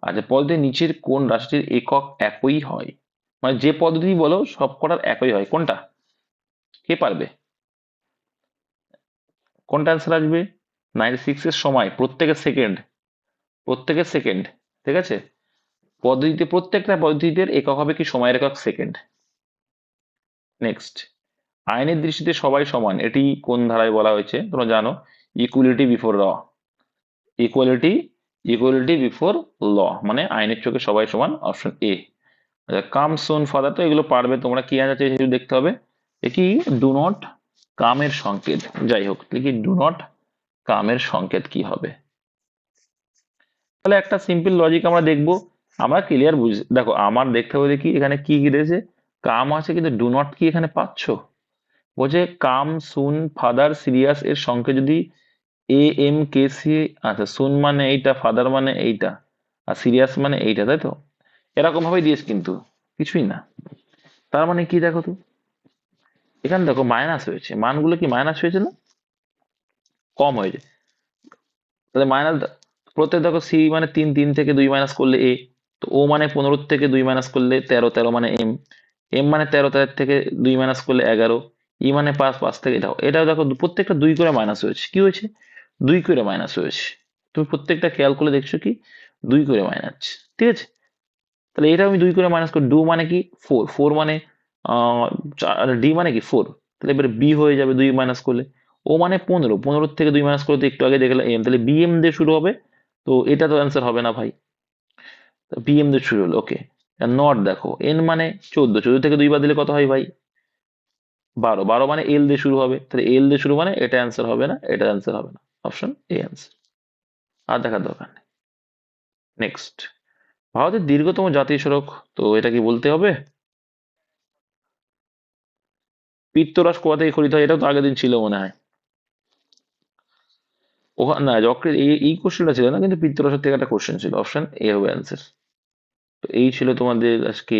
আচ্ছা, পদ্ধতির নিচের কোন রাশিটির একক একই হয়, মানে যে পদ্ধতি বলো সব কটার একই হয়, কোনটা, কে পারবে, কোনটা অ্যান্সার আসবে? 96 এর সময় প্রত্যেকের সেকেন্ড, ঠিক আছে? পদ্ধতিতে প্রত্যেকটা পদ্ধতিতে একক হবে কি সময়ের একক, সেকেন্ড। নেক্সট, আইনের দৃষ্টিতে সবাই সমান, এটি কোন ধারায় বলা হয়েছে তোমরা জানো, equality before law, equality equality before law মানে আইনের চোখে সবাই সমান, অপশন এ। আচ্ছা, কাম সুন ফাদার, তো এগুলো পারবে তোমরা, কি আনসার চাইছে একটু দেখতে হবে, এ কি ডু নট কামের সংকেত, যাই হোক, কি ডু নট কামের সংকেত কি হবে? তাহলে একটা সিম্পল লজিক আমরা দেখবো, আমরা ক্লিয়ার দেখো আমার দেখতে হবে দেখি এখানে কি কি রয়েছে, কাম আছে কিন্তু ডু নট কি এখানে পাচ্ছ, বলছে কাম সুন ফাদার সিরিয়াস এর সঙ্গে যদি AMKC, আচ্ছা সুন মানে এইটা, ফাদার মানে এইটা, আর সিরিয়াস মানে এইটা, তাই তো, এরকম ভাবে দিয়েছে কিন্তু কিছুই না। তার মানে কি দেখো তো, এখানে দেখো মাইনাস হয়েছে, মানগুলো কি মাইনাস হয়েছে না কম হয়েছে, তাহলে মাইনাস, প্রত্যেক দেখো সি মানে 3, 3 থেকে 2 মাইনাস করলে এ, তো ও মানে 15 থেকে 2 মাইনাস করলে 13, 13 মানে এম, এম মানে 13, 13 থেকে 2 মাইনাস করলে 11, ই মানে 5, 5 থেকে এটাও দেখো প্রত্যেকটা 2 করে মাইনাস হয়েছে। কি হয়েছে? 2 করে মাইনাস হয়েছে। তুমি প্রত্যেকটা খেয়াল করে দেখছো কি 2 করে মাইনাস। ঠিক আছে, তাহলে এটা আমি 2 করে মাইনাস করি। ডু মানে কি 4, 4 মানে ডি মানে কি 4, তাহলে এবারে বি হয়ে যাবে 2 মাইনাস করলে। ও মানে 15, 15 থেকে 2 মাইনাস করলে তো একটু আগে দেখলাম এম, তাহলে বি এম দিয়ে শুরু হবে। তো এটা তো অ্যান্সার হবে না ভাই, বি এম দিয়ে শুরু হলো। ওকে, নট দেখো এন মানে 14, 14 থেকে 2 বাদ দিলে কত হয় ভাই? 12, 12 মানে এল দিয়ে শুরু হবে, তাহলে এল দিয়ে শুরু মানে এটা অ্যান্সার হবে না, এটা অ্যান্সার হবে না, অপশন এ অ্যান্সার। আর দেখার দরকার নেই। নেক্সট, ভারতের দীর্ঘতম জাতীয় সড়ক, তো এটা কি বলতে হবে? পিত্তরাস কোথা থেকে খরিদ হয়, এটাও তো আগের দিন ছিল মনে হয়। ওখানে না, যকৃৎ এই কোশ্চেনটা ছিল না, কিন্তু পিত্তরসের থেকে একটা কোশ্চেন ছিল, অপশন এ হবে অ্যান্সার। তো এই ছিল তোমাদের আজকে